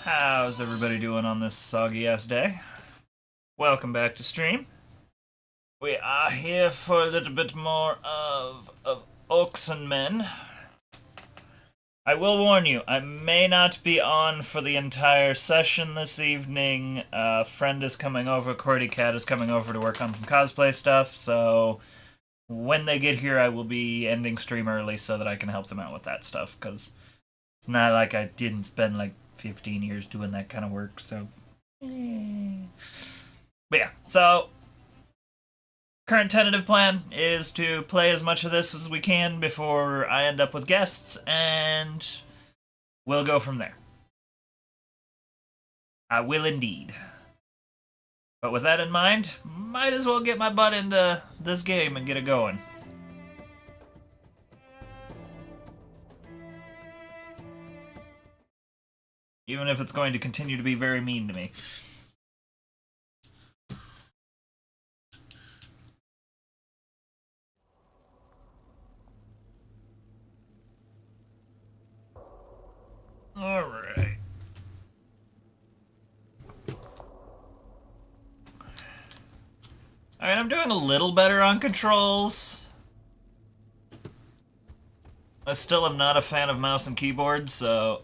How's everybody doing on this soggy ass day? Welcome back to stream. We are here for a little bit more of Orcs and Men. I will warn you, I may not be on for the entire session this evening. A friend is coming over, Cordy Cat is coming over to work on some cosplay stuff, so when they get here I will be ending stream early so that I can help them out with that stuff, because it's not like I didn't spend like 15 years doing that kind of work, so. But yeah, so current tentative plan is to play as much of this as we can before I end up with guests, and we'll go from there. I will indeed. But with that in mind, might as well get my butt into this game and get it going. Even if it's going to continue to be very mean to me. Alright. Alright, I'm doing a little better on controls. I still am not a fan of mouse and keyboard, so.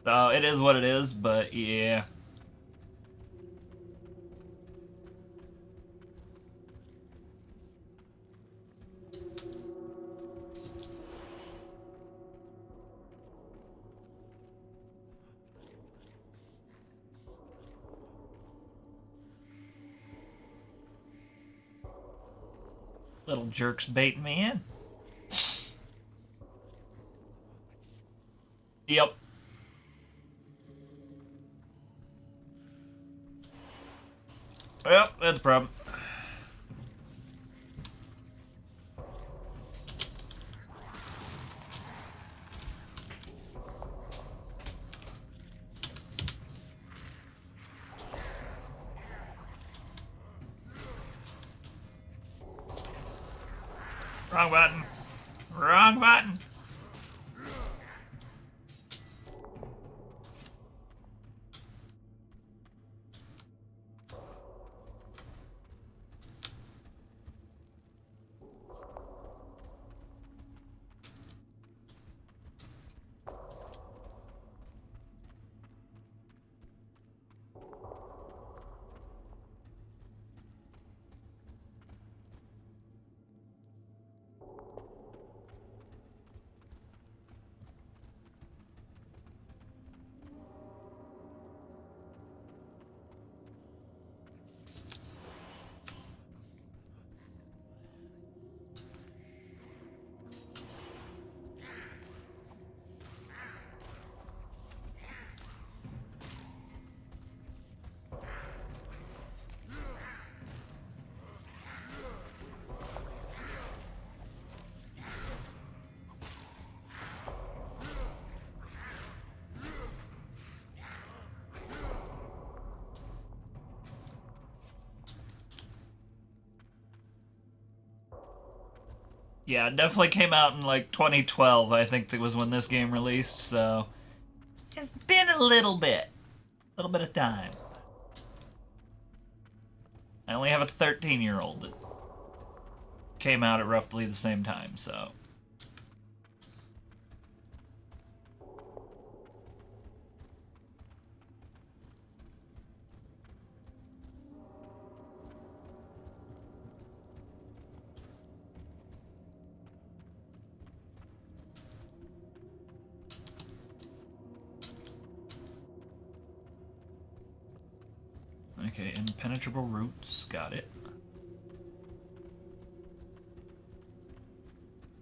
So it is what it is, but yeah. Little jerks baiting me in. Yep. Well, that's a problem. Wrong button. Wrong button. Yeah, it definitely came out in like 2012, I think that was when this game released, so it's been a little bit of time. I only have a 13-year-old that came out at roughly the same time, so. Okay, impenetrable roots, got it.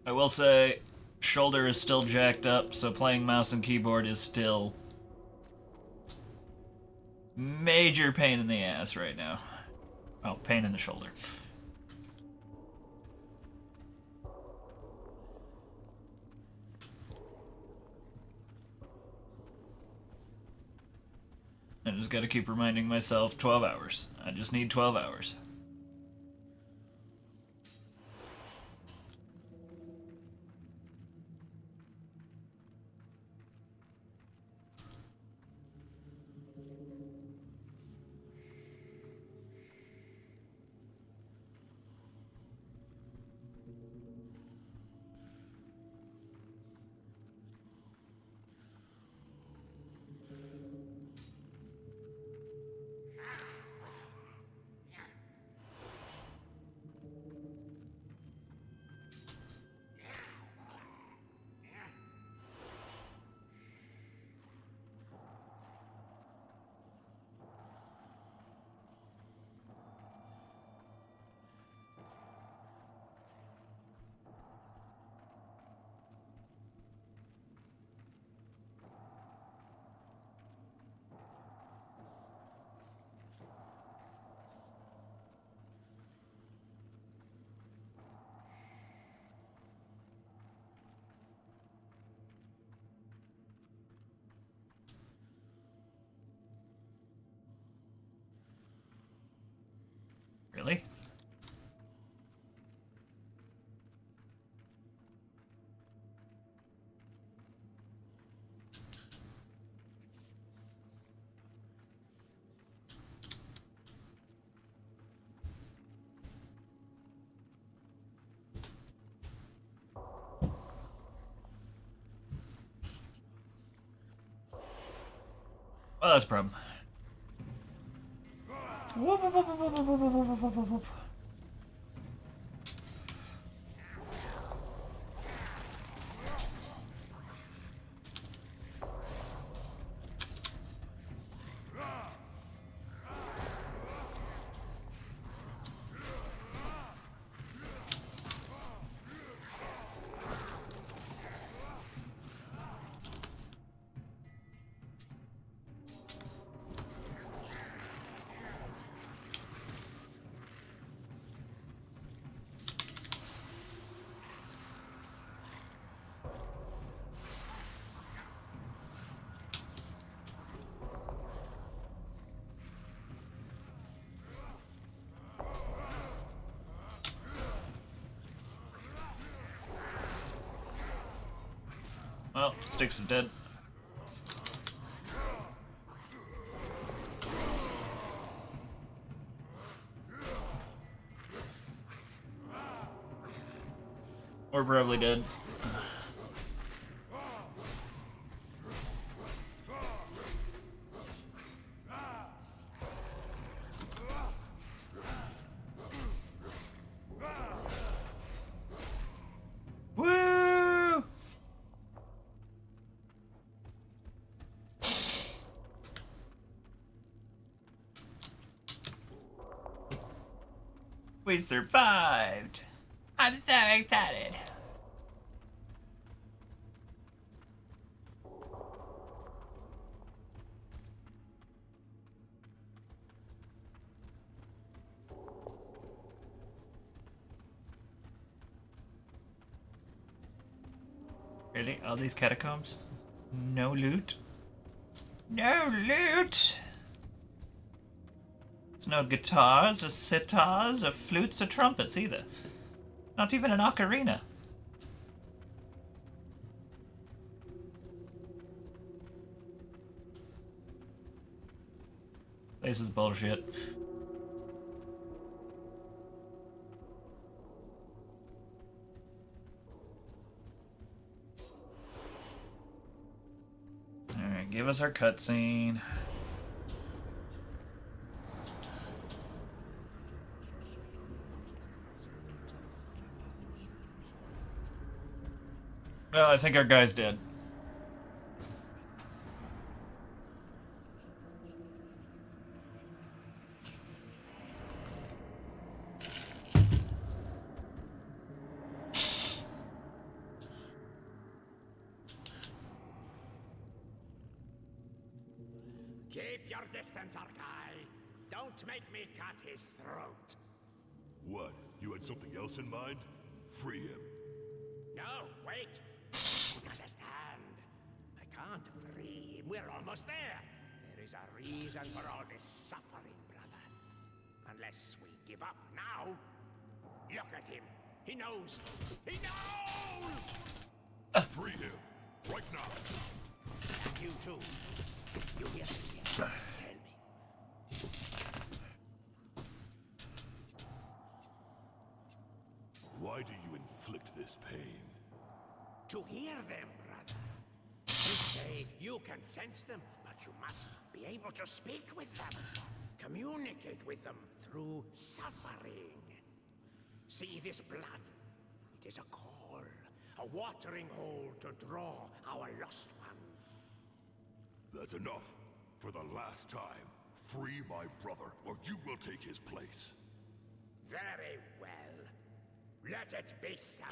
I will say, shoulder is still jacked up, so playing mouse and keyboard is still major pain in the ass right now. Oh, pain in the shoulder. just gotta keep reminding myself 12 hours. I just need 12 hours. Really? Well, that's a problem. Whoop, whoop, whoop, whoop, whoop, whoop, whoop, whoop, whoop, whoop, whoop. Well, Styx is dead. Or probably dead. Woo! We survived! I'm so excited! Really? All these catacombs? No loot? No loot! There's no guitars, or sitars, or flutes, or trumpets either. Not even an ocarina. This is bullshit. Alright, give us our cutscene. Well, I think our guy's dead. Keep your distance, Arkai. Don't make me cut his throat. What? You had something else in mind? Free him. No, wait. You don't understand. I can't free him. We're almost there. There is a reason for all this suffering, brother. Unless we give up now. Look at him. He knows. He knows! Free him, right now. And you too. You hear me? Tell me. Why do you inflict this pain? To hear them, brother. You say you can sense them, but you must be able to speak with them. Communicate with them through suffering. See this blood? It is a call, a watering hole to draw our lost ones. That's enough. For the last time, free my brother, or you will take his place. Very well. Let it be so.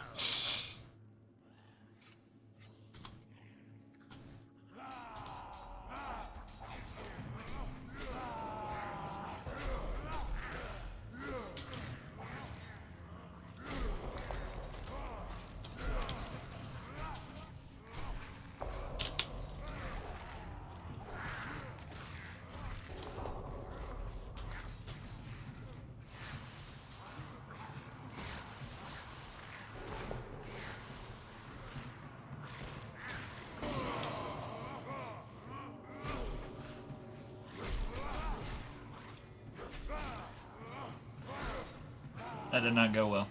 That did not go well.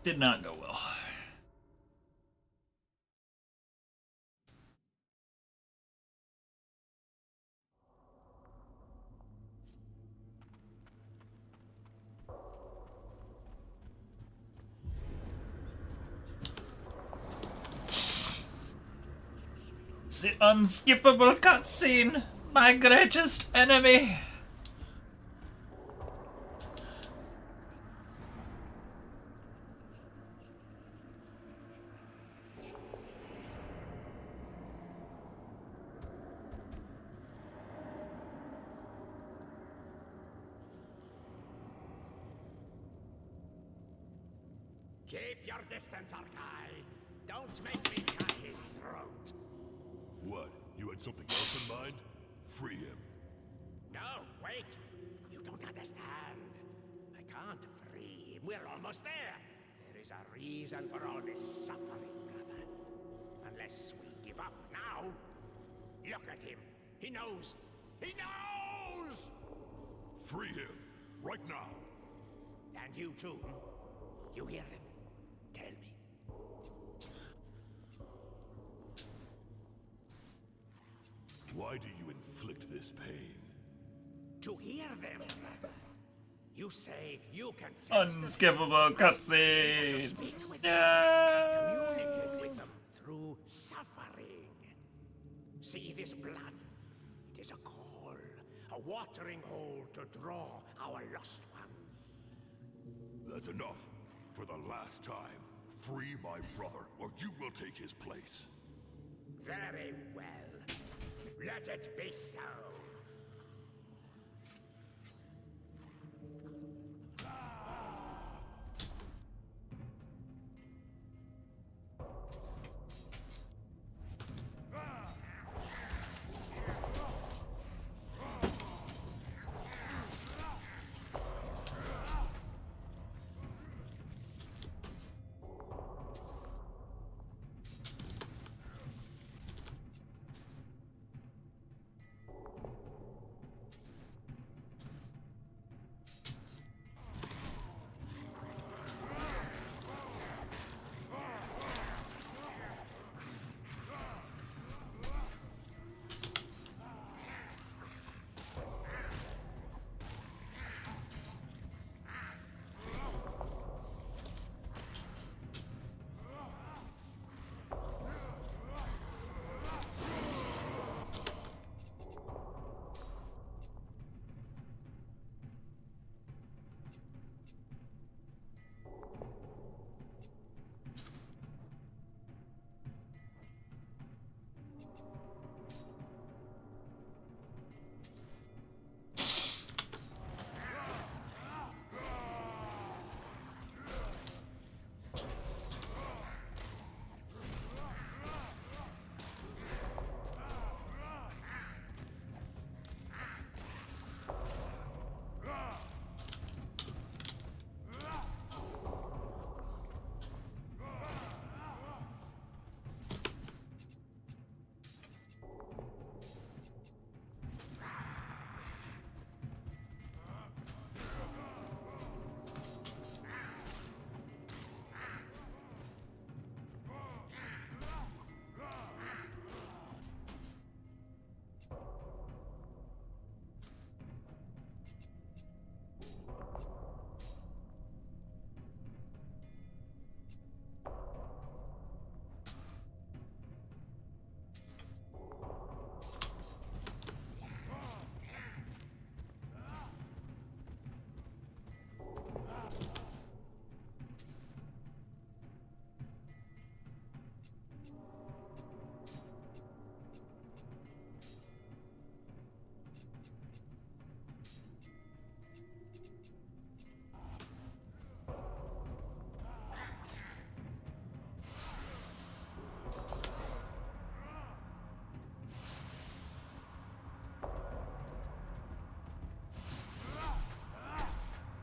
Did not go well. The unskippable cutscene, my greatest enemy. Keep your distance, Arkai. Don't make me cut his throat. What? You had something else in mind? Free him. No, wait. You don't understand. I can't free him. We're almost there. There is a reason for all this suffering, brother. Unless we give up now. Look at him. He knows. He knows! Free him, right now. And you too. You hear him? Tell me. Why do you inflict this pain? To hear them, brother. You say you can sense them. Unskippable cutscenes. Communicate with them through suffering. See this blood? It is a call, a watering hole to draw our lost ones. That's enough. For the last time, free my brother, or you will take his place. Very well. Let it be so.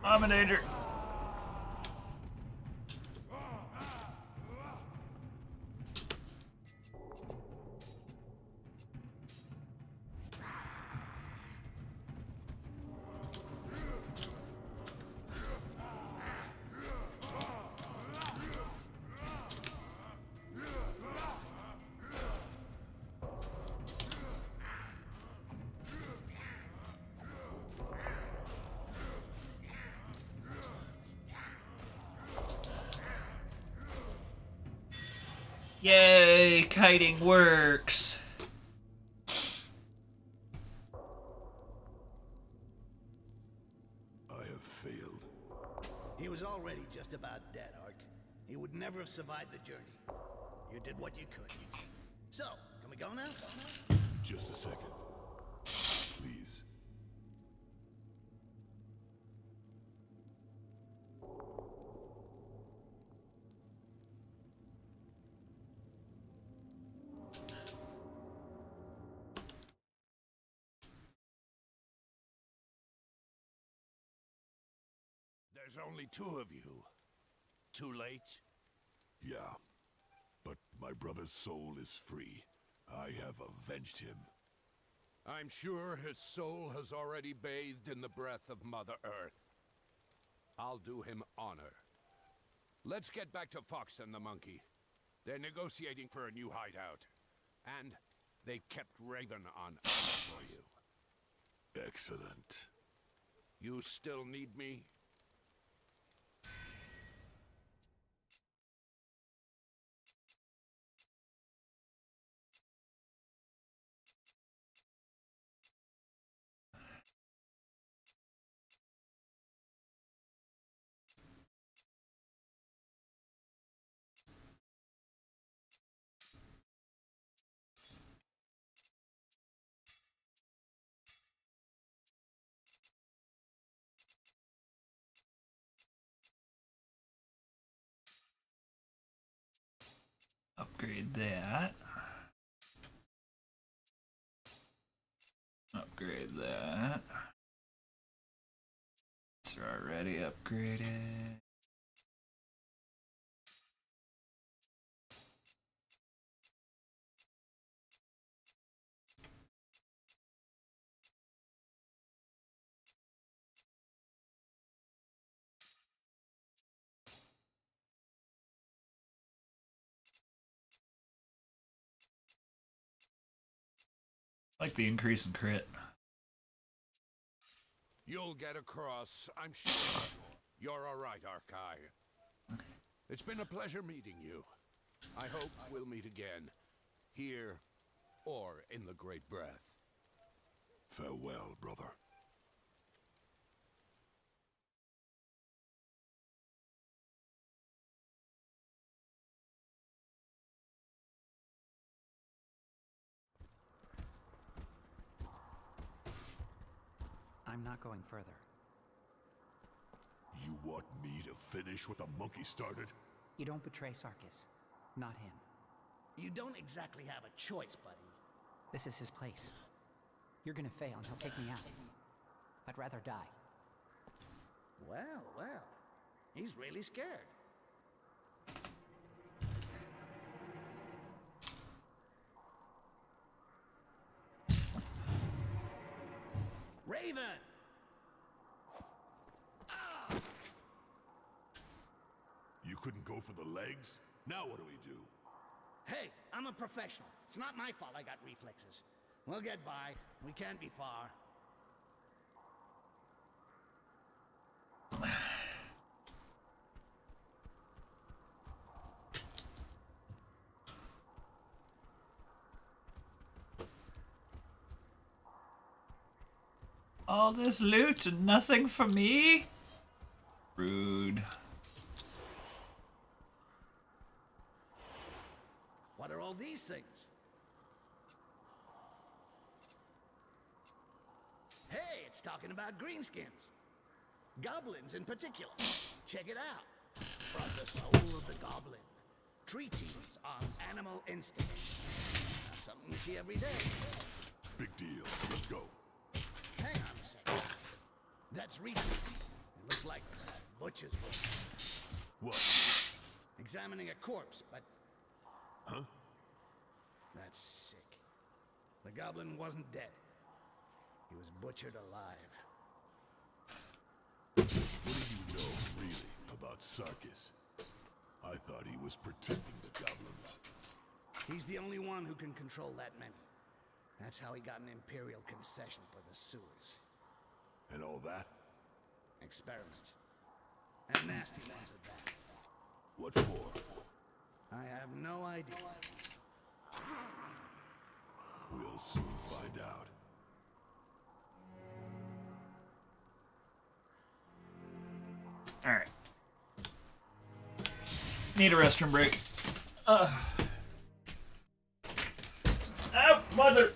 I'm in danger. Yay, kiting works. I have failed. He was already just about dead, Ark. He would never have survived the journey. You did what you could. So, can we go now? Just a second. Please. There's only two of you. Too late? Yeah. But my brother's soul is free. I have avenged him. I'm sure his soul has already bathed in the breath of Mother Earth. I'll do him honor. Let's get back to Fox and the monkey. They're negotiating for a new hideout. And they've kept Raven on ice for you. Excellent. You still need me? Upgrade that. Upgrade that. It's already upgraded. I like the increase in crit. You'll get across, I'm sure. You're all right, Arkai. It's been a pleasure meeting you. I hope we'll meet again, here or in the Great Breath. Farewell, brother. I'm not going further. You want me to finish what the monkey started? You don't betray Sarkis. Not him. You don't exactly have a choice, buddy. This is his place. You're gonna fail and he'll take me out. I'd rather die. Well, well. He's really scared. Raven! You couldn't go for the legs? Now what do we do? Hey, I'm a professional. It's not my fault I got reflexes. We'll get by. We can't be far. All this loot and nothing for me? Rude. What are all these things? Hey, it's talking about greenskins. Goblins in particular. Check it out. From the soul of the goblin. Treatises on animal instinct. Something you see every day. Big deal. Let's go. Hang on a second. That's recent. Looks like butcher's work. What? Examining a corpse, but Huh? that's sick. The goblin wasn't dead. He was butchered alive. What do you know, really, about Sarkis? I thought he was protecting the goblins. He's the only one who can control that many. That's how he got an Imperial concession for the sewers. And all that? Experiments. And nasty ones at that. What for? I have no idea. We'll soon find out. Alright. Need a restroom break. Ow, mother!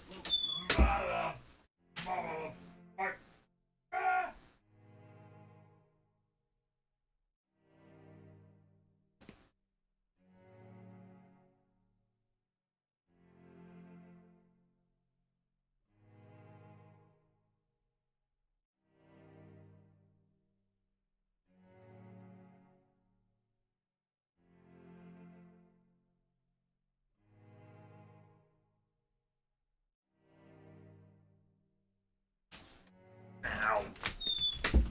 Ow.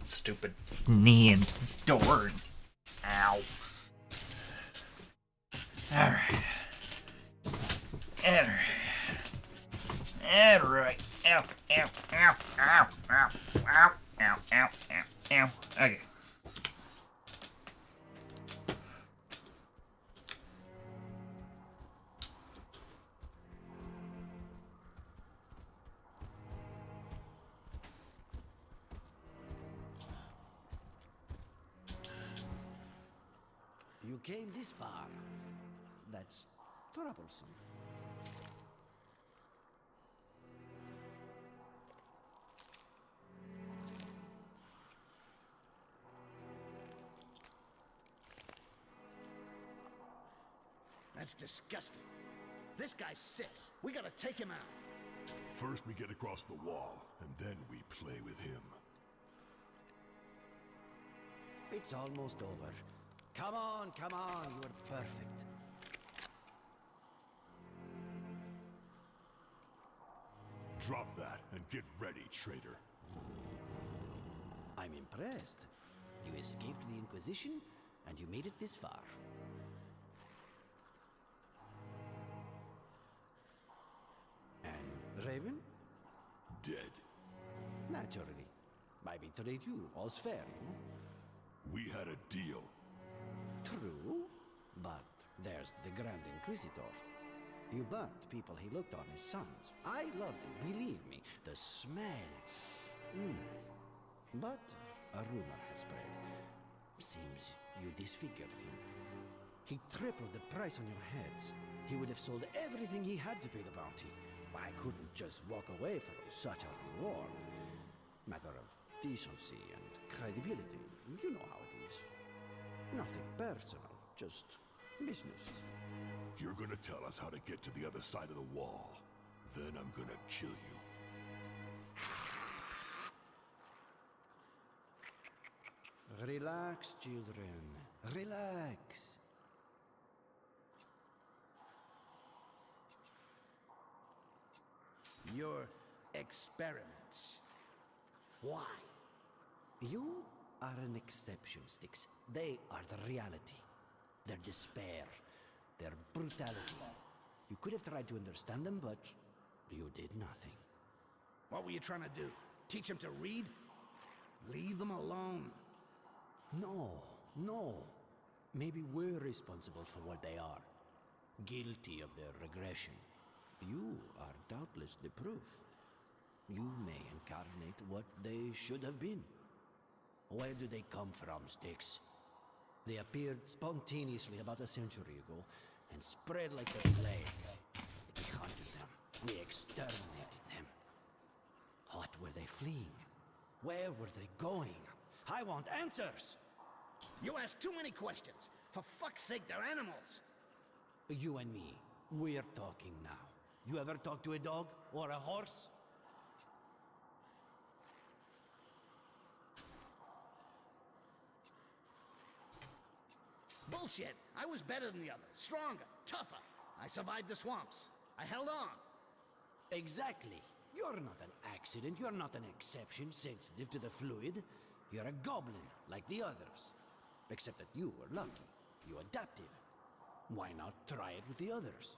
Stupid knee and door. Ow. Alright. Alright. Alright. Ow, ow, ow, ow, ow, ow, ow, ow, ow, ow. Okay. You came this far. That's troublesome. That's disgusting. This guy's sick. We gotta take him out. First we get across the wall, and then we play with him. It's almost over. Come on, you're perfect. Drop that and get ready, traitor. I'm impressed. You escaped the Inquisition, and you made it this far. And Raven? Dead. Naturally. I betrayed you. All's fair, you know? We had a deal. True, but there's the Grand Inquisitor. You burnt people he looked on as sons. I loved it, believe me. The smell. But a rumor has spread. Seems you disfigured him. He tripled the price on your heads. He would have sold everything he had to pay the bounty. I couldn't just walk away from such a reward. Matter of decency and credibility. You know how it is. Nothing personal, just business. You're gonna tell us how to get to the other side of the wall. Then I'm gonna kill you. Relax, children. Relax. Your experiments. Why? You are an exception, Styx. They are the reality. Their despair. Their brutality. You could have tried to understand them, but you did nothing. What were you trying to do? Teach them to read? Leave them alone. No. Maybe we're responsible for what they are. Guilty of their regression. You are doubtless the proof. You may incarnate what they should have been. Where do they come from, Styx? They appeared spontaneously about a century ago and spread like the plague. We hunted them. We exterminated them. What were they fleeing? Where were they going? I want answers! You ask too many questions. For fuck's sake, they're animals. You and me, we're talking now. You ever talk to a dog or a horse? Bullshit. I was better than the others. Stronger, tougher. I survived the swamps. I held on. Exactly. You're not an accident. You're not an exception sensitive to the fluid. You're a goblin, like the others. Except that you were lucky. You adapted. Why not try it with the others?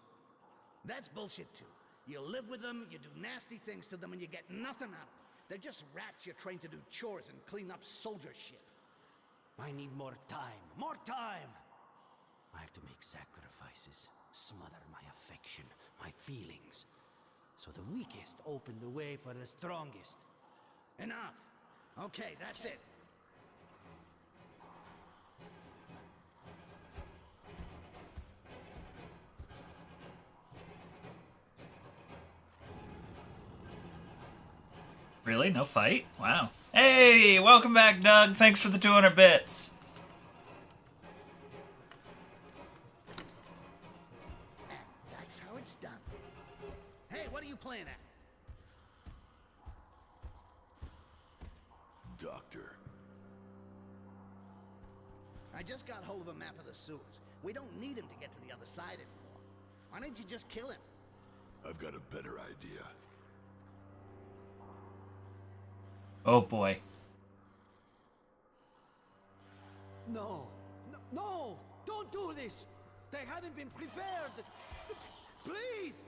That's bullshit too. You live with them, you do nasty things to them, and you get nothing out of them. They're just rats you're trained to do chores and clean up soldier shit. I need more time. More time! I have to make sacrifices. Smother my affection, my feelings. So the weakest open the way for the strongest. Enough. Okay, that's it. Really? No fight? Wow. Hey, welcome back, Doug. Thanks for the 200 bits. And that's how it's done. Hey, what are you playing at? Doctor. I just got hold of a map of the sewers. We don't need him to get to the other side anymore. Why don't you just kill him? I've got a better idea. Oh boy. No, no, no! Don't do this! They haven't been prepared! Please!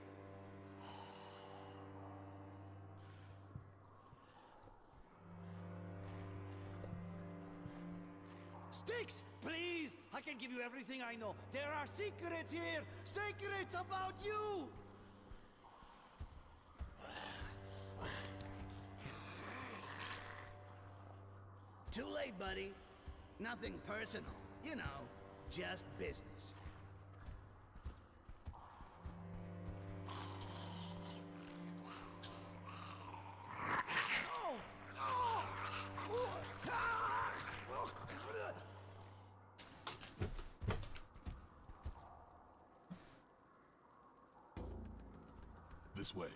Styx, please! I can give you everything I know. There are secrets here! Secrets about you! Too late, buddy. Nothing personal. You know, just business. This way.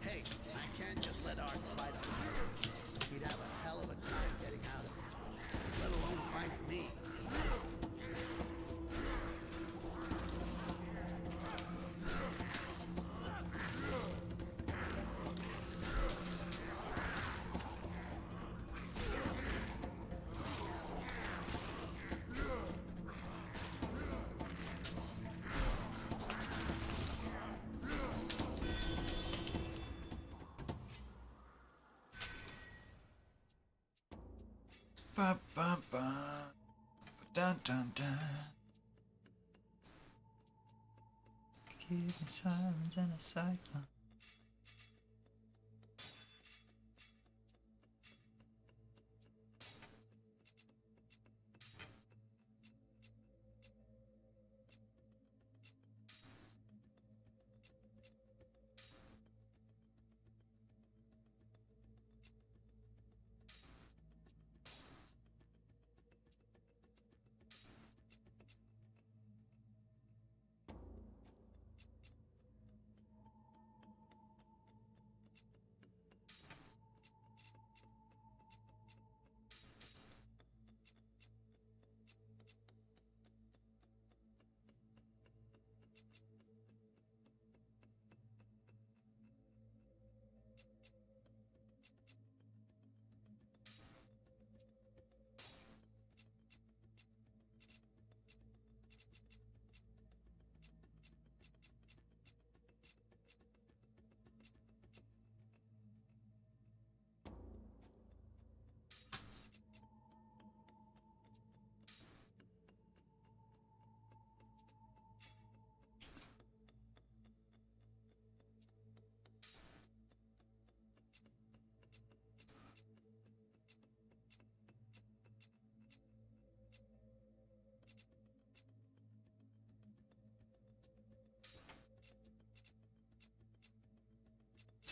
Hey, I can't just let Art fight on. He'd have a hell of a time getting out of it, let alone finding me. Ba ba ba. Dun dun dun. Keeping sirens in a cyclone.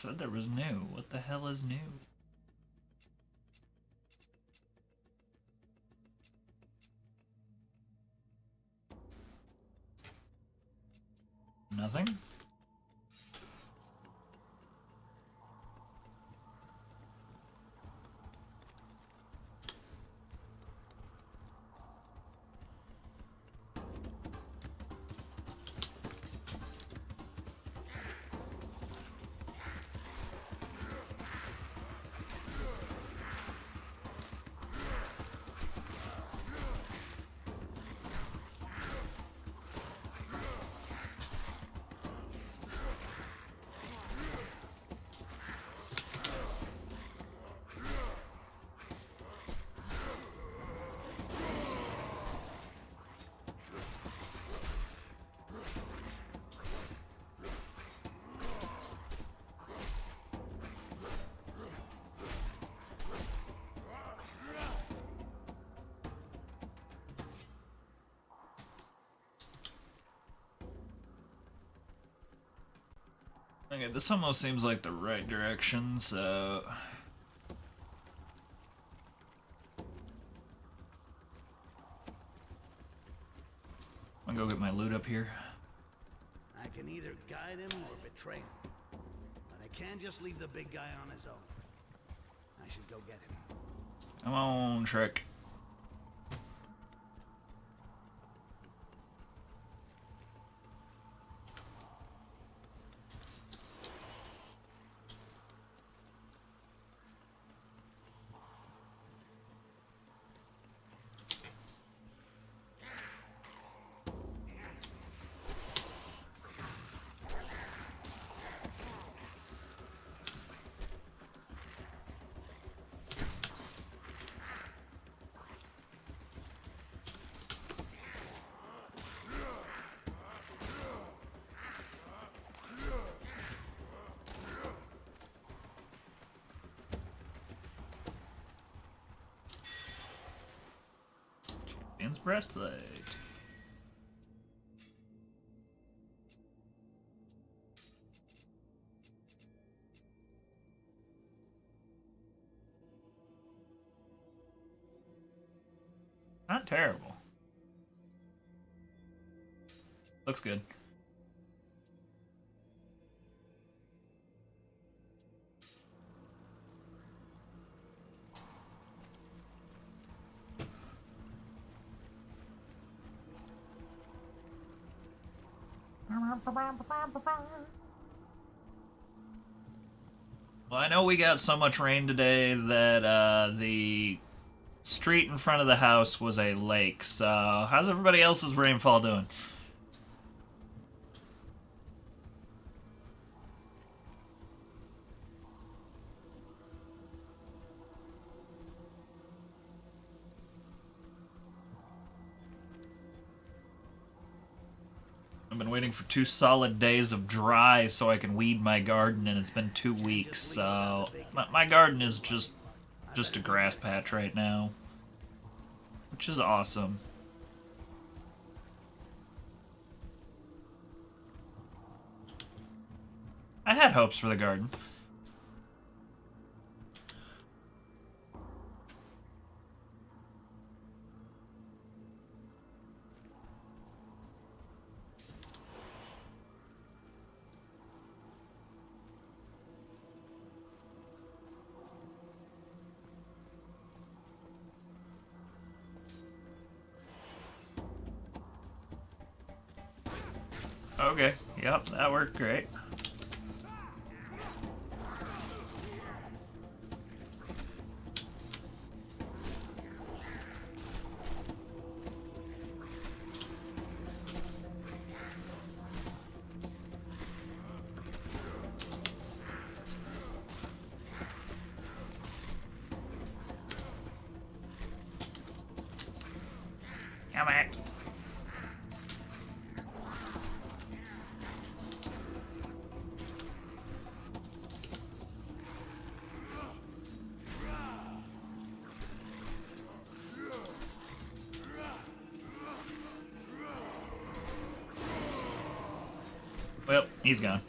said there was new. What the hell is new? Nothing? Okay, this almost seems like the right direction, so... I'm gonna go get my loot up here. I can either guide him or betray him. But I can't just leave the big guy on his own. I should go get him. Come on, Shrek. Champion's breastplate. Not terrible. Looks good. Well, I know we got so much rain today that the street in front of the house was a lake. So, how's everybody else's rainfall doing? I've been waiting for 2 solid days of dry so I can weed my garden, and it's been 2 weeks, so my garden is just a grass patch right now, which is awesome. I had hopes for the garden. Okay, yep, that worked great. Come back. Well, he's gone.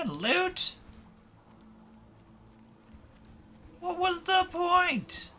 and loot? What was the point?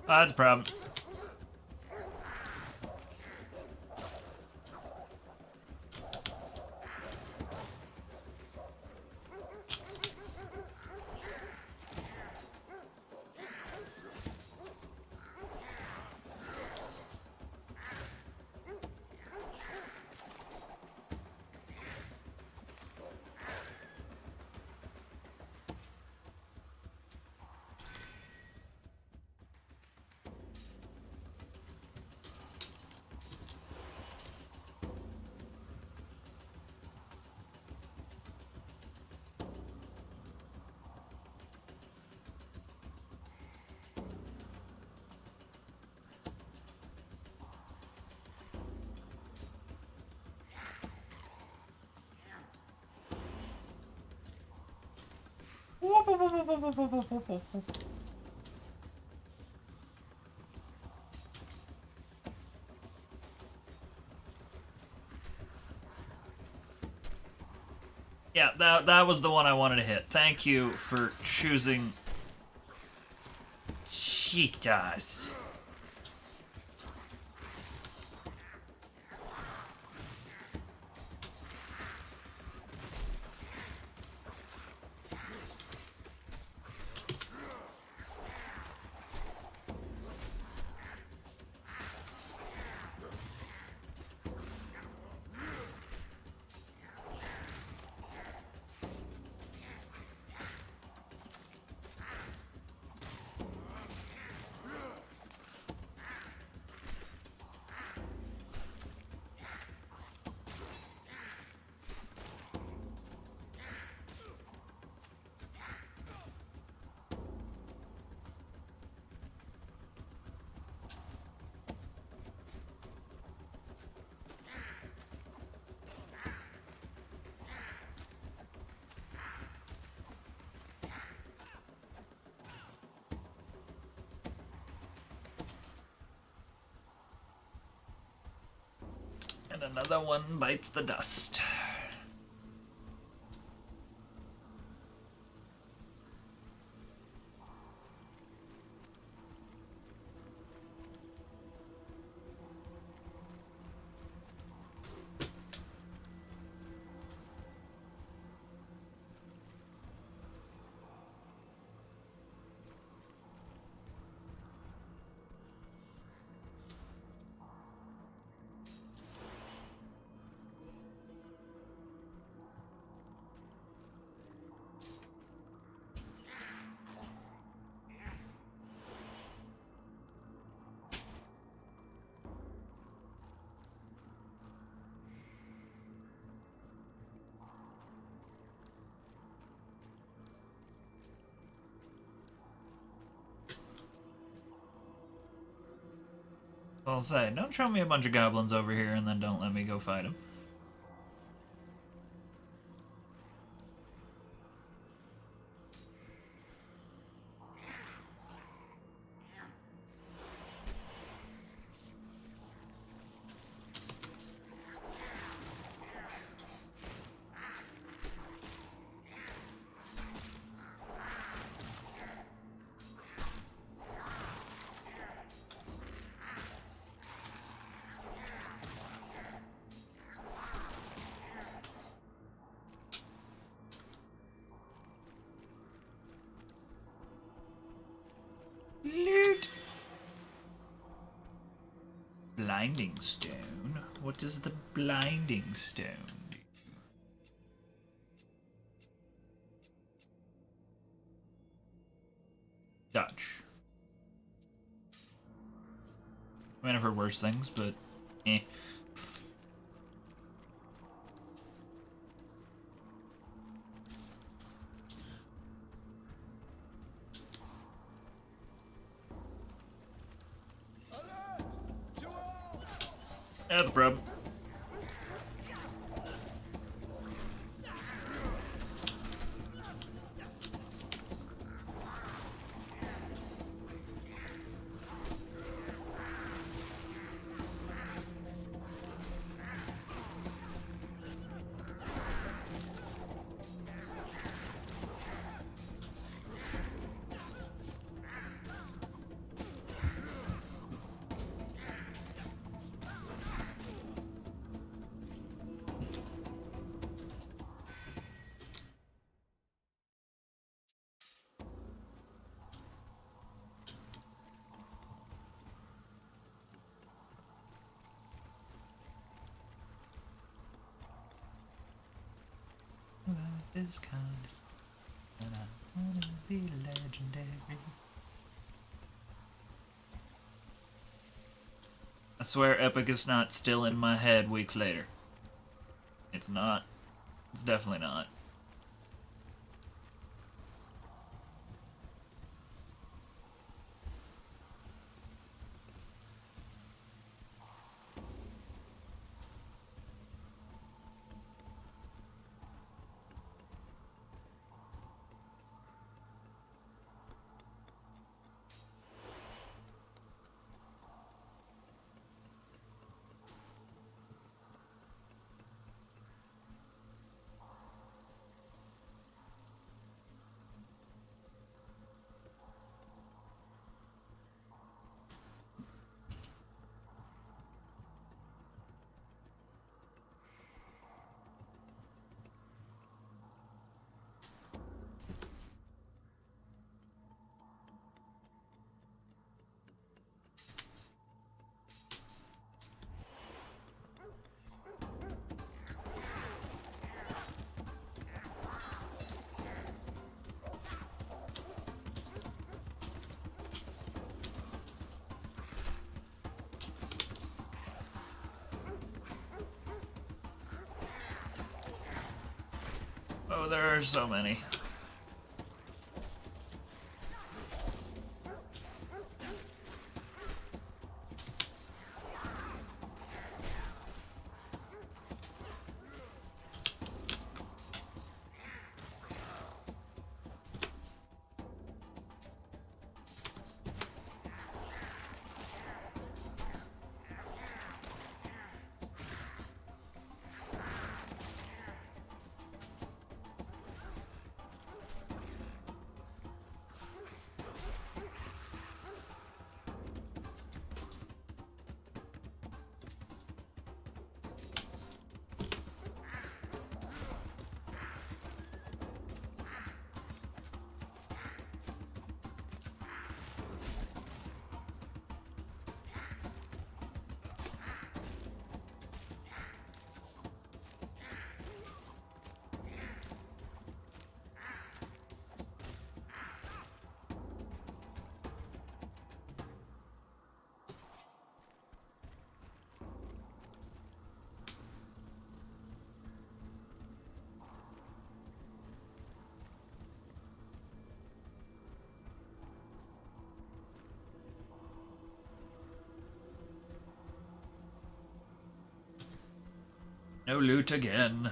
That's a problem. Yeah, that was the one I wanted to hit. Thank you for choosing cheetahs. And another one bites the dust. I'll say, don't show me a bunch of goblins over here and then don't let me go fight them. Loot! Blinding stone? What does the blinding stone do? Dutch. mean, I've heard worse things, but eh. That's a problem. This kind of stuff, and I wanna be legendary. I swear Epic is not still in my head weeks later. It's not. It's definitely not. Oh, there are so many. No loot again.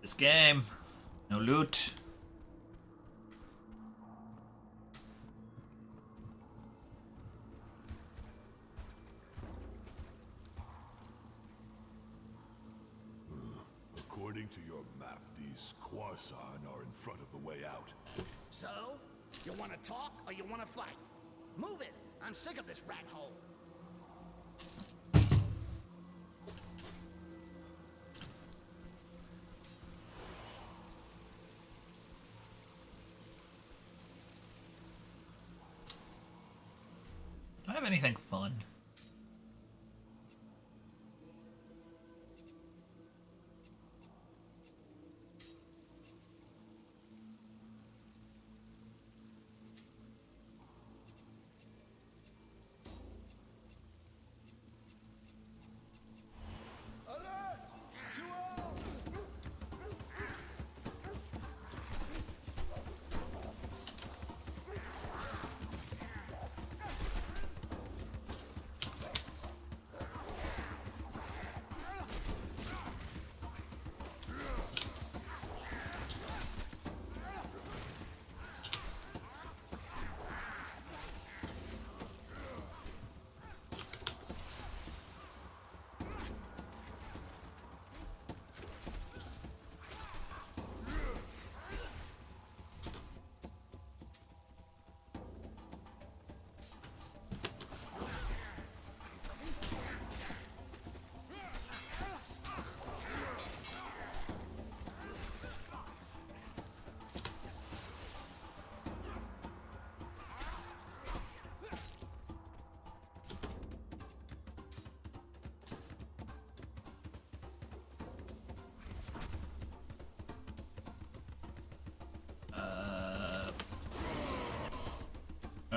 This game. No loot. According to your map, these Quasan are in front of the way out. So, you want to talk or you want to fight? Move it! I'm sick of this rat hole. Do I have anything fun?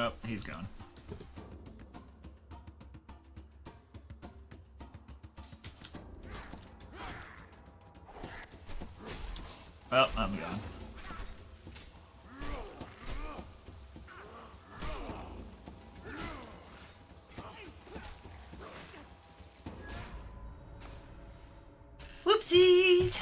Oh, he's gone. Well, I'm gone. Whoopsies!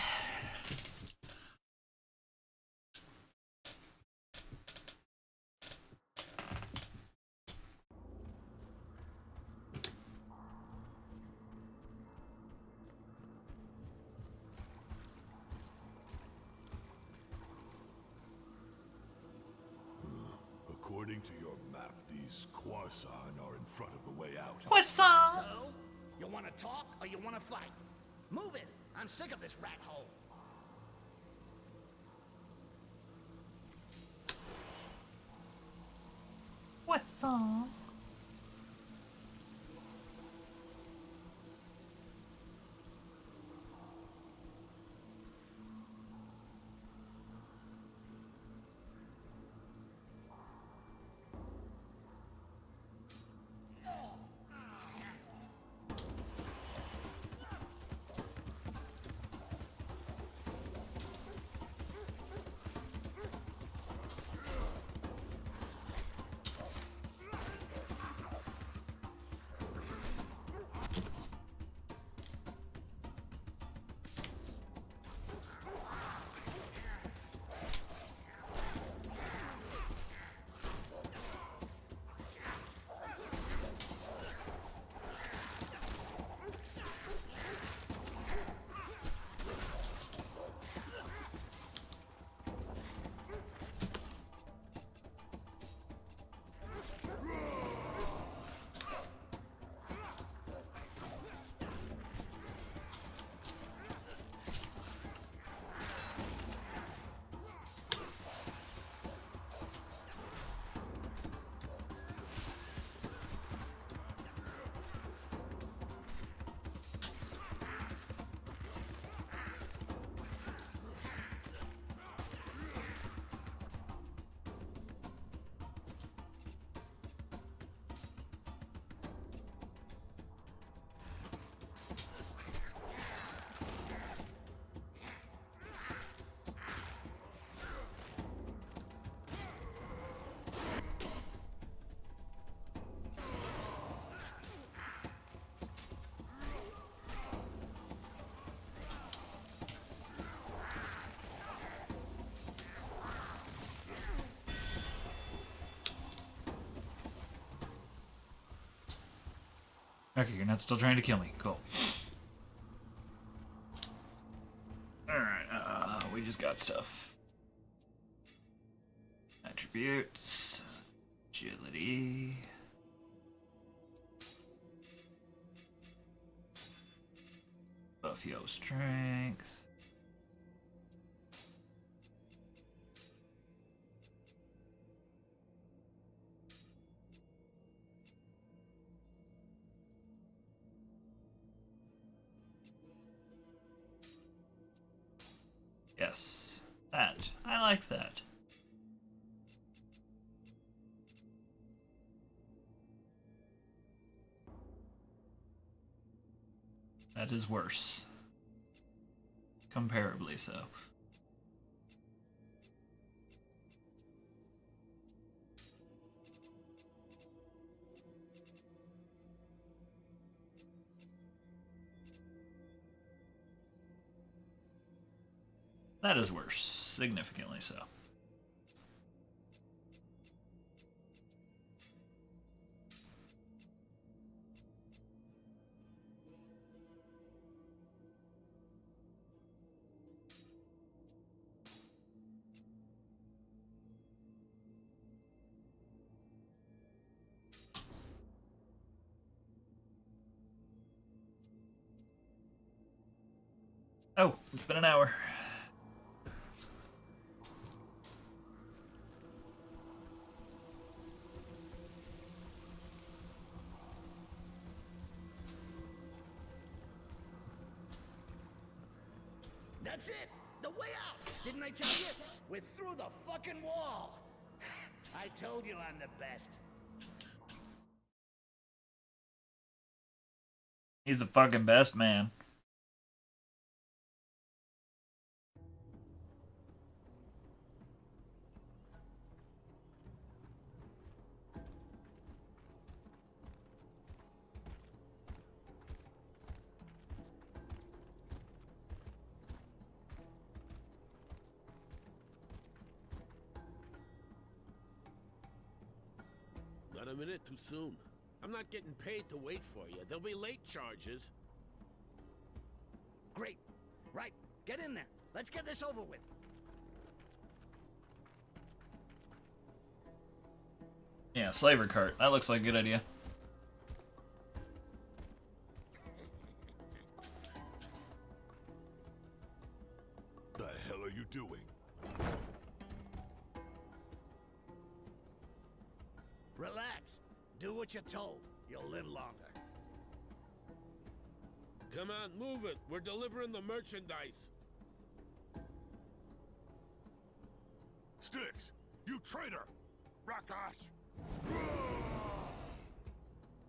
According to your map, these Quasan are in front of the way out. What's that? So, you want to talk or you want to fight? Move it! I'm sick of this rat hole. What's that? Okay, you're not still trying to kill me. Cool. Alright, we just got stuff. Attributes. Agility. Buff yo strength. Yes, that. I like that. That is worse. Comparably so. That is worse. Significantly so. Oh, it's been an hour. That's it! The way out! Didn't I tell you? We're through the fucking wall! I told you I'm the best. He's the fucking best, man. Not a minute too soon. I'm not getting paid to wait for you. There'll be late charges. Great. Right. Get in there. Let's get this over with. Yeah, slaver cart. That looks like a good idea. The hell are you doing? Relax. Do what you're told. You'll live longer. Come on, move it. We're delivering the merchandise. Styx, you traitor! Rakash!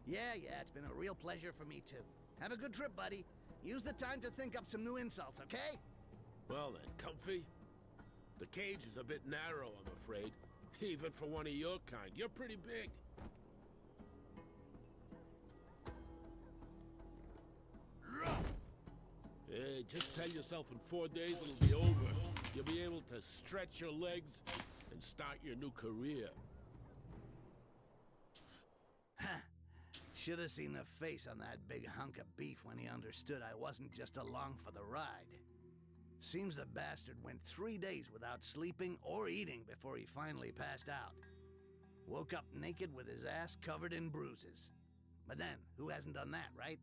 Yeah, it's been a real pleasure for me too. Have a good trip, buddy. Use the time to think up some new insults, okay? Well then, comfy? The cage is a bit narrow, I'm afraid. Even for one of your kind. You're pretty big. Hey, just tell yourself in 4 days it'll be over. You'll be able to stretch your legs and start your new career. Should have seen the face on that big hunk of beef when he understood I wasn't just along for the ride. Seems the bastard went 3 days without sleeping or eating before he finally passed out. Woke up naked with his ass covered in bruises. But then, who hasn't done that, right?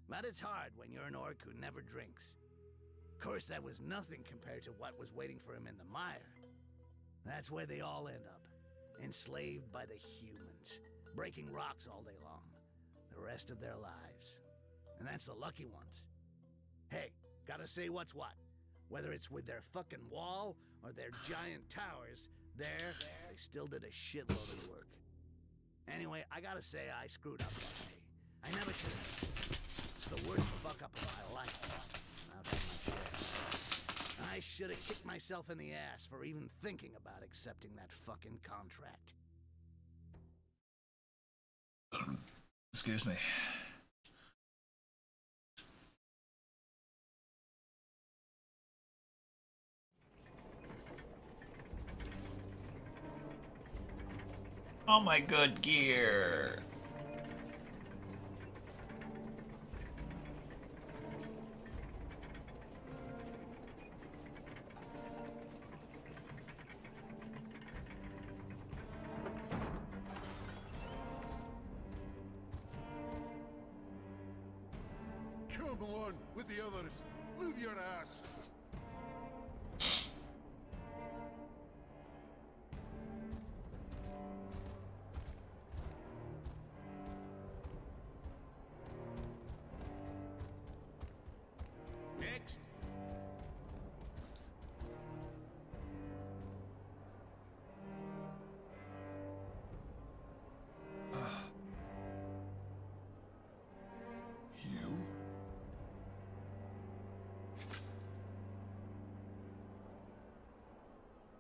But it's hard when you're an orc who never drinks. Of course, that was nothing compared to what was waiting for him in the mire. That's where they all end up, enslaved by the humans, breaking rocks all day long, the rest of their lives. And that's the lucky ones. Hey, gotta say what's what. Whether it's with their fucking wall or their giant towers, they still did a shitload of work. Anyway, I gotta say I screwed up that day. I never should have. It's the worst fuck up of my life. I've had my share. I should have kicked myself in the ass for even thinking about accepting that fucking contract. Excuse me. All my good gear. Come on, with the others. Move your ass. Next. You?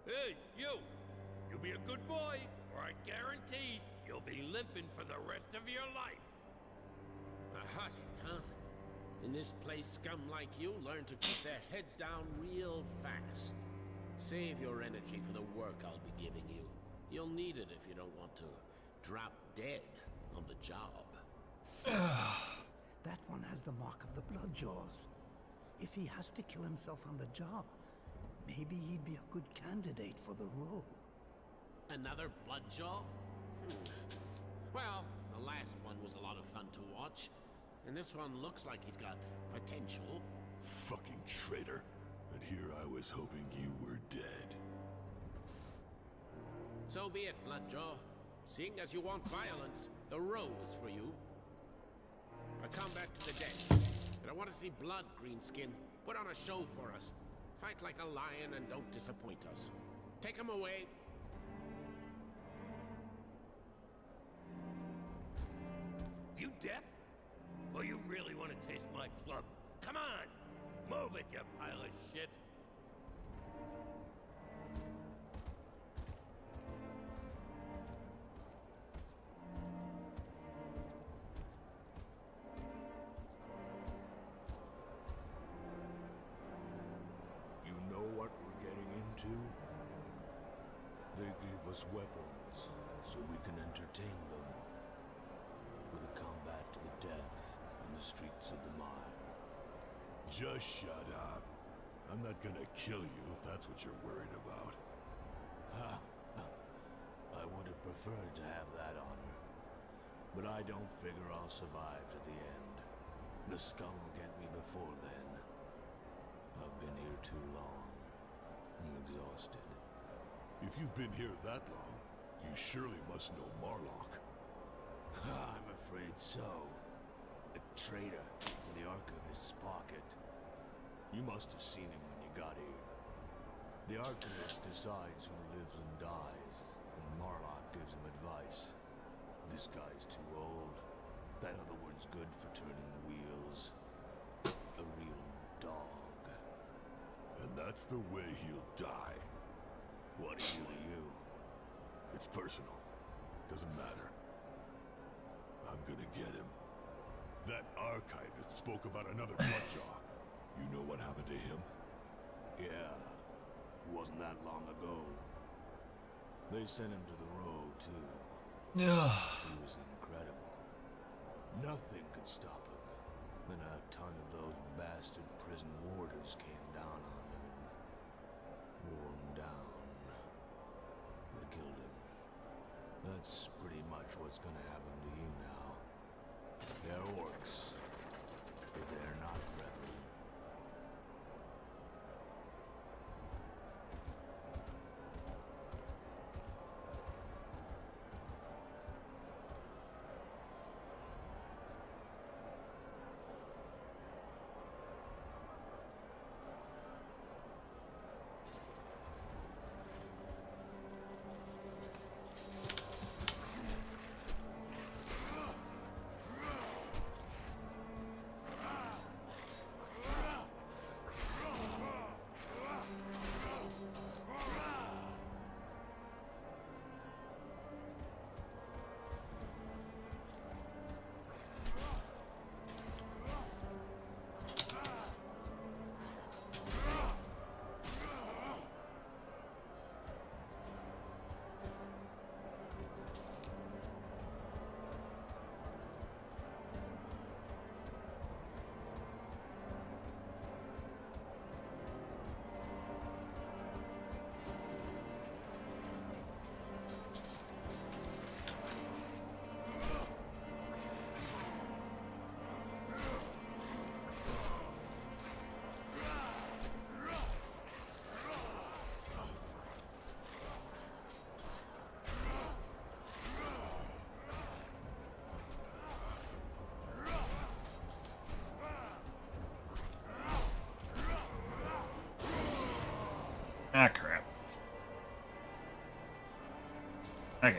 Hey, you! You be a good boy, or I guarantee you'll be limping for the rest of your life. A hottie, huh? In this place, scum like you learn to keep their heads down real fast. Save your energy for the work I'll be giving you. You'll need it if you don't want to drop dead on the job. That one has the mark of the Bloodjaws. If he has to kill himself on the job, maybe he'd be a good candidate for the role. Another blood job? Well, the last one was a lot of fun to watch. And this one looks like he's got potential. Fucking traitor. And here I was hoping you were dead. So be it, Bloodjaw. Seeing as you want violence, the row is for you. But come back to the deck. And I want to see blood, Greenskin. Put on a show for us. Fight like a lion and don't disappoint us. Take him away. You deaf? Or Or you really want to taste my club? Come on! Move it, you pile of shit! You know what we're getting into? They gave us weapons so we can entertain them. With a combat to the death in the streets of the mine. Just shut up. I'm not gonna kill you if that's what you're worried about. Ha! I would have preferred to have that honor. But I don't figure I'll survive to the end. The scum will get me before then. I've been here too long. I'm exhausted. If you've been here that long, you surely must know Marlock. I'm afraid so. A traitor in the Archivist's pocket. You must have seen him when you got here. The Archivist decides who lives and dies, and Marlock gives him advice. This guy's too old. That other one's good for turning the wheels. A real dog. And that's the way he'll die. What are you to you? It's personal. Doesn't matter. I'm gonna get him. That archivist spoke about another Bloodjaw. You know what happened to him? Yeah. It wasn't that long ago. They sent him to the road, too. He was incredible. Nothing could stop him. Then a ton of those bastard prison warders came down on him and wore him down. They killed him. That's pretty much what's gonna happen to you now. They're orcs, but they're not brethren. Ah, crap. Okay.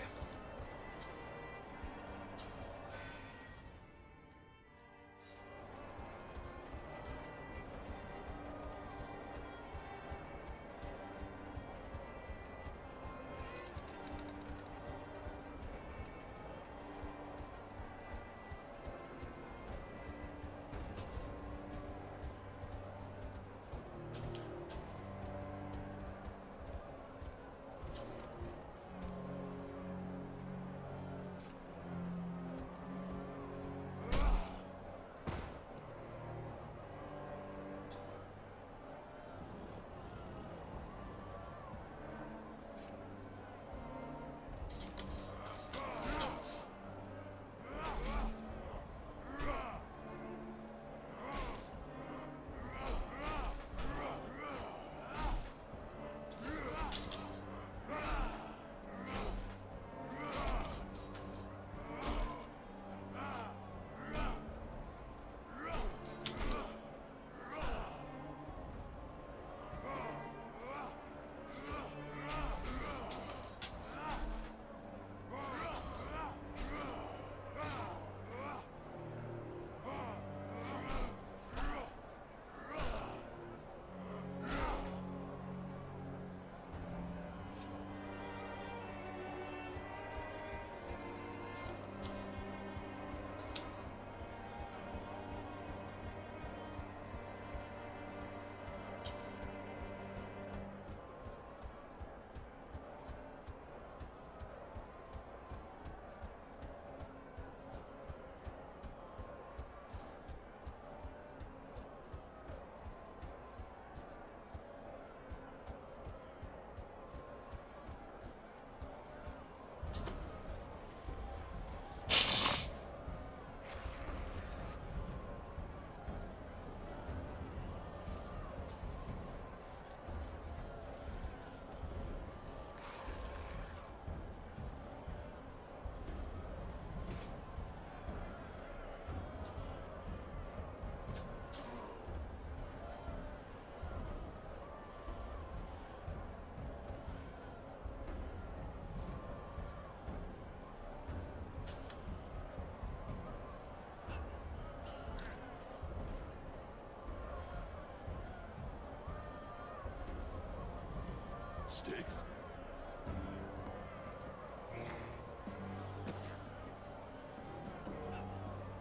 Styx?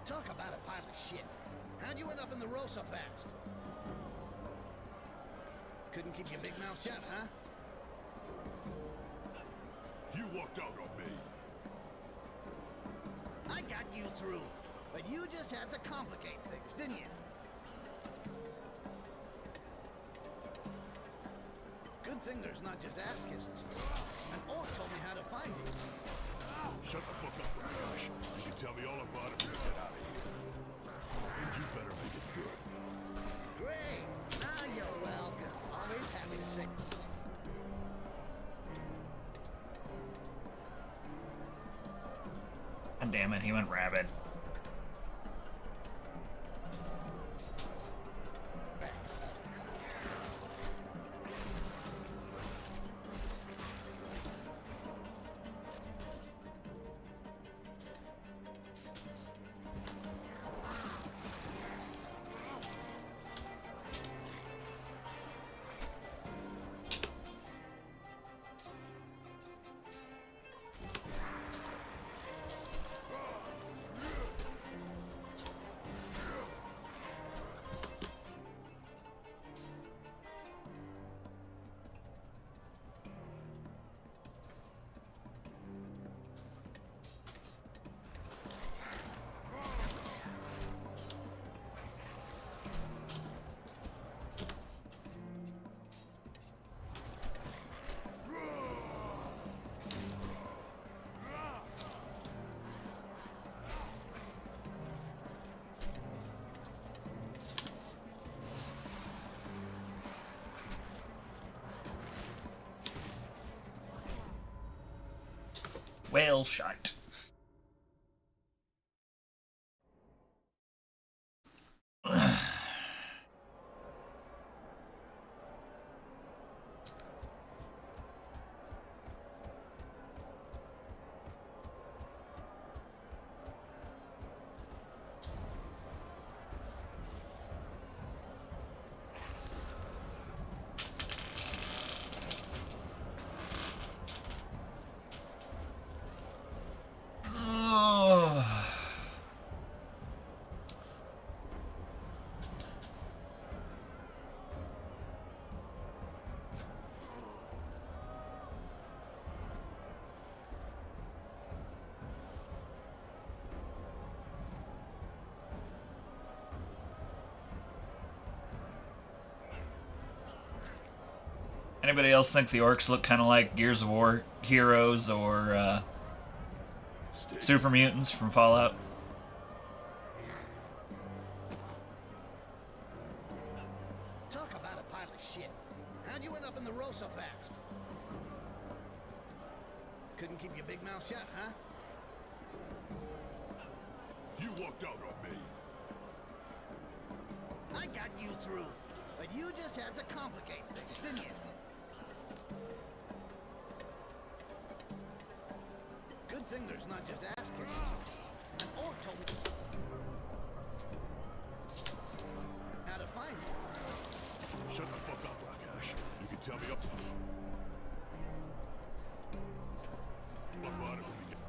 Talk about a pile of shit. How'd you end up in the row so fast? Couldn't keep your big mouth shut, huh? You walked out on me. I got you through. But you just had to complicate things, didn't you? Good thing there's not just ass kisses. An orc told me how to find you. Shut the fuck up, Rakash. You can tell me all about it when we get out of here. And you better make it good. Great. Now you're welcome. Always happy to see. God damn it, he went rabid. Well shot. Anybody else think the orcs look kind of like Gears of War heroes or super mutants from Fallout? Talk about a pile of shit. How'd you end up in the row so fast? Couldn't keep your big mouth shut, huh? You walked out on me. I got you through. But you just had to complicate things, didn't you? Good thing there's not just ass kisses. An orc told me how to find you. Shut the fuck up, Rakash. You can tell me up. About it when we get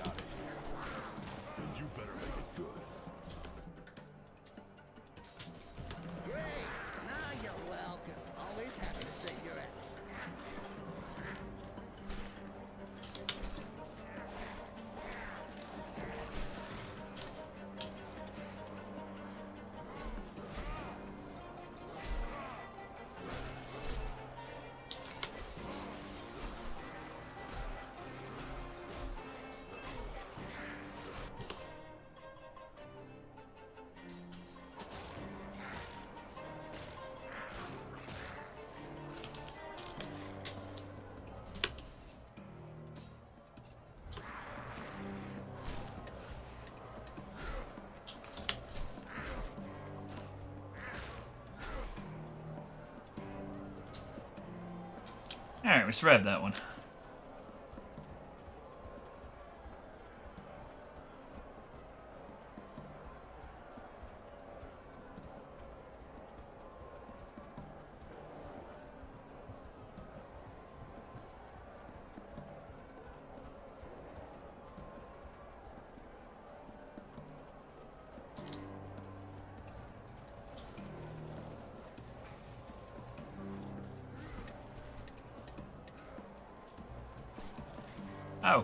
out of here. And you better make it good. Great. Now you're welcome. Always happy to save your ass. Alright, we survived that one. Oh.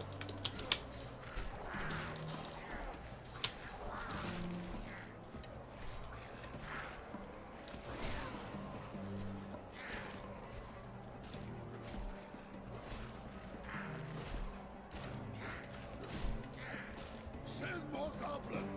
Send more goblins!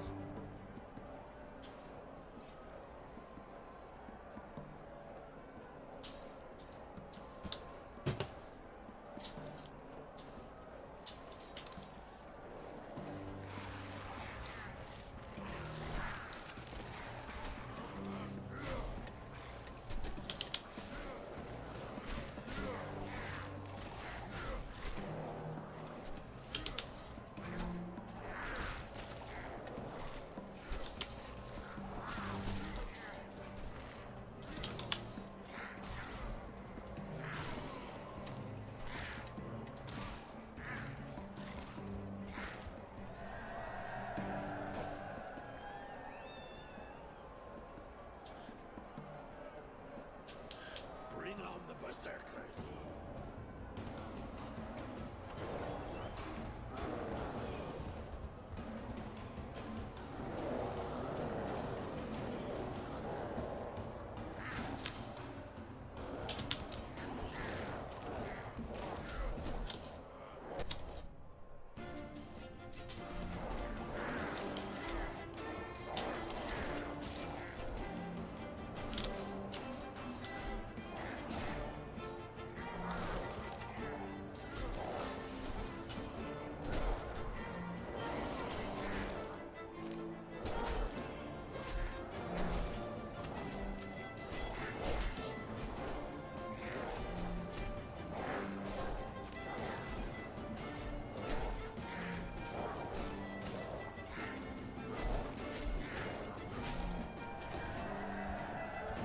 Bring on the berserkers!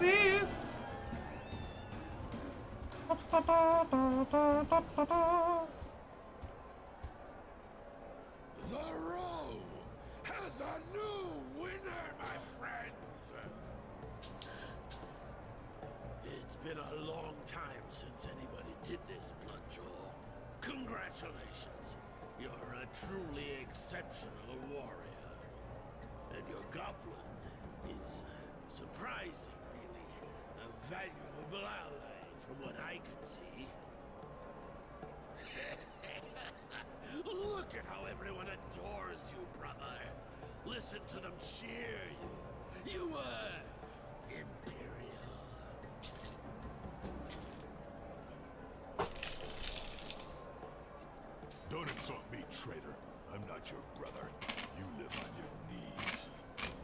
Woo! The row has a new winner, my friends! It's been a long time since anybody did this, Bloodjaw. Congratulations! You're a truly exceptional warrior. And your goblin is surprising, really. A valuable ally, from what I can see. Look at how everyone adores you, brother. Listen to them cheer you. You are Imperial. Don't insult me, traitor. I'm not your brother. You live on your knees.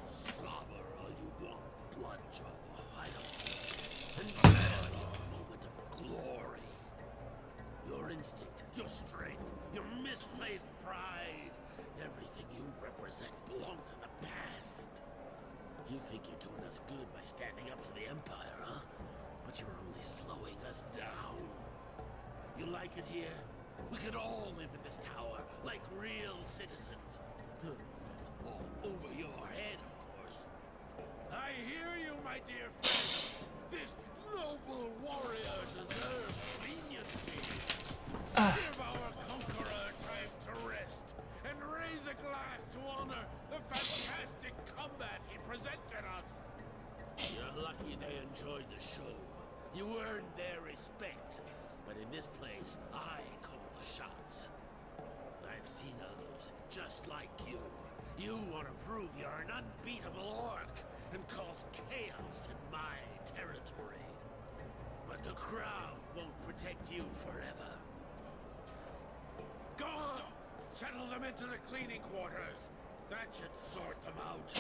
Slobber all you want, Bloodjaw. I don't care. Enjoy your moment of glory. Your instinct, your strength, your misplaced pride. Everything you represent belongs in the past. You think you're doing us good by standing up to the Empire, huh? But you're only slowing us down. You like it here? We could all live in this tower, like real citizens. That's all over your head, of course. I hear you, my dear friends. This noble warrior deserves leniency. Give our conqueror time to rest, and raise a glass to honor the fantastic combat he presented us. You're lucky they enjoyed the show. You earned their respect. But in this place, I call the shots. I've seen others just like you. You want to prove you're an unbeatable orc and cause chaos in my territory. But the crowd won't protect you forever. Go on! Settle them into the cleaning quarters. That should sort them out.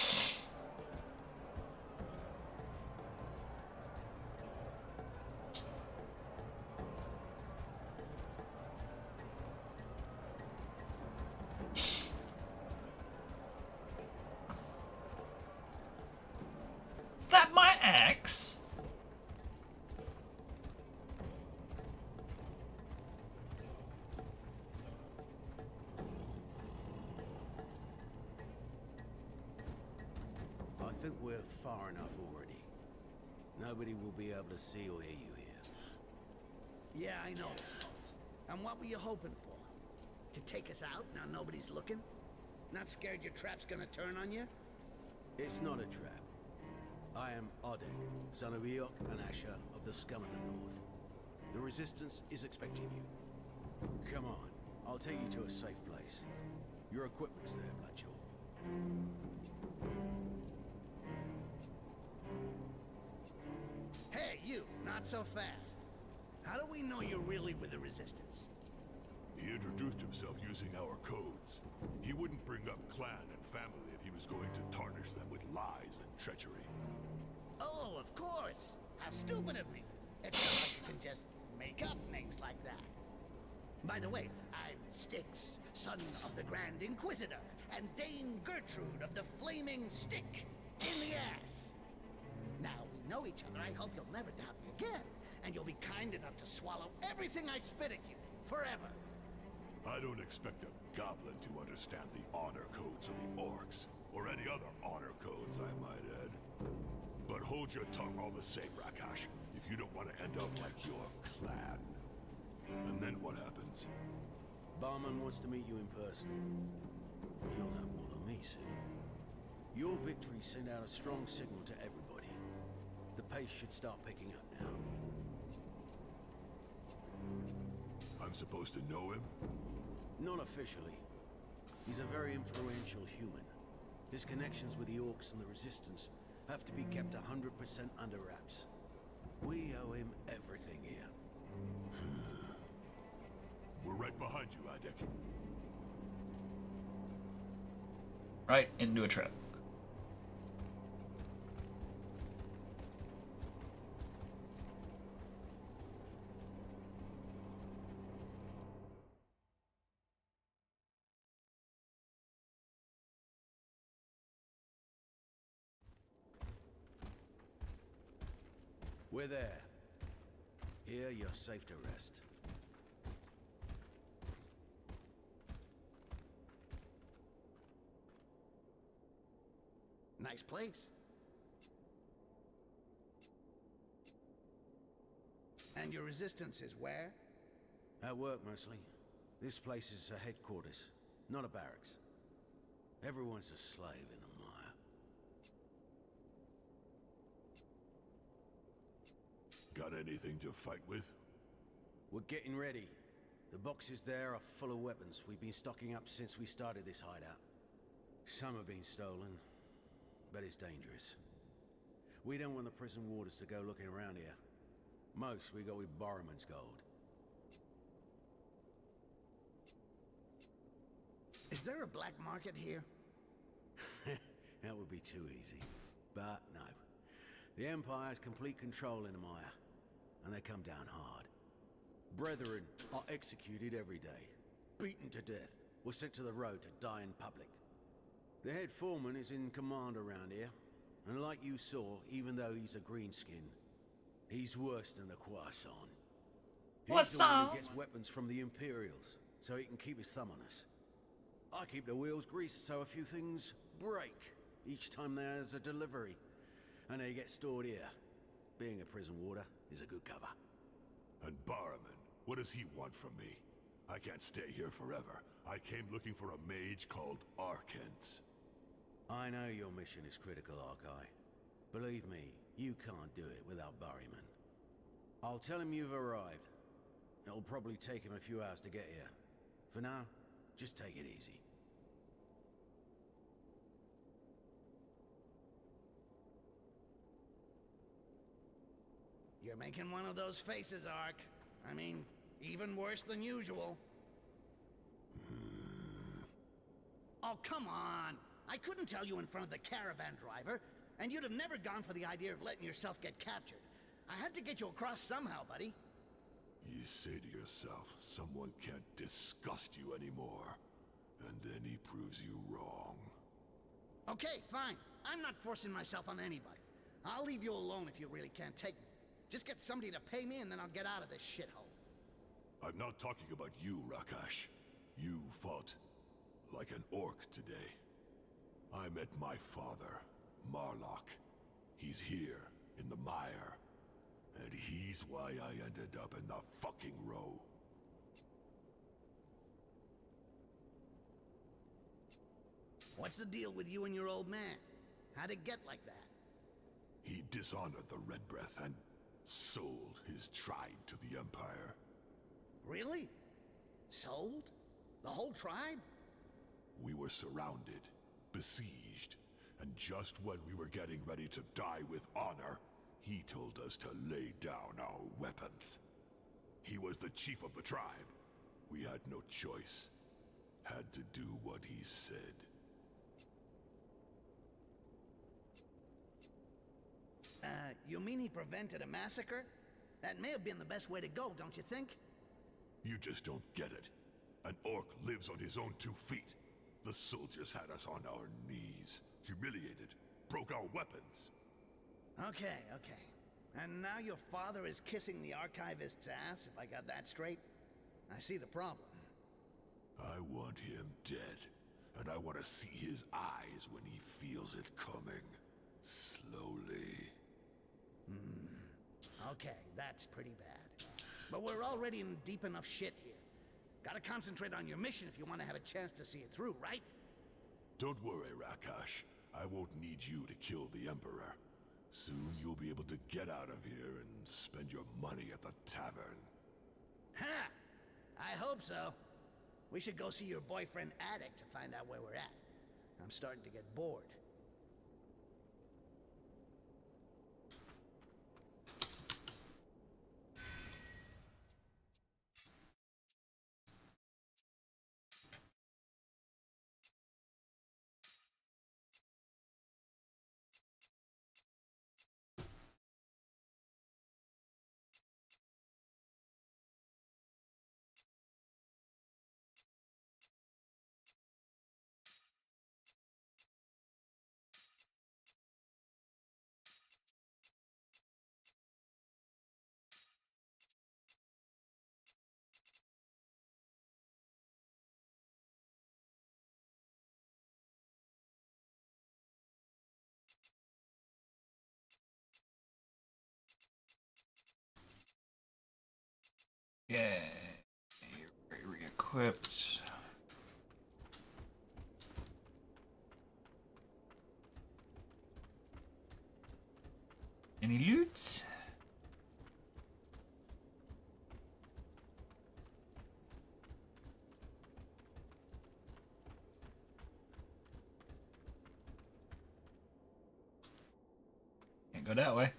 Is that my axe? I think we're far enough already. Nobody will be able to see or hear you here. Yeah, I know. And what were you hoping for? To take us out now nobody's looking? Not scared your trap's gonna turn on you? It's not a trap. I am Odek, son of Eok and Asher of the Scum of the North. The Resistance is expecting you. Come on, I'll take you to a safe place. Your equipment's there, Bloodjaw. Hey, you, not so fast. How do we know you're really with the Resistance? He introduced himself using our codes. He wouldn't bring up clan and family if he was going to tarnish them with lies and treachery. Oh, of course. How stupid of me. It's not like you can just make up names like that. By the way, I'm Styx, son of the Grand Inquisitor, and Dame Gertrude of the Flaming Stick in the ass. Now we know each other. I hope you'll never doubt me again, and you'll be kind enough to swallow everything I spit at you, forever. I don't expect a goblin to understand the honor codes of the Orcs, or any other honor codes, I might add. But hold your tongue all the same, Rakash, if you don't want to end up like your clan. And then what happens? Barman wants to meet you in person. You'll know more than me soon. Your victory sent out a strong signal to everybody. The pace should start picking up now. I'm supposed to know him? Not officially. He's a very influential human. His connections with the Orcs and the Resistance have to be kept 100% under wraps. We owe him everything here. We're right behind you, Adek. Right into a trap. We're there. Here, you're safe to rest. Nice place. And your Resistance is where? At work, mostly. This place is a headquarters, not a barracks. Everyone's a slave in the mire. Got anything to fight with? We're getting ready. The boxes there are full of weapons we've been stocking up since we started this hideout. Some have been stolen, but it's dangerous. We don't want the prison warders to go looking around here. Most we got with Borrowman's gold. Is there a black market here? That would be too easy. But no. The Empire has complete control in the mire, and they come down hard. Brethren are executed every day, beaten to death, or sent to the road to die in public. The head foreman is in command around here, and like you saw, even though he's a greenskin, he's worse than the Croissant. He's the one who gets weapons from the Imperials, so he can keep his thumb on us. I keep the wheels greased so a few things break each time there's a delivery, and they get stored here. Being a prison warder is a good cover. And Barrowman, what does he want from me? I can't stay here forever. I came looking for a mage called Arkent. I know your mission is critical, Arkai. Believe me, you can't do it without Barryman. I'll tell him you've arrived. It'll probably take him a few hours to get here. For now, just take it easy. You're making one of those faces, Ark. I mean, even worse than usual. Oh, come on! I couldn't tell you in front of the caravan driver, and you'd have never gone for the idea of letting yourself get captured. I had to get you across somehow, buddy. You say to yourself, someone can't disgust you anymore. And then he proves you wrong. Okay, fine. I'm not forcing myself on anybody. I'll leave you alone if you really can't take me. Just get somebody to pay me and then I'll get out of this shithole. I'm not talking about you, Rakash. You fought like an orc today. I met my father, Marlock. He's here, in the mire. And he's why I ended up in the fucking row. What's the deal with you and your old man? How'd it get like that? He dishonored the Red Breath and sold his tribe to the Empire. Really? Sold? The whole tribe? We were surrounded, besieged, and just when we were getting ready to die with honor, he told us to lay down our weapons. He was the chief of the tribe. We had no choice. Had to do what he said. You mean he prevented a massacre? That may have been the best way to go, don't you think? You just don't get it. An orc lives on his own 2 feet. The soldiers had us on our knees, humiliated, broke our weapons. Okay. And now your father is kissing the archivist's ass, if I got that straight? I see the problem. I want him dead, and I want to see his eyes when he feels it coming. Slowly. Okay, that's pretty bad. But we're already in deep enough shit here. Gotta concentrate on your mission if you want to have a chance to see it through, right? Don't worry, Rakash. I won't need you to kill the Emperor. Soon you'll be able to get out of here and spend your money at the tavern. Ha! I hope so. We should go see your boyfriend Addict to find out where we're at. I'm starting to get bored. Yeah. You're re-equipped. Any loot? Can't go that way.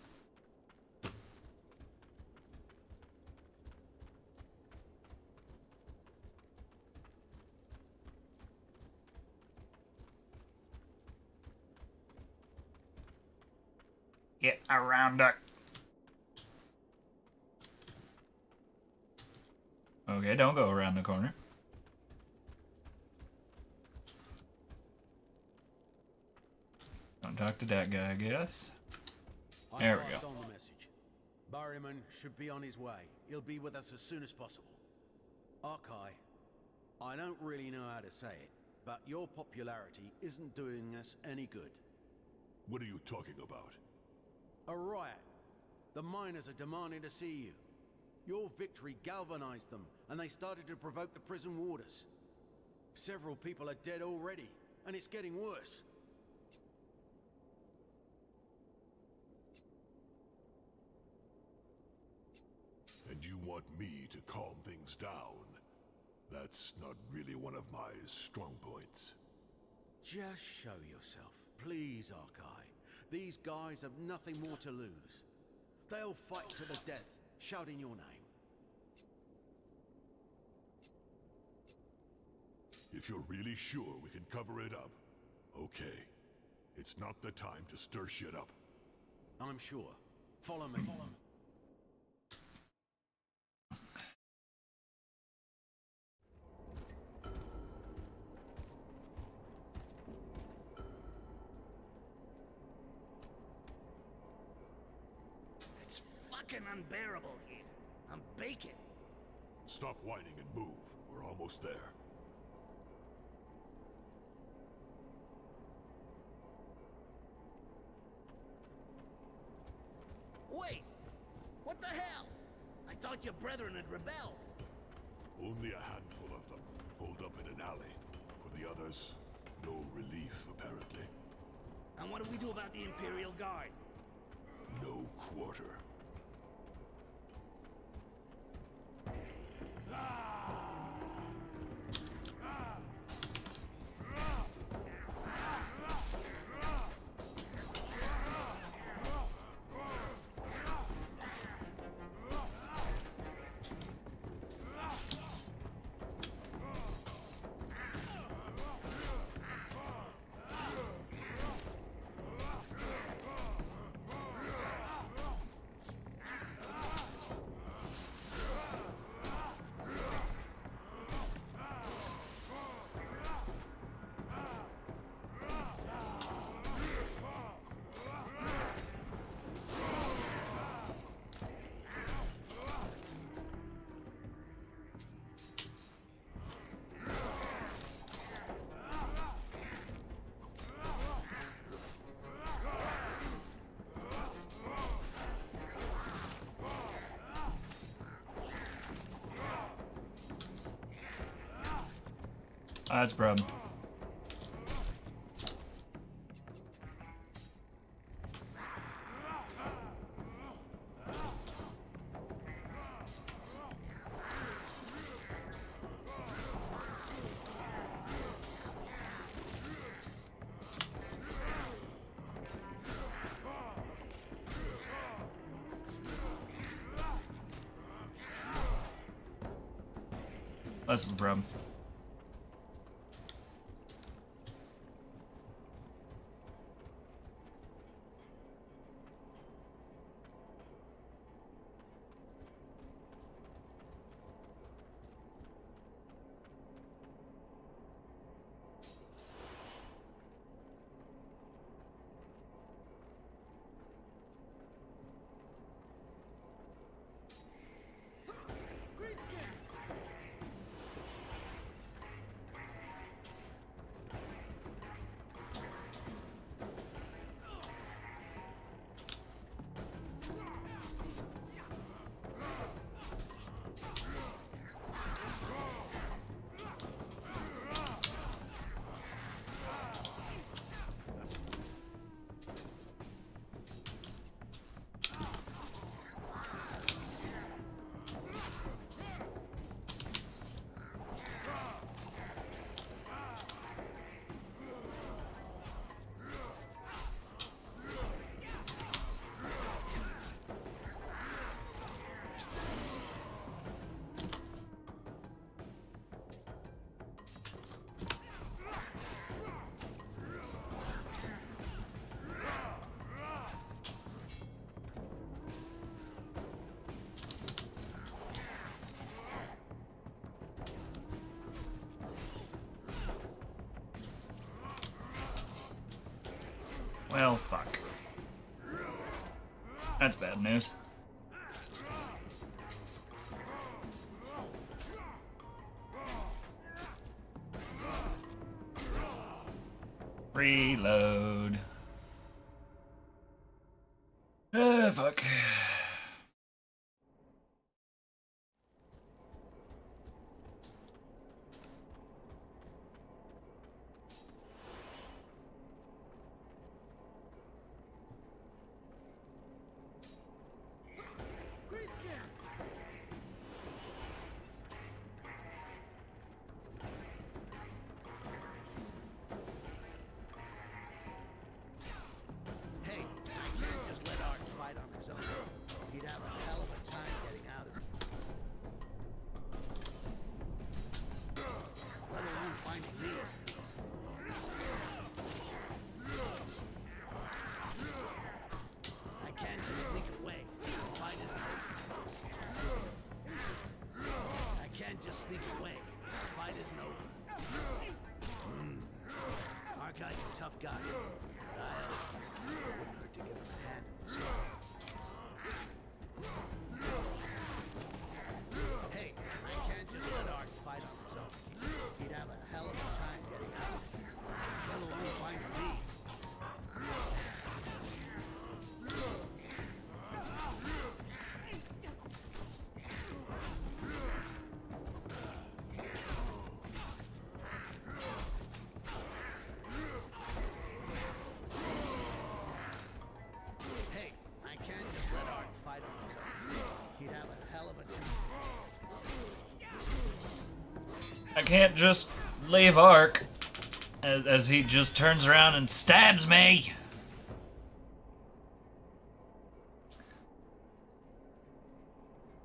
Get around it. Okay, don't go around the corner. Don't talk to that guy, I guess. There we go. On the message. Barryman should be on his way. He'll be with us as soon as possible. Arkai, I don't really know how to say it, but your popularity isn't doing us any good. What are you talking about? A riot. The miners are demanding to see you. Your victory galvanized them, and they started to provoke the prison warders. Several people are dead already, and it's getting worse. And you want me to calm things down? That's not really one of my strong points. Just show yourself, please, Arkai. These guys have nothing more to lose. They'll fight to the death, shouting your name. If you're really sure we can cover it up, okay. It's not the time to stir shit up. I'm sure. Follow me. It's fucking unbearable here. I'm baking. Stop whining and move. We're almost there. Wait! What the hell? I thought your brethren had rebelled. Only a handful of them, holed up in an alley. For the others, no relief, apparently. And what do we do about the Imperial Guard? No quarter. That's a problem. That's a problem. Well, fuck. That's bad news. Reload. Fuck. Hey, I can't just let Art fight on his own. He'd have a hell of a time getting out of it. Let alone finding me. I can't just sneak away. The fight isn't over. I can't just sneak away. The fight isn't over. Archive's a tough guy. But it wouldn't hurt to give him a hand in this one. Hey, I can't just let Art fight on his own. He'd have a hell of a time getting out. Let alone finding me. I can't just leave Ark as he just turns around and stabs me.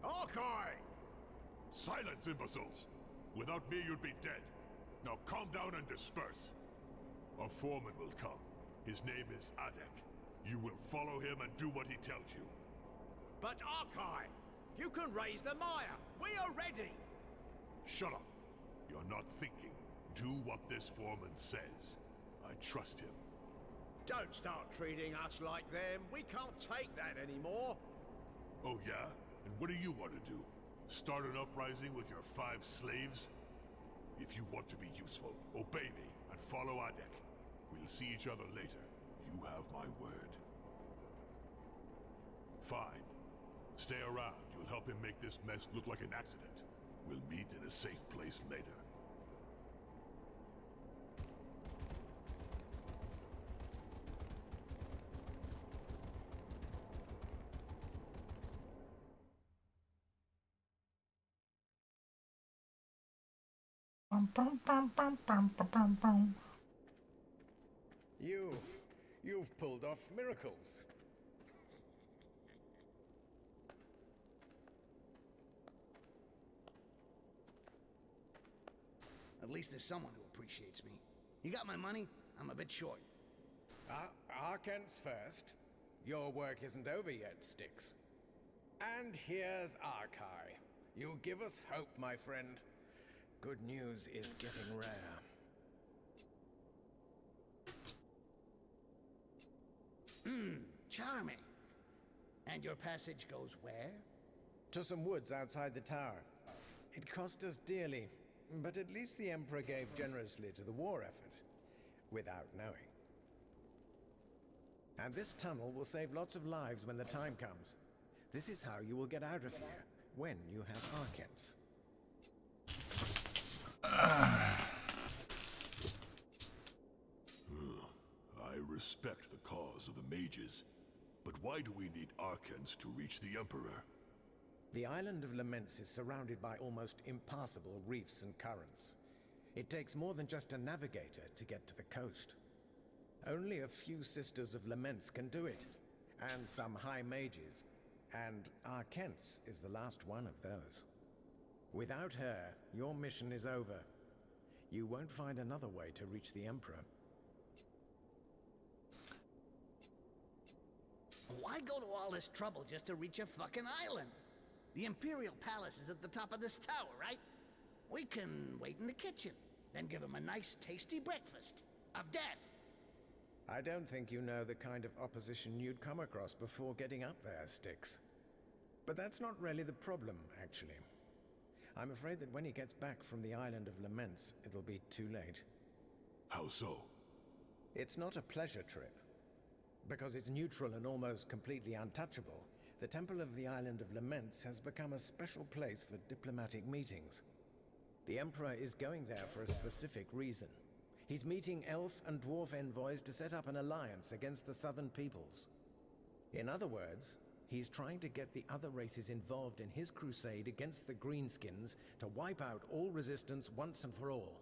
Arkai! Silence, imbeciles! Without me, you'd be dead. Now calm down and disperse. A foreman will come. His name is Adek. You will follow him and do what he tells you. But Arkai, you can raise the mire. We are ready. Shut up. You're not thinking. Do what this foreman says. I trust him. Don't start treating us like them. We can't take that anymore. Oh yeah? And what do you want to do? Start an uprising with your 5 slaves? If you want to be useful, obey me and follow Adek. We'll see each other later. You have my word. Fine. Stay around. You'll help him make this mess look like an accident. We'll meet in a safe place later. You've pulled off miracles. At least there's someone who appreciates me. You got my money? I'm a bit short. Arkents first. Your work isn't over yet, Styx. And here's Arkai. You give us hope, my friend. Good news is getting rare. Charming. And your passage goes where? To some woods outside the tower. It cost us dearly, but at least the Emperor gave generously to the war effort, without knowing. And this tunnel will save lots of lives when the time comes. This is how you will get out of here, when you have Arkents. I respect the cause of the mages, but why do we need Arkents to reach the Emperor? The island of Laments is surrounded by almost impassable reefs and currents. It takes more than just a navigator to get to the coast. Only a few Sisters of Laments can do it, and some High Mages, and Arkents is the last one of those. Without her, your mission is over. You won't find another way to reach the Emperor. Why go to all this trouble just to reach a fucking island? The Imperial Palace is at the top of this tower, right? We can wait in the kitchen, then give him a nice tasty breakfast of death. I don't think you know the kind of opposition you'd come across before getting up there, Styx. But that's not really the problem, actually. I'm afraid that when he gets back from the Island of Laments, it'll be too late. How so? It's not a pleasure trip. Because it's neutral and almost completely untouchable, the Temple of the Island of Laments has become a special place for diplomatic meetings. The Emperor is going there for a specific reason. He's meeting elf and dwarf envoys to set up an alliance against the southern peoples. In other words, he's trying to get the other races involved in his crusade against the Greenskins to wipe out all resistance once and for all.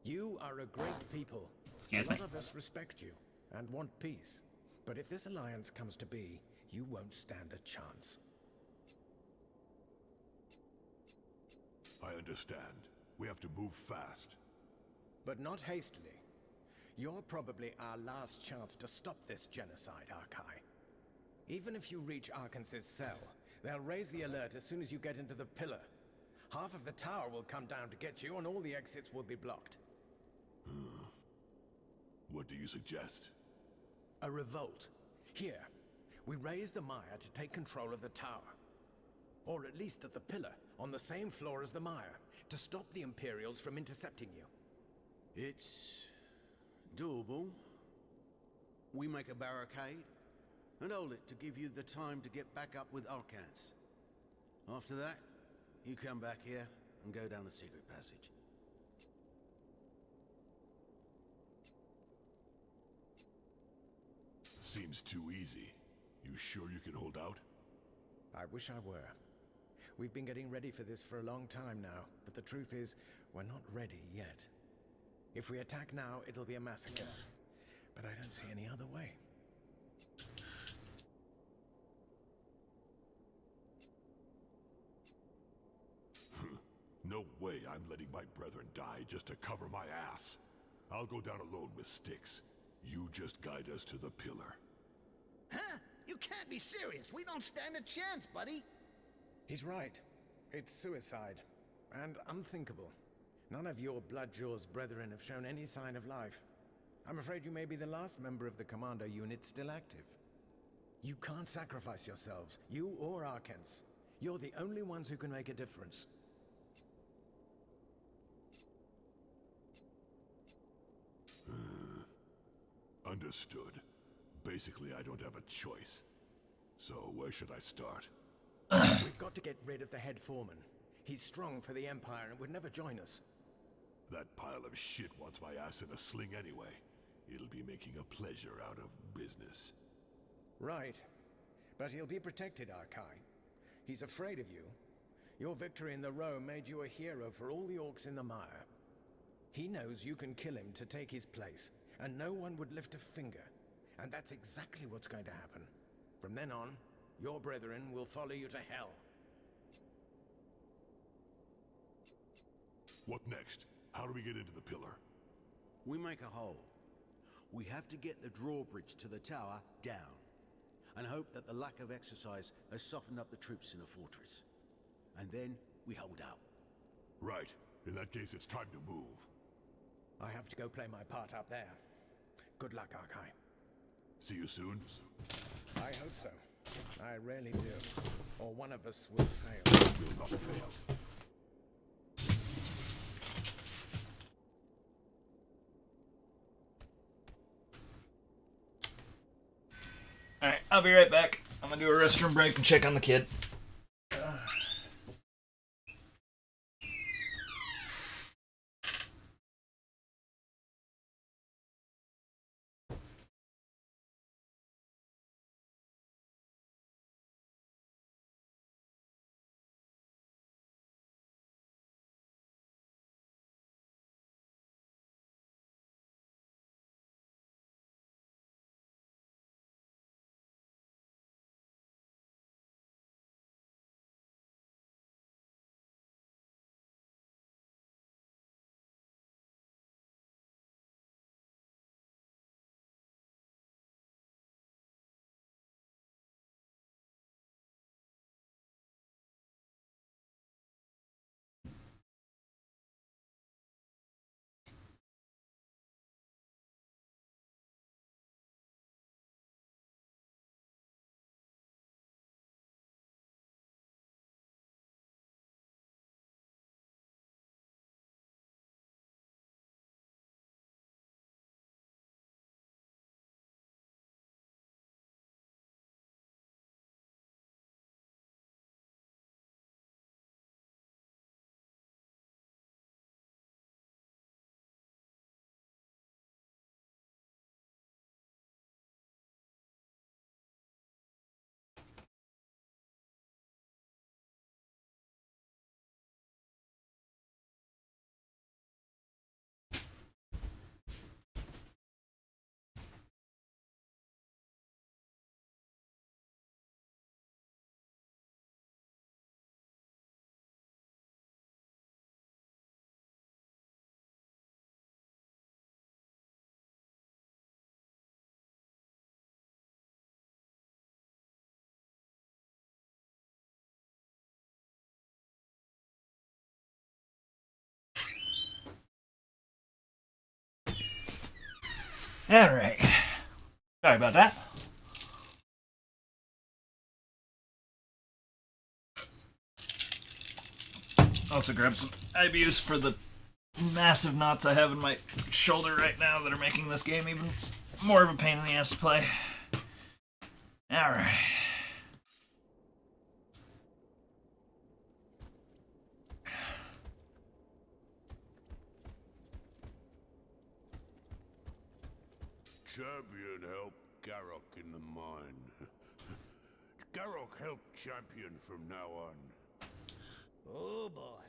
You are a great people. A lot of us respect you and want peace. But if this alliance comes to be, you won't stand a chance. I understand. We have to move fast. But not hastily. You're probably our last chance to stop this genocide, Arkai. Even if you reach Arkens's cell, they'll raise the alert as soon as you get into the pillar. Half of the tower will come down to get you, and all the exits will be blocked. What do you suggest? A revolt. Here, we raise the mire to take control of the tower. Or at least at the pillar, on the same floor as the mire, to stop the Imperials from intercepting you. It's doable. We make a barricade and hold it to give you the time to get back up with Arkants. After that, you come back here and go down the secret passage. Seems too easy. You sure you can hold out? I wish I were. We've been getting ready for this for a long time now, but the truth is, we're not ready yet. If we attack now, it'll be a massacre. But I don't see any other way. No way I'm letting my brethren die just to cover my ass. I'll go down alone with Styx. You just guide us to the pillar. Huh? You can't be serious. We don't stand a chance, buddy. He's right. It's suicide. And unthinkable. None of your Bloodjaw's brethren have shown any sign of life. I'm afraid you may be the last member of the Commando unit still active. You can't sacrifice yourselves, you or Arkens. You're the only ones who can make a difference. Understood. Basically, I don't have a choice. So, where should I start? We've got to get rid of the head foreman. He's strong for the Empire and would never join us. That pile of shit wants my ass in a sling anyway. It'll be making a pleasure out of business. Right. But he'll be protected, Arkai. He's afraid of you. Your victory in the Row made you a hero for all the orcs in the mire. He knows you can kill him to take his place, and no one would lift a finger. And that's exactly what's going to happen. From then on, your brethren will follow you to hell. What next? How do we get into the pillar? We make a hole. We have to get the drawbridge to the tower down, and hope that the lack of exercise has softened up the troops in the fortress. And then we hold out. Right. In that case, it's time to move. I have to go play my part up there. Good luck, Arkai. See you soon? I hope so. I really do. Or one of us will fail. Will not fail. Alright, I'll be right back. I'm gonna do a restroom break and check on the kid. Alright. Sorry about that. Also grab some IBUs for the massive knots I have in my shoulder right now that are making this game even more of a pain in the ass to play. Alright. Champion helped Garrock in the mine. Garrock helped Champion from now on. Oh boy.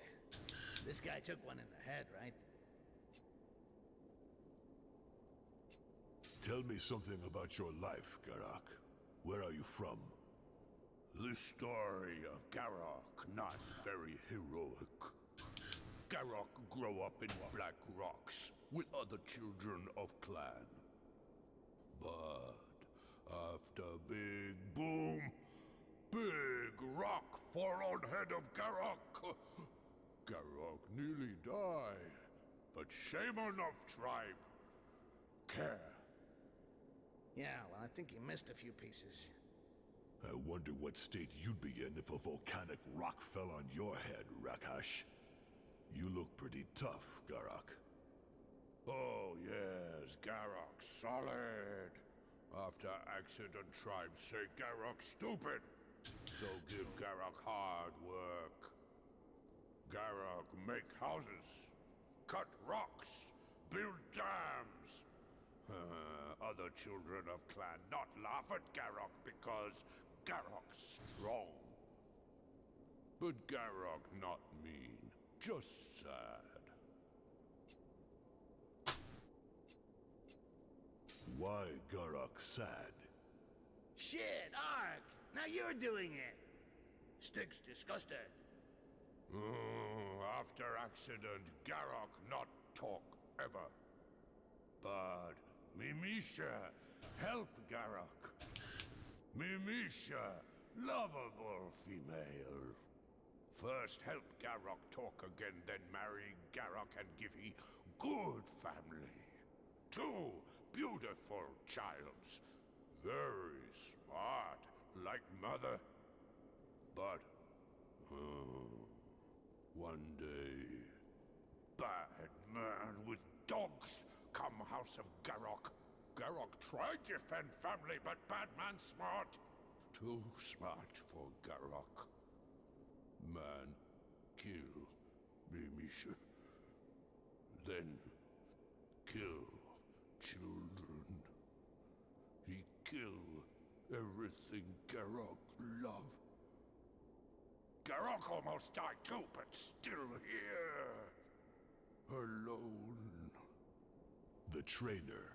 This guy took one in the head, right? Tell me something about your life, Garak. Where are you from? The story of Garak, not very heroic. Garak grew up in Black Rocks with other children of Clan. But after Big Boom, Big Rock fall on head of Garak. Garak nearly died, but shame enough tribe care. Yeah, well, I think you missed a few pieces. I wonder what state you'd be in if a volcanic rock fell on your head, Rakash. You look pretty tough, Garak. Oh yes, Garak solid. After accident tribes say Garak stupid, so give Garak hard work. Garak make houses, cut rocks, build dams. Other children of Clan not laugh at Garak because Garak's strong. But Garak not mean, just sad. Why Garak sad? Shit, Ark! Now you're doing it! Styx disgusted. After accident, Garak not talk ever. But Mimisha help Garak. Mimisha, lovable female. First help Garak talk again, then marry Garak and give he good family. 2 beautiful childs. Very smart, like mother. But one day, bad man with dogs come house of Garak. Garak tried to defend family, but bad man smart. Too smart for Garak. Man kill Mimisha. Then kill children. He kill everything Garak love. Garak almost died too, but still here. Alone. The trainer,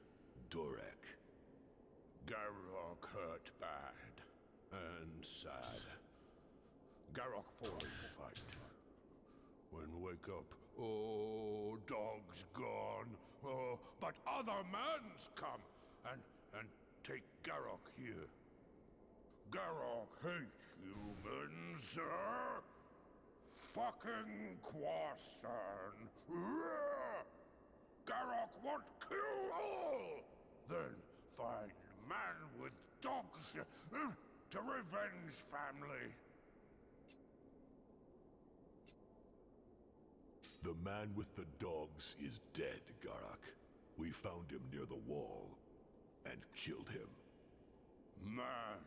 Dorek. Garak hurt bad and sad. Garak fall in the fight. When wake up, oh, dog's gone. Oh, but other mans come and take Garak here. Garak hate humans, sir. Fucking Quasan. Garak want kill all. Then find man with dogs to revenge family. The man with the dogs is dead, Garak. We found him near the wall and killed him. Man.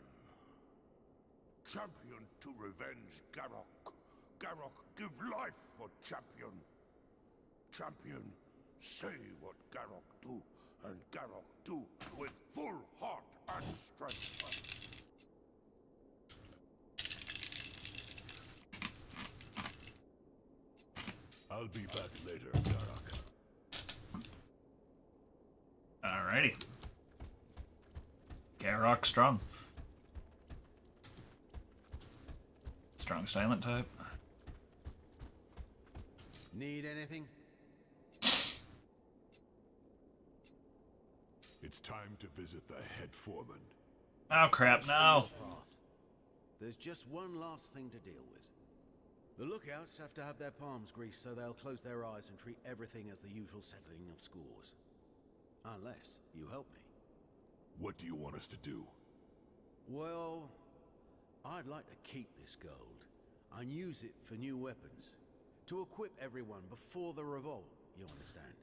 Champion to revenge Garak. Garak give life for champion. Champion say what Garak do, and Garak do with full heart and strength. I'll be back later, Garak. Alrighty. Garak strong. Strong silent type. Need anything? It's time to visit the head foreman. Oh crap, no! There's just one last thing to deal with. The lookouts have to have their palms greased so they'll close their eyes and treat everything as the usual settling of scores. Unless you help me. What do you want us to do? Well, I'd like to keep this gold and use it for new weapons. To equip everyone before the revolt, you understand?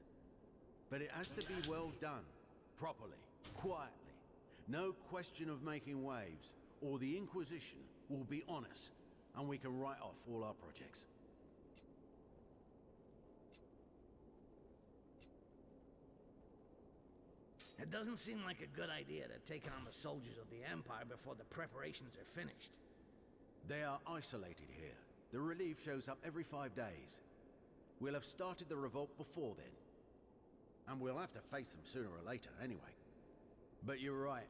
But it has to be well done. Properly. Quietly. No question of making waves, or the Inquisition will be on us, and we can write off all our projects. It doesn't seem like a good idea to take on the soldiers of the Empire before the preparations are finished. They are isolated here. The relief shows up every 5 days. We'll have started the revolt before then. And we'll have to face them sooner or later, anyway. But you're right.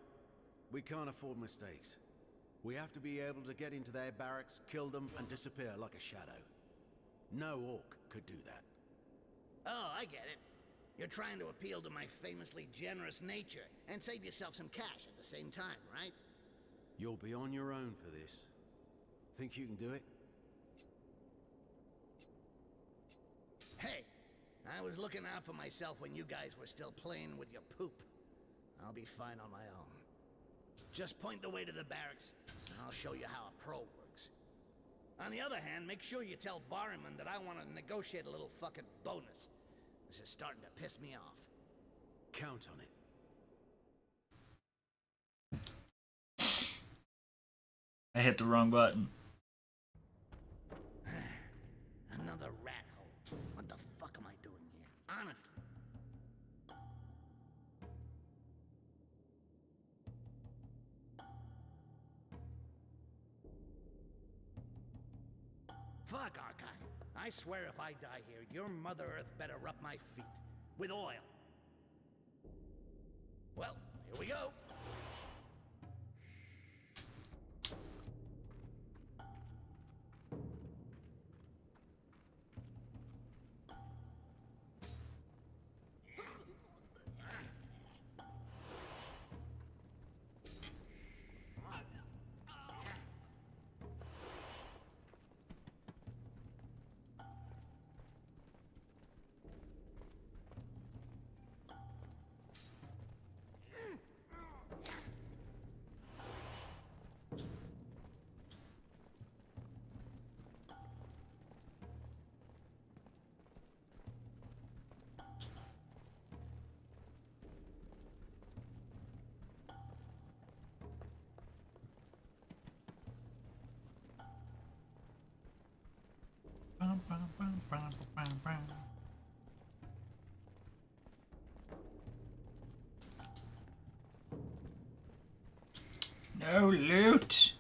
We can't afford mistakes. We have to be able to get into their barracks, kill them, and disappear like a shadow. No orc could do that. Oh, I get it. You're trying to appeal to my famously generous nature and save yourself some cash at the same time, right? You'll be on your own for this. Think you can do it? Hey, I was looking out for myself when you guys were still playing with your poop. I'll be fine on my own. Just point the way to the barracks, and I'll show you how a pro works. On the other hand, make sure you tell Barryman that I want to negotiate a little fucking bonus. This is starting to piss me off. Count on it. I hit the wrong button. Another rat hole. What the fuck am I doing here? Honestly. Fuck, Archive. I swear if I die here, your Mother Earth better rub my feet. With oil. Well, here we go. No loot.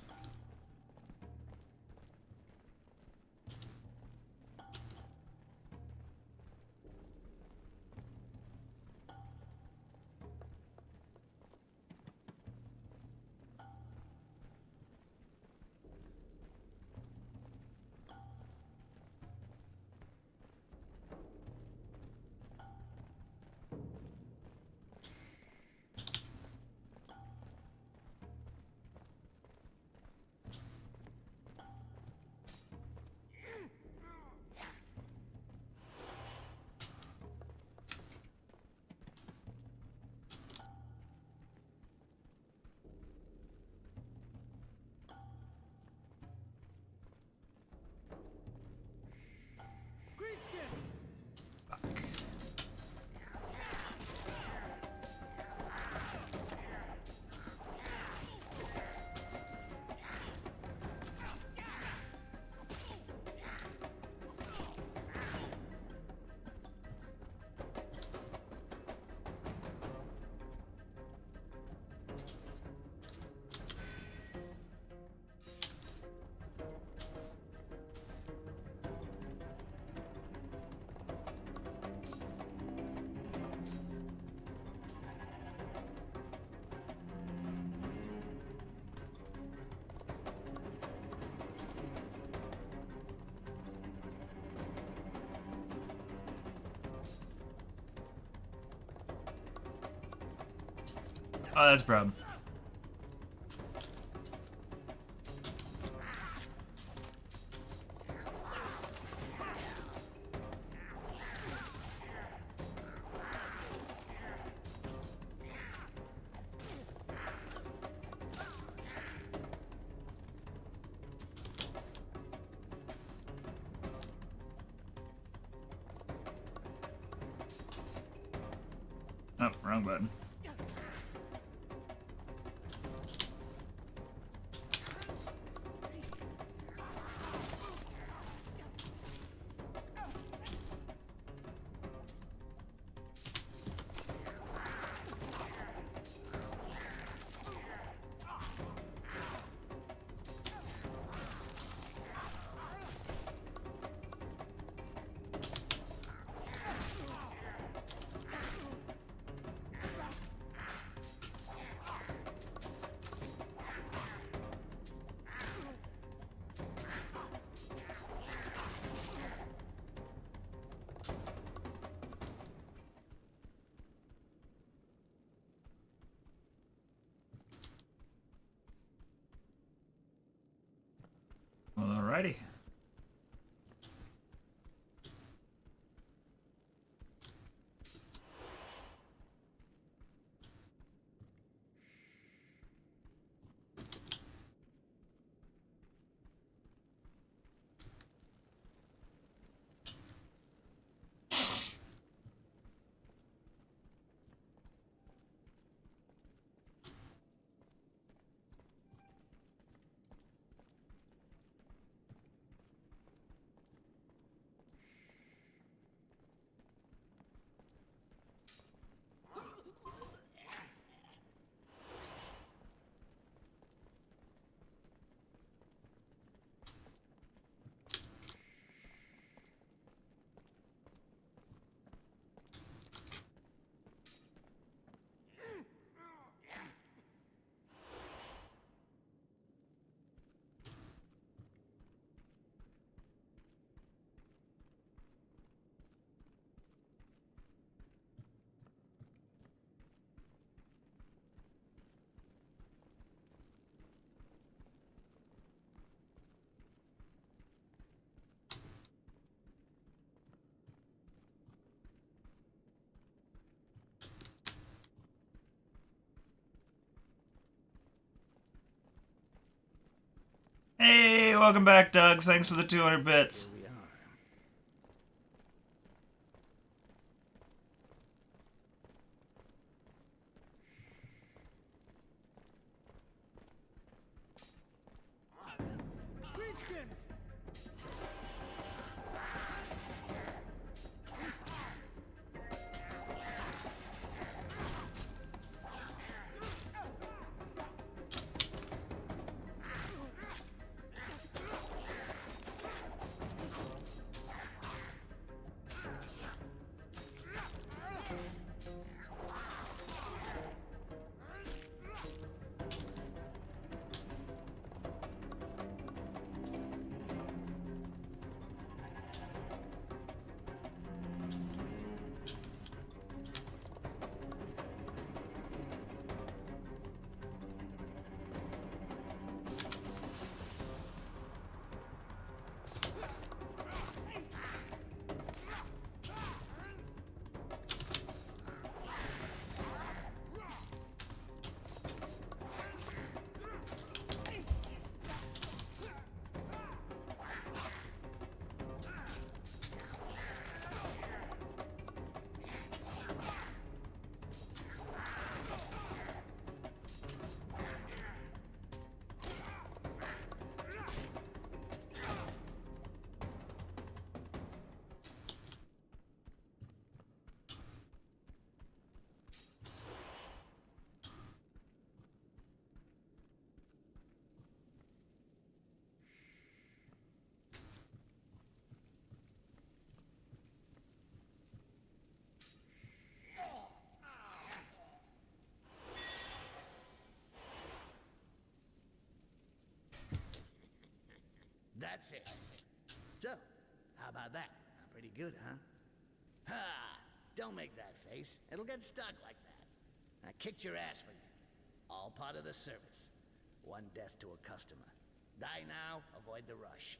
Oh, that's a problem. Oh, wrong button. Alrighty. Hey, welcome back, Doug. Thanks for the 200 bits. Here we are. That's it. So, how about that? Pretty good, huh? Ha! Don't make that face. It'll get stuck like that. I kicked your ass for you. All part of the service. One death to a customer. Die now, avoid the rush.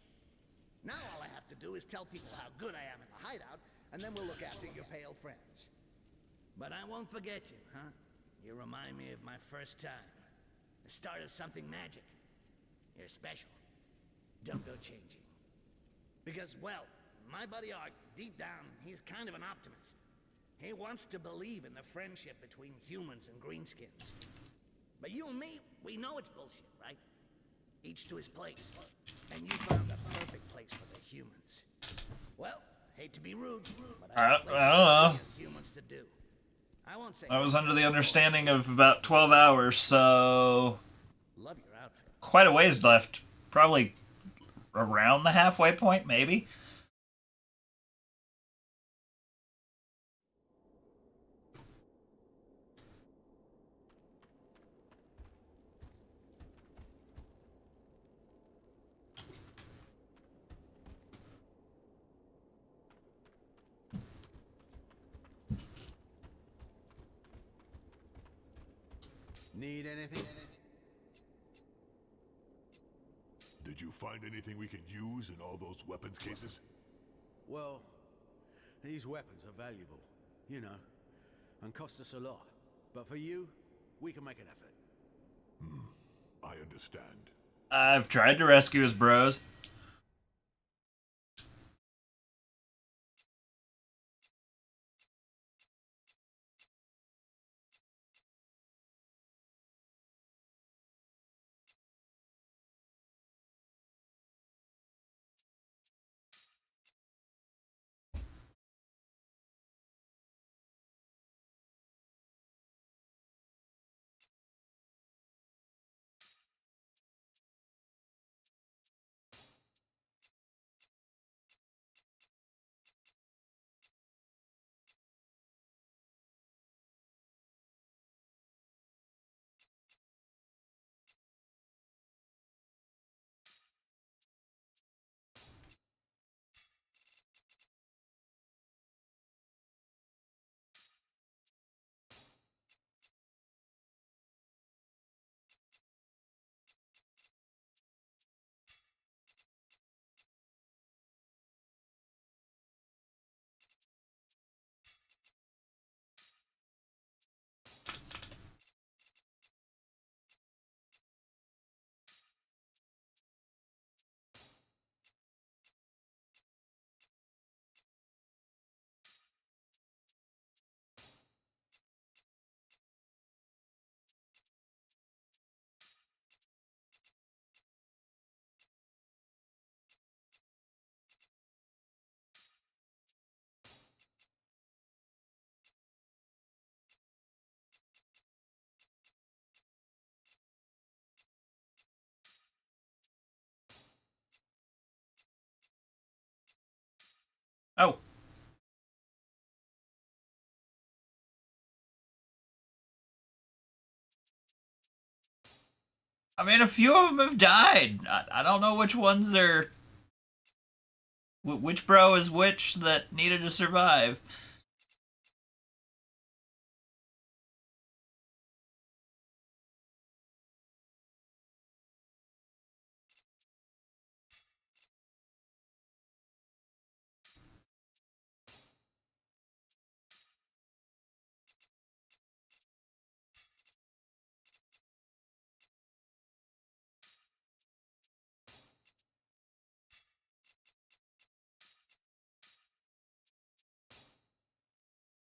Now all I have to do is tell people how good I am in the hideout, and then we'll look after your pale friends. But I won't forget you, huh? You remind me of my first time. The start of something magic. You're special. Don't go changing. Because, well, my buddy Ark, deep down, he's kind of an optimist. He wants to believe in the friendship between humans and greenskins. But you and me, we know it's bullshit, right? Each to his place. And you found the perfect place for the humans. Well, hate to be rude, but I don't know. Humans to do. I won't say. I was under the understanding of about 12 hours, so love your outfit. Quite a ways left. Probably around the halfway point, maybe. Need anything? Did you find anything we can use in all those weapons cases? Well, these weapons are valuable, you know, and cost us a lot. But for you, we can make an effort. I understand. I've tried to rescue his bros. Oh. I mean, a few of them have died. I don't know which ones are... Which bro is which that needed to survive.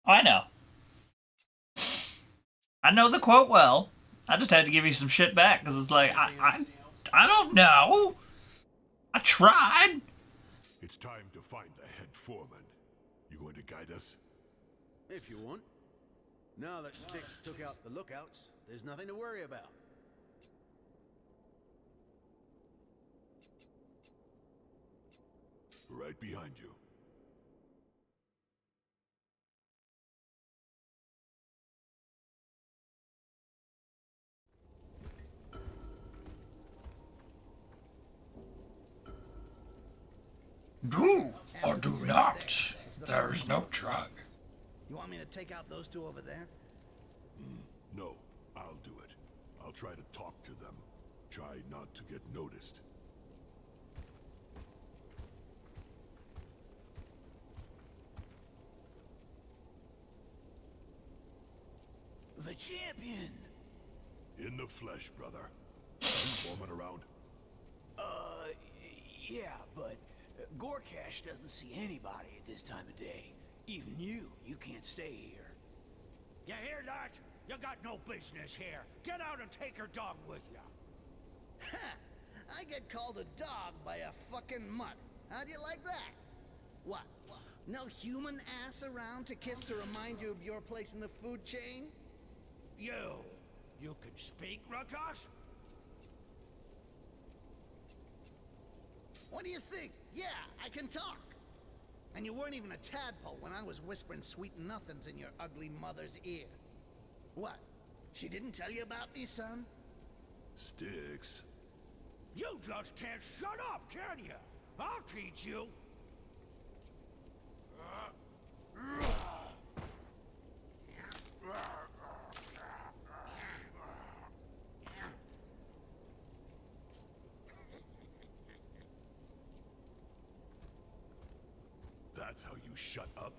I know. I know the quote well. I just had to give you some shit back because it's like I don't know. I tried. It's time to find the head foreman. You going to guide us? If you want. Now that Styx took out the lookouts, there's nothing to worry about. Right behind you. Do or do not. There is no drug. You want me to take out those two over there? No, I'll do it. I'll try to talk to them. Try not to get noticed. The champion! In the flesh, brother. Foreman around? Yeah, but Gorkash doesn't see anybody at this time of day. Even you can't stay here. You hear that? You got no business here. Get out and take your dog with you. Ha! I get called a dog by a fucking mutt. How do you like that? What? No human ass around to kiss to remind you of your place in the food chain? You can speak, Rakash? What do you think? Yeah, I can talk. And you weren't even a tadpole when I was whispering sweet nothings in your ugly mother's ear. What? She didn't tell you about me, son? Styx. You just can't shut up, can you? I'll teach you. That's how you shut up?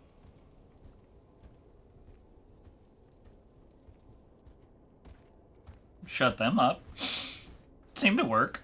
Shut them up. Seemed to work.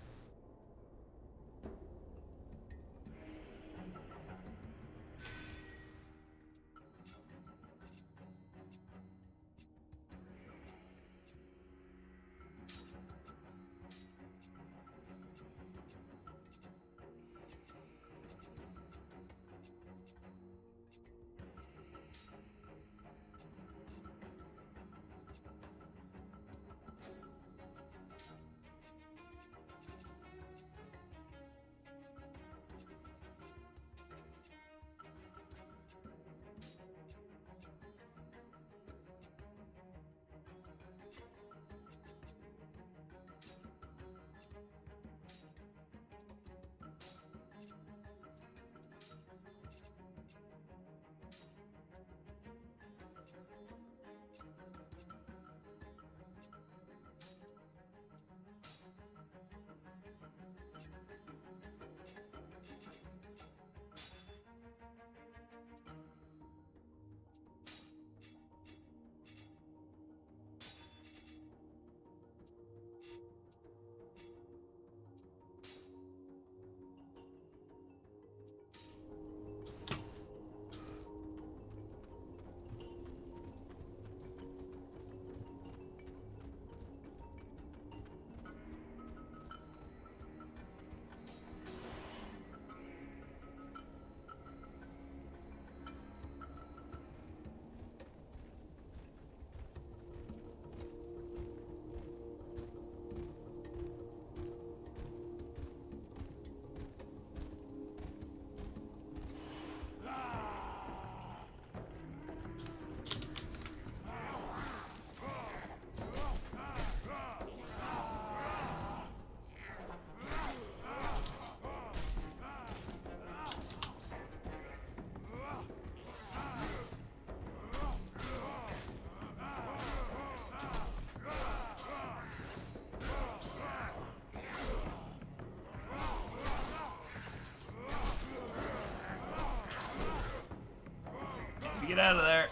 Get out of there.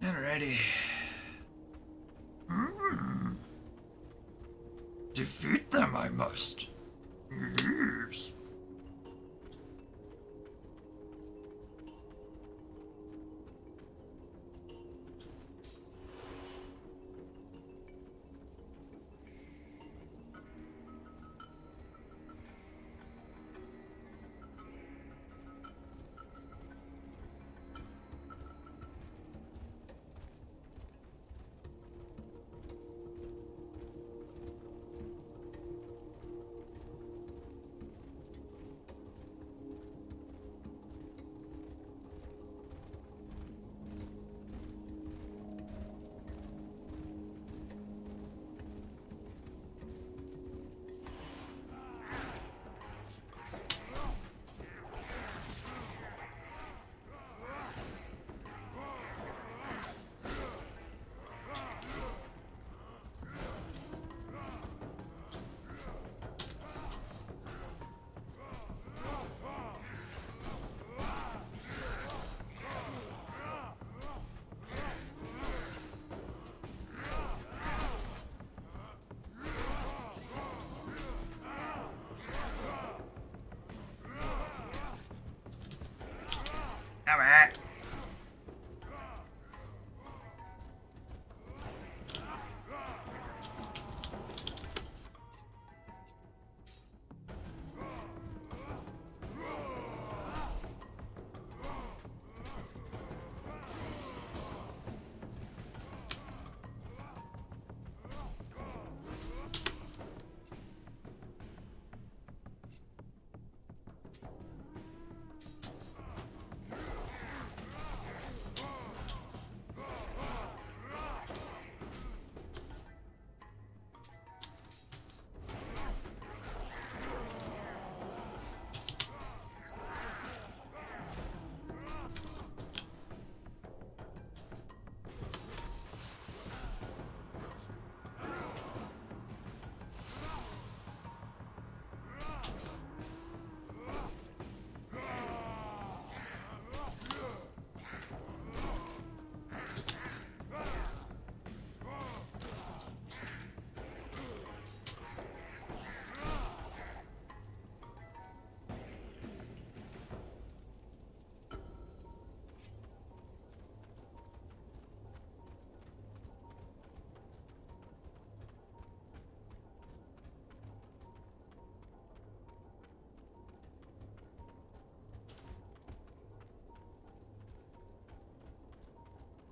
Alrighty. Defeat them, I must. Yes.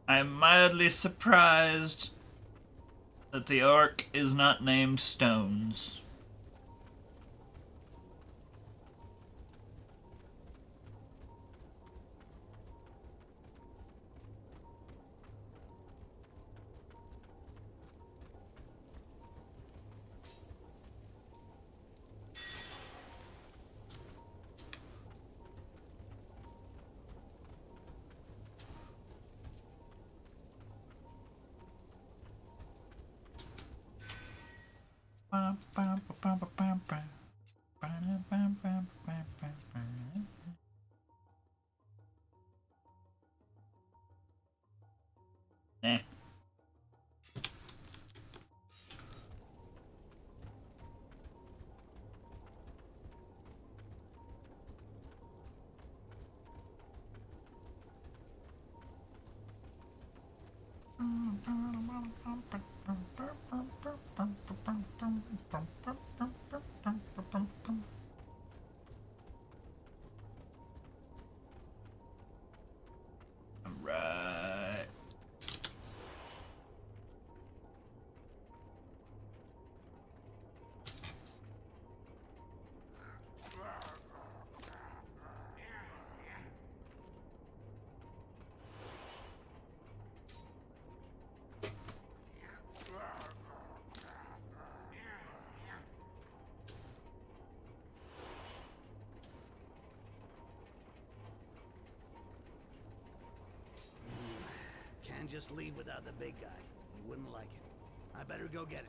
I'm mildly surprised that the orc is not named Stones. Eh. Right. Can't just leave without the big guy. He wouldn't like it. I better go get him.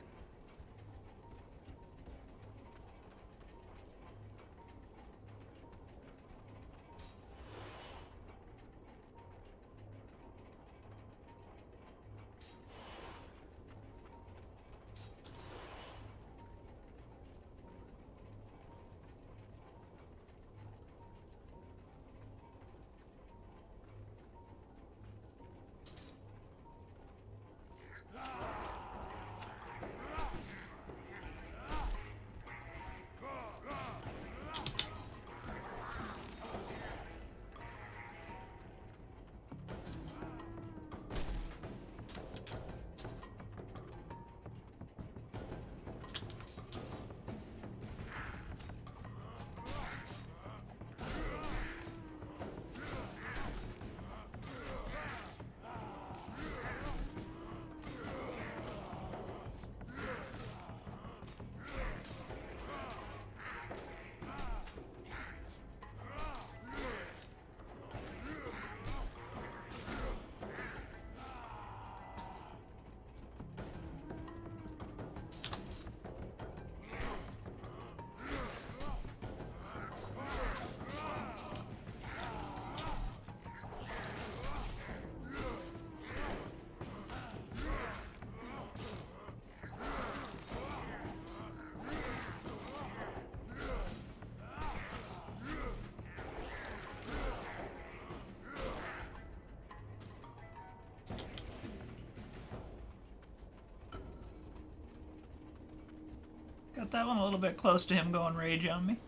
Got that one a little bit close to him going rage on me.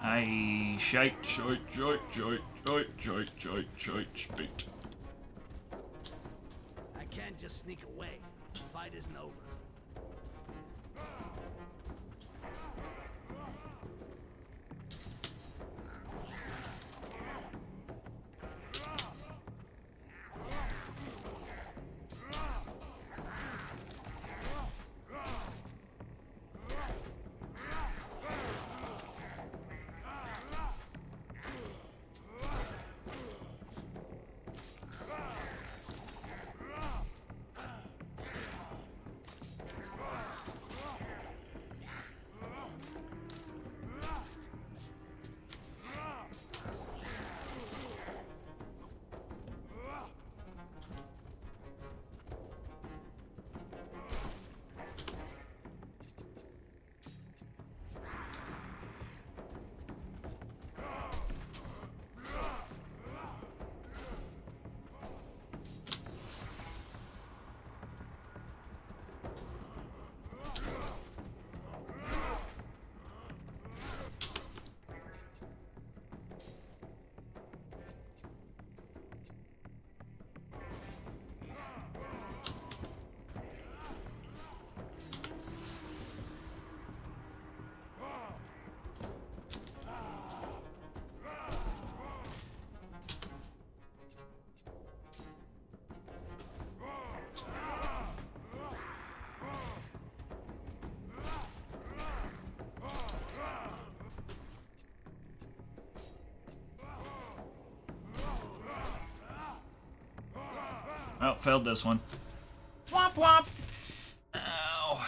I shite. Shite, spit. I can't just sneak away. The fight isn't over. failed this one. Womp womp! Ow.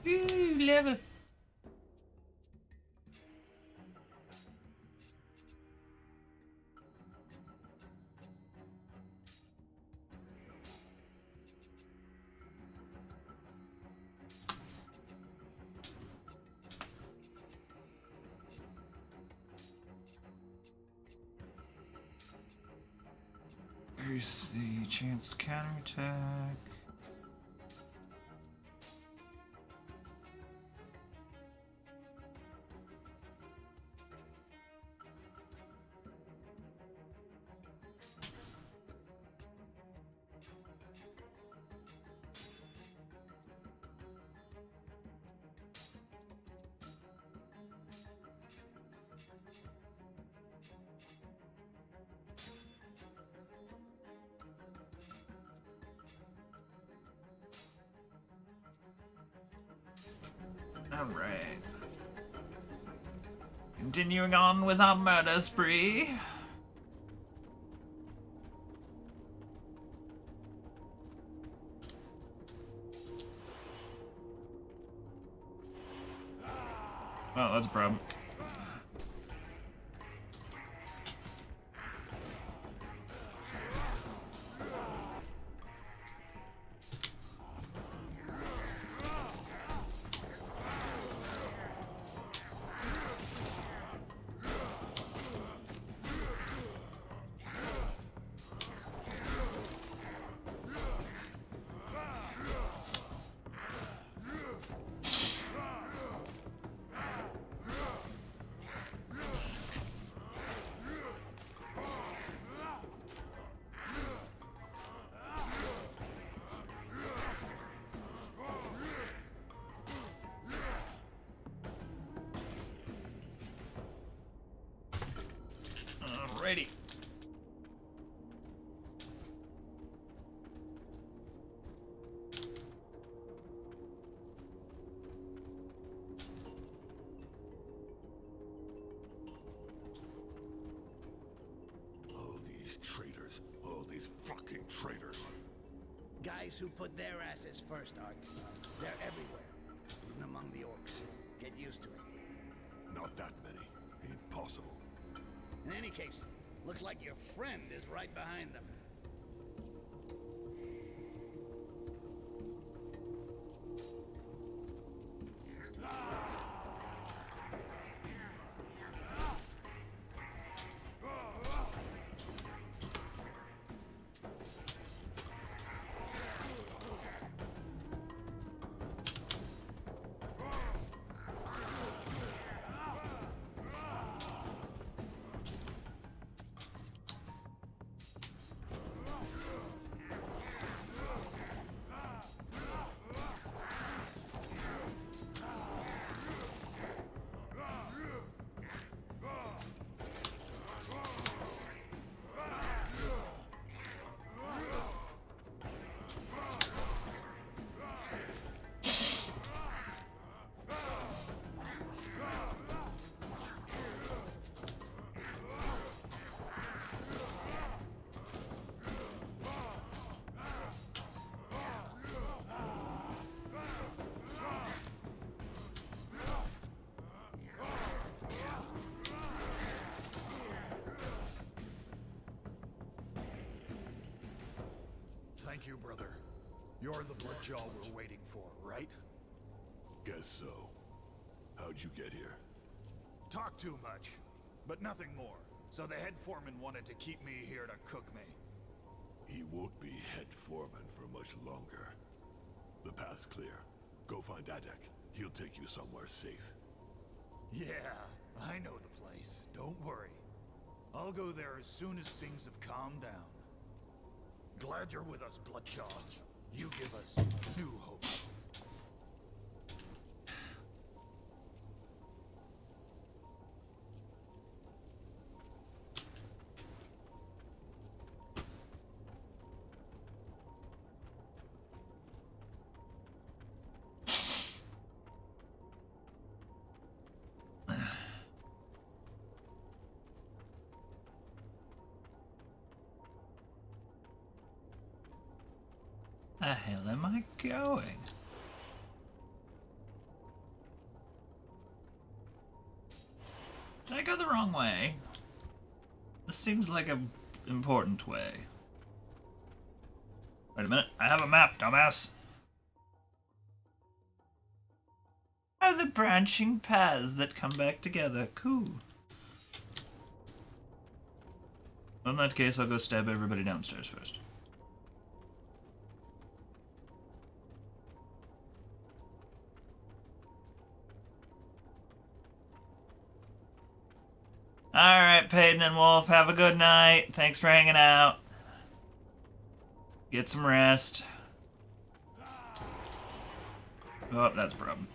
Woo, level. Here's the chance to counterattack. Alright. Continuing on with our murder spree. Oh, that's a problem. Alrighty. Oh, these traitors. Oh, these fucking traitors. Guys who put their asses first, Ark. They're everywhere, even among the orcs. Get used to it. Not that many. Impossible. In any case, Looks like your friend is right behind them. Thank you, brother. You're the Bloodjaw we're waiting for, right? Guess so. How'd you get here? Talk too much, but nothing more. So the head foreman wanted to keep me here to cook me. He won't be head foreman for much longer. The path's clear. Go find Adek. He'll take you somewhere safe. Yeah, I know the place. Don't worry. I'll go there as soon as things have calmed down. Glad you're with us, Bloodjaw. You give us new hope. The hell am I going? Did I go the wrong way? This seems like an important way. Wait a minute, I have a map, dumbass! Oh, the branching paths that come back together. Cool. Well, in that case, I'll go stab everybody downstairs first. Alright, Peyton and Wolf, have a good night. Thanks for hanging out. Get some rest. Oh, that's a problem.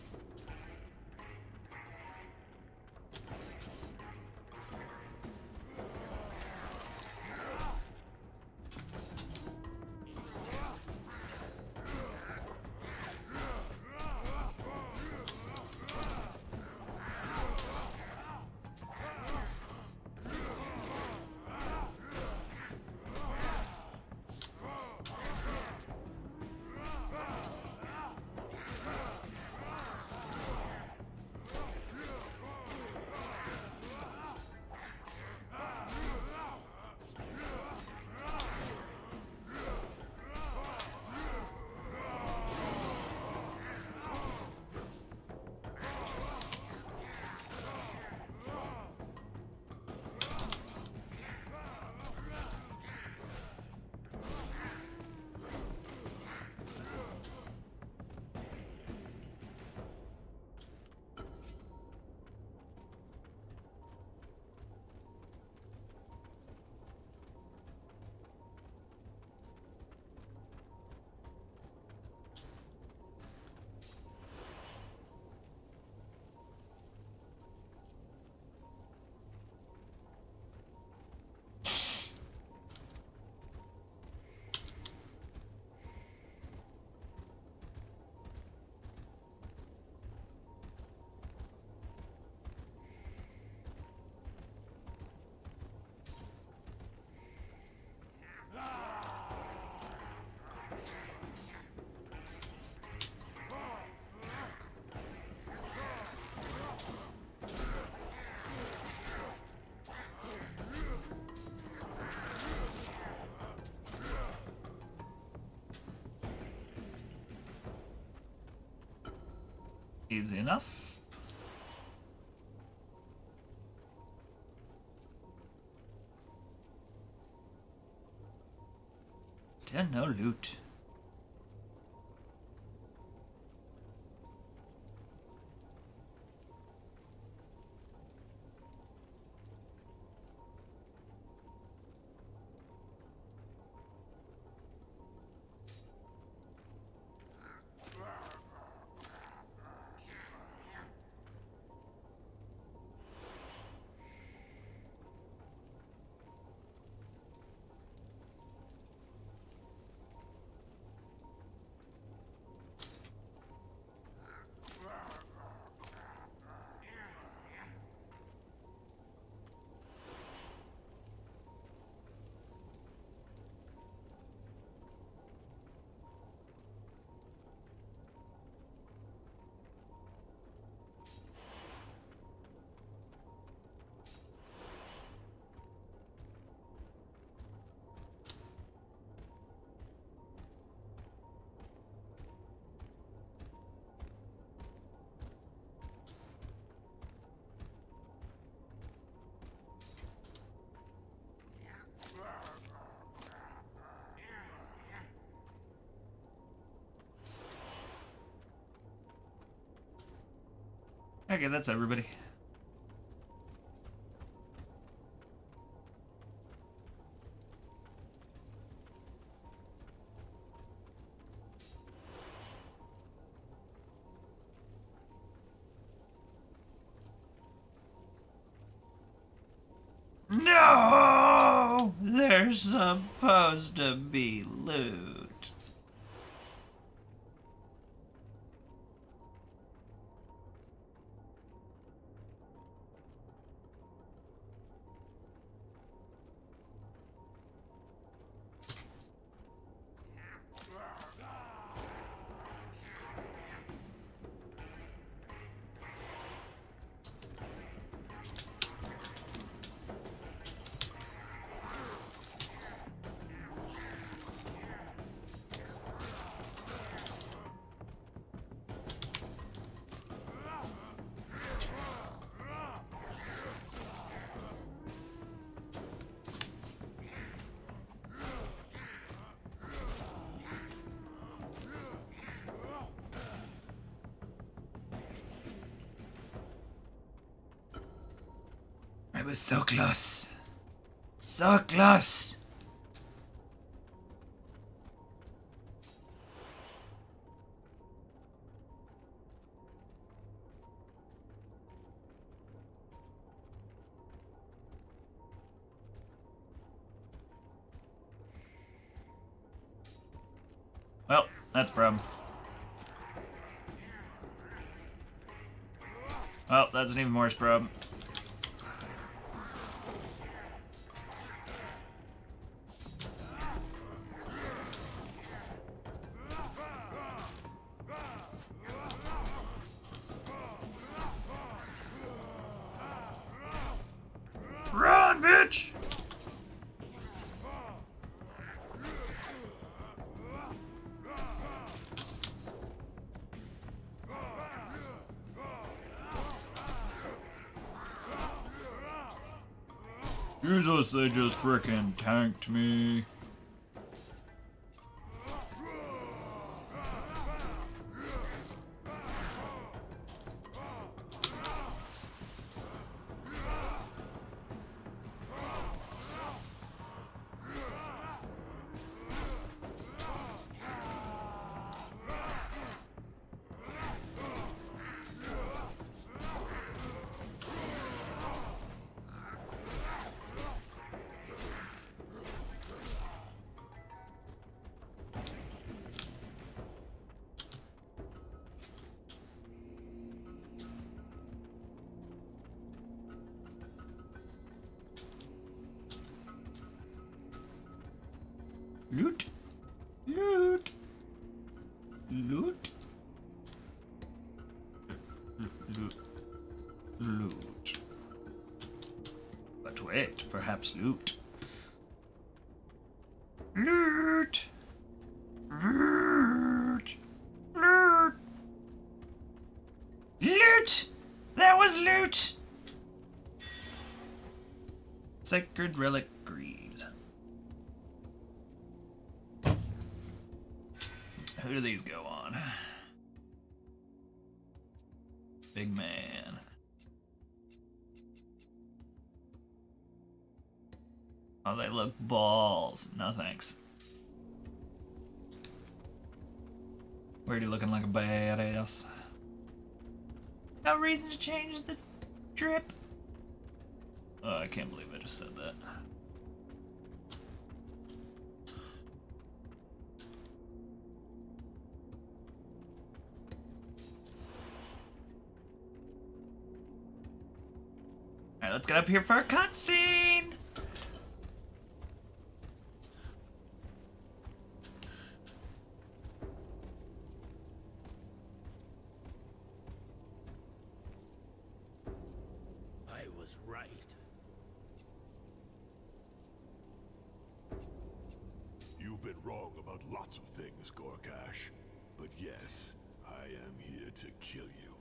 Easy enough. Still no loot. Okay, that's everybody. No! There's supposed to be loot. I was so close. So close. Well, that's a problem. Well, that's an even worse problem. Run, bitch! Jesus, they just frickin' tanked me. Loot. Loot. Loot. Loot. Loot. But wait, perhaps loot. Loot. Loot. Loot. loot! There was loot! Sacred relic greaves. Who do these go on? Big man. Oh, they look balls. No thanks. Weirdy looking like a badass. No reason to change the drip. Oh, I can't believe I just said that. Alright, let's get up here for a cutscene! I was right. You've been wrong about lots of things, Gorkash. But yes, I am here to kill you.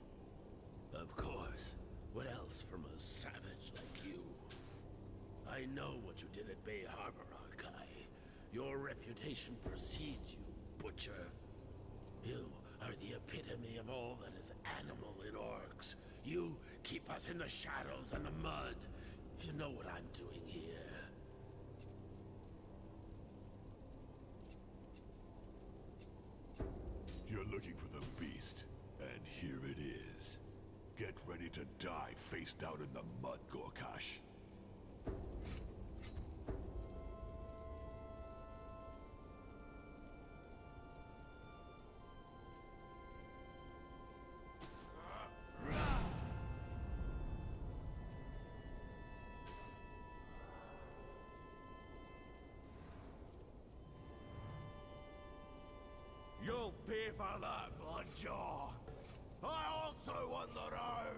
Of course. What else from a savage like you? I know what you did at Bay Harbor, Arkai. Your reputation precedes you, Butcher. You are the epitome of all that is animal in Orcs. You keep us in the shadows and the mud. You know what I'm doing here. You're looking for the beast, and here it is. Get ready to die face down in the mud, Gorkash. You'll pay for that, Bloodjaw. I also won the row.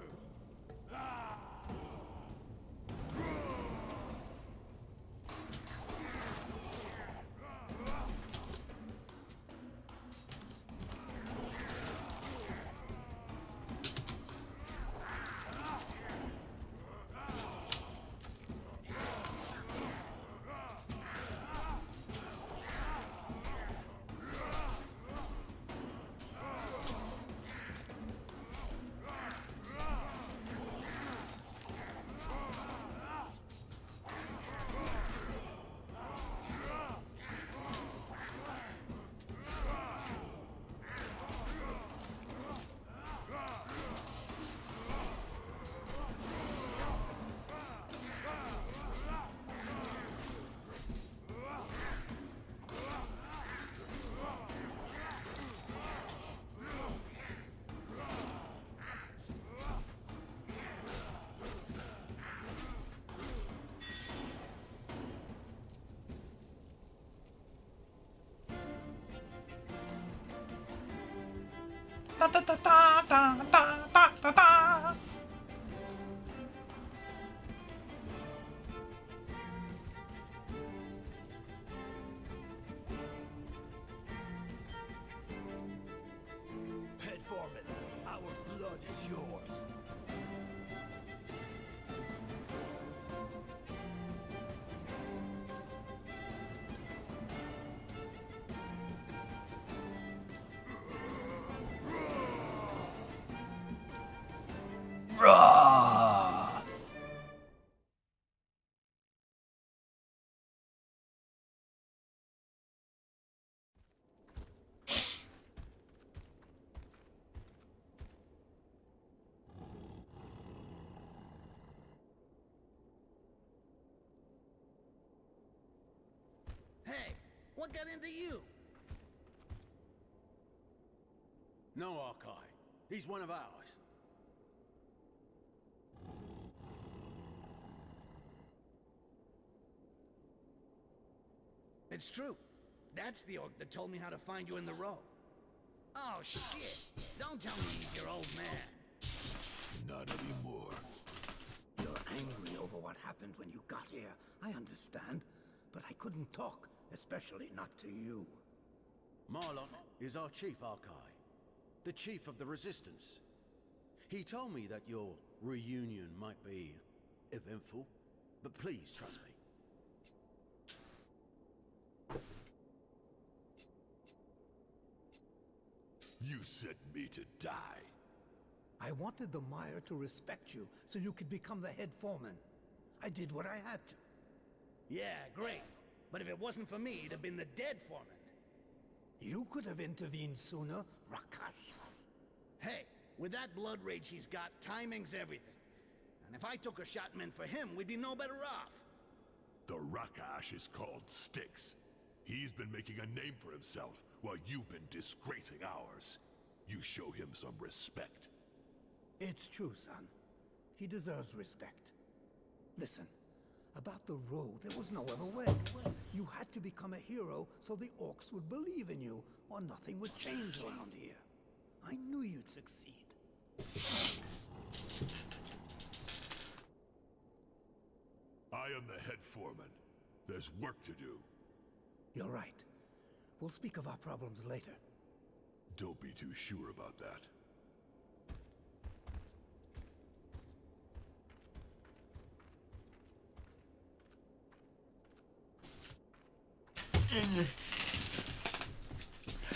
Da da da da da da da da da. Head foreman, our blood is yours. Raw. Hey, what got into you? No, Arkai. He's one of ours. It's true. That's the orc that told me how to find you in the row. Oh, shit. Don't tell me he's your old man. Not anymore. You're angry over what happened when you got here. I understand. But I couldn't talk, especially not to you. Marlock is our chief, Arkai. The chief of the Resistance. He told me that your reunion might be eventful, but please trust me. You sent me to die. I wanted the Mire to respect you so you could become the head foreman. I did what I had to. Yeah, great. But if it wasn't for me, you'd have been the dead foreman. You could have intervened sooner, Rakash. Hey, with that blood rage he's got, timing's everything. And if I took a shot meant for him, we'd be no better off. The Rakash is called Styx. He's been making a name for himself while you've been disgracing ours. You show him some respect. It's true, son. He deserves respect. Listen, about the road, there was no other way. You had to become a hero so the Orcs would believe in you, or nothing would change around here. I knew you'd succeed. I am the head foreman. There's work to do. You're right. We'll speak of our problems later. Don't be too sure about that.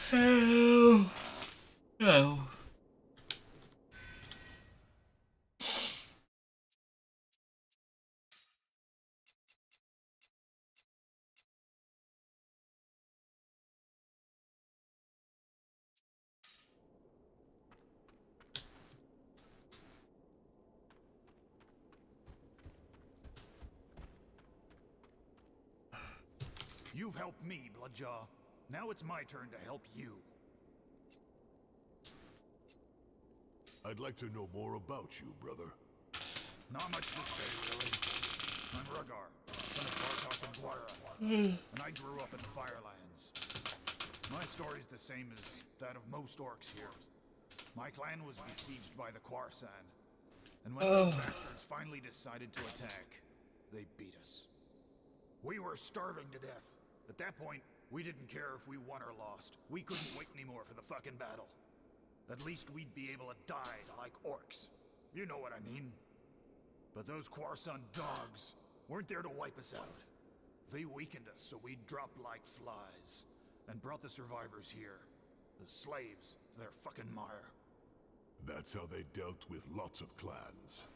Hell. No. You've helped me, Bloodjaw. Now it's my turn to help you. I'd like to know more about you, brother. Not much to say, really. I'm Rhaegar, son of Bartok and Guara, and I grew up in the Firelands. My story's the same as that of most orcs here. My clan was besieged by the Quarsan, and when those bastards finally decided to attack, they beat us. We were starving to death. At that point, we didn't care if we won or lost. We couldn't wait anymore for the fucking battle. At least we'd be able to die like orcs. You know what I mean. But those Quarsan dogs weren't there to wipe us out. They weakened us so we dropped like flies, and brought the survivors here, as slaves to their fucking mire. That's how they dealt with lots of clans.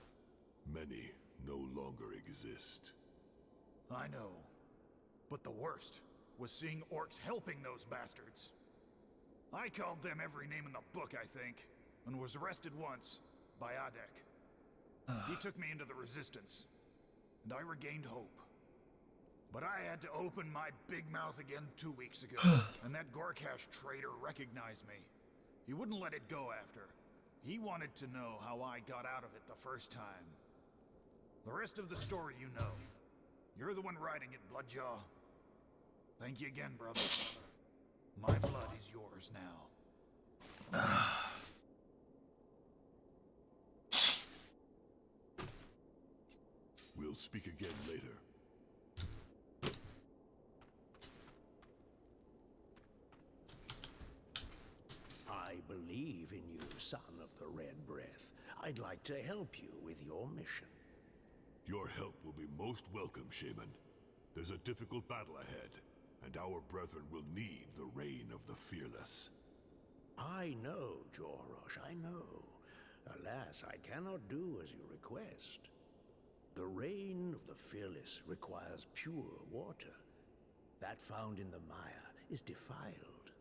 Many no longer exist. I know. But the worst was seeing orcs helping those bastards. I called them every name in the book, I think, and was arrested once by Adek. He took me into the Resistance, and I regained hope. But I had to open my big mouth again 2 weeks ago, and that Gorkash traitor recognized me. He wouldn't let it go after. He wanted to know how I got out of it the first time. The rest of the story you know. You're the one writing it, Bloodjaw. Thank you again, brother. My blood is yours now. We'll speak again later. I believe in you, son of the Red Breath. I'd like to help you with your mission. Your help will be most welcome, Shaman. There's a difficult battle ahead, and our brethren will need the reign of the fearless. I know, Jorosh, I know. Alas, I cannot do as you request. The reign of the fearless requires pure water. That found in the mire is defiled.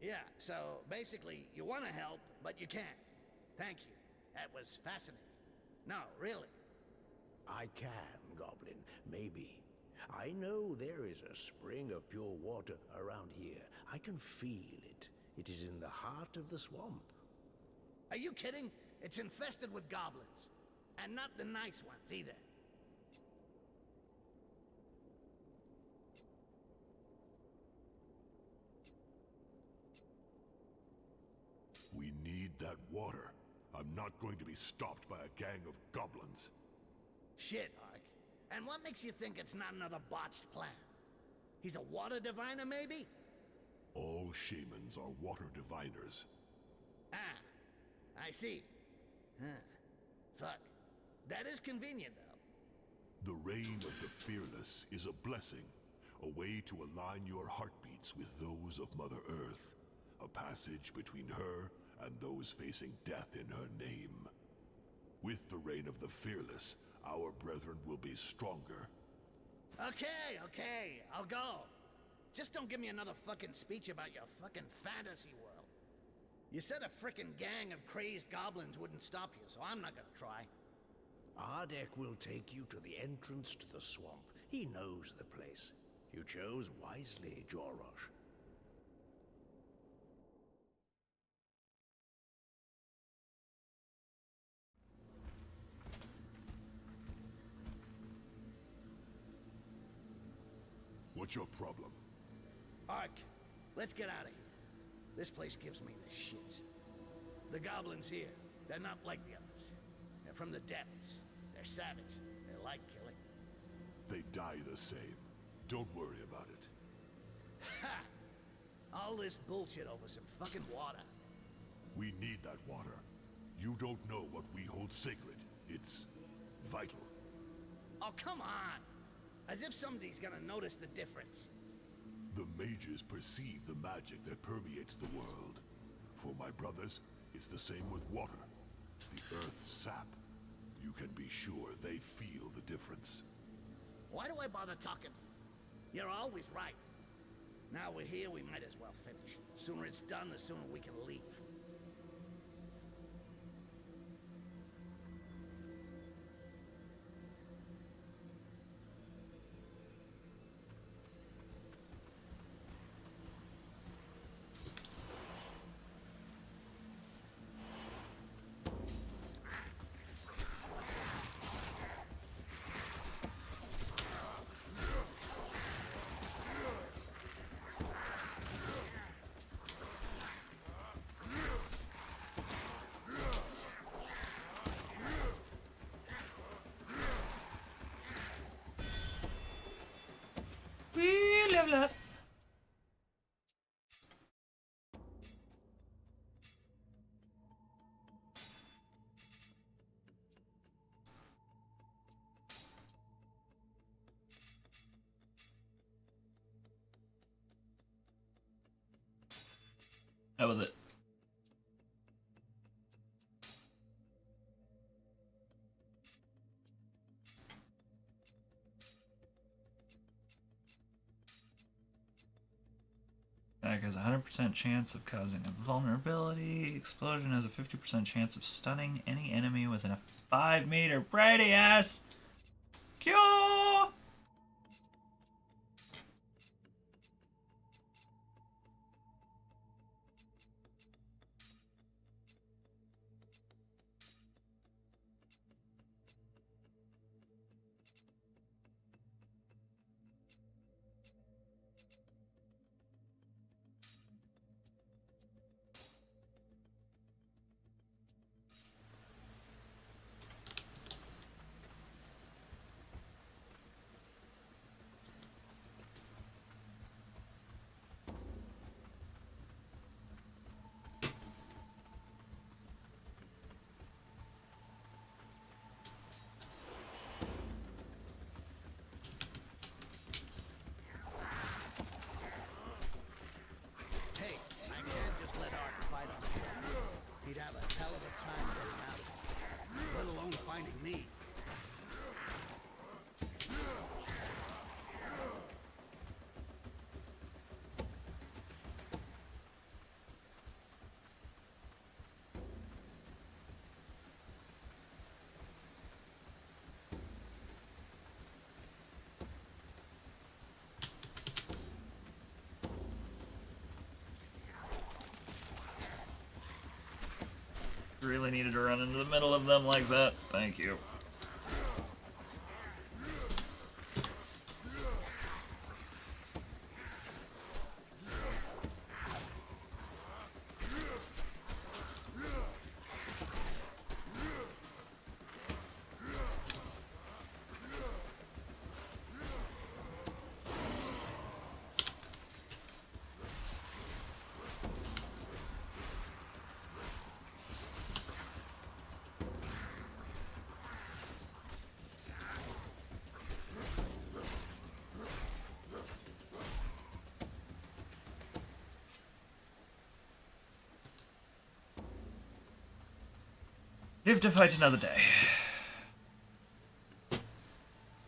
Yeah, so basically, you want to help, but you can't. Thank you. That was fascinating. No, really. I can, Goblin. Maybe. I know there is a spring of pure water around here. I can feel it. It is in the heart of the swamp. Are you kidding? It's infested with goblins. And not the nice ones, either. We need that water. I'm not going to be stopped by a gang of goblins. Shit, Ark. And what makes you think it's not another botched plan? He's a water diviner, maybe? All shamans are water diviners. Ah, I see. Huh. Fuck. That is convenient, though. The reign of the fearless is a blessing, a way to align your heartbeats with those of Mother Earth, a passage between her and those facing death in her name. With the reign of the fearless, our brethren will be stronger. Okay, I'll go. Just don't give me another fucking speech about your fucking fantasy world. You said a frickin' gang of crazed goblins wouldn't stop you, so I'm not gonna try. Ardek will take you to the entrance to the swamp. He knows the place. You chose wisely, Jorosh. What's your problem? Ark, let's get out of here. This place gives me the shits. The goblins here, they're not like the others. They're from the depths. They're savage. They like killing. They die the same. Don't worry about it. Ha! All this bullshit over some fucking water. We need that water. You don't know what we hold sacred. It's vital. Oh, come on! As if somebody's gonna notice the difference. The mages perceive the magic that permeates the world. For my brothers, it's the same with water. The earth's sap. You can be sure they feel the difference. Why do I bother talking to you? You're always right. Now we're here, we might as well finish. The sooner it's done, the sooner we can leave. We level up. How was it? Attack has a 100% chance of causing a vulnerability. Explosion has a 50% chance of stunning any enemy within a 5-meter radius. Cure! Hey, I can't just let Ark fight on his own. He'd have a hell of a time getting out of here, let alone finding me. Really needed to run into the middle of them like that. Thank you. Live to fight another day.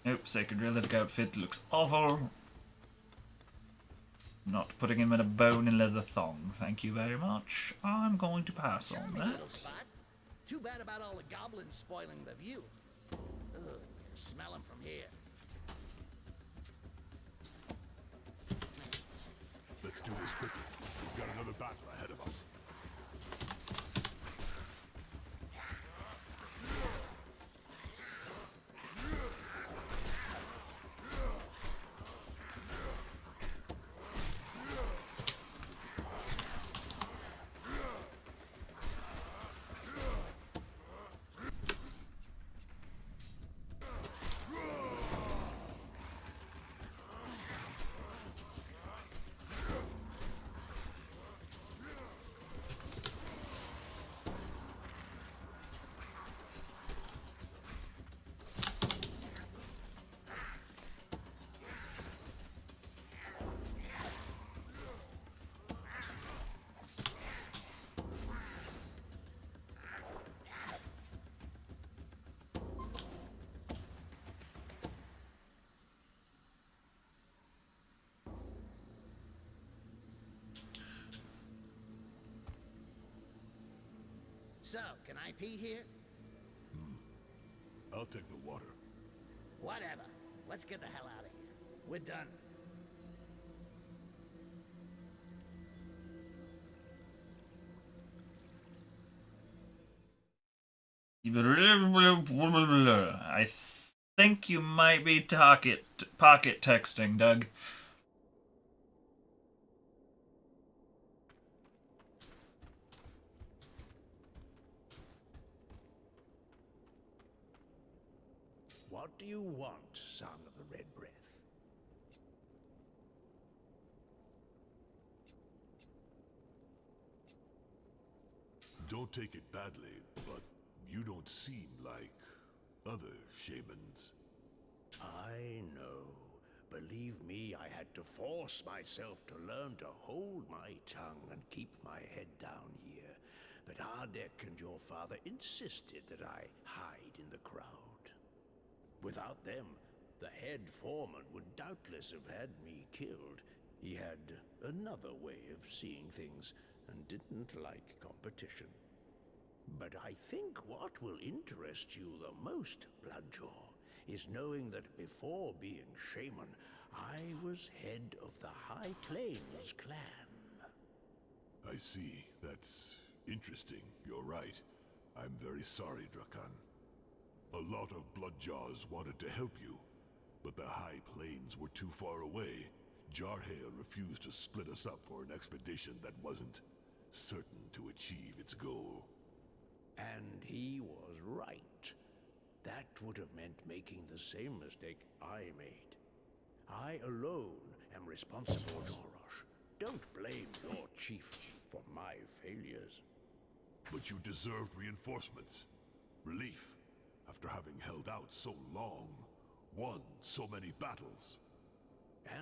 Nope, Sacred Relic outfit looks awful. Not putting him in a bone and leather thong. Thank you very much. I'm going to pass on Charming that. little spot. Too bad about all the goblins spoiling the view. Ugh, you can smell them from here. Let's do this quickly. We've got another battle ahead of us. So, can I pee here? I'll take the water. Whatever. Let's get the hell out of here. We're done. I think you might be pocket texting, Doug. What do you want, son of the Red Breath? Don't take it badly, but you don't seem like other shamans. I know. Believe me, I had to force myself to learn to hold my tongue and keep my head down here. But Ardek and your father insisted that I hide in the crowd. Without them, the head foreman would doubtless have had me killed. He had another way of seeing things and didn't like competition. But I think what will interest you the most, Bloodjaw, is knowing that before being shaman, I was head of the High Plains clan. I see. That's interesting. You're right. I'm very sorry, Drakan. A lot of Bloodjaws wanted to help you, but the High Plains were too far away. Jarhail refused to split us up for an expedition that wasn't certain to achieve its goal. And he was right. That would have meant making the same mistake I made. I alone am responsible, Jorosh. Don't blame your chief for my failures. But you deserved reinforcements. Relief. After having held out so long, won so many battles.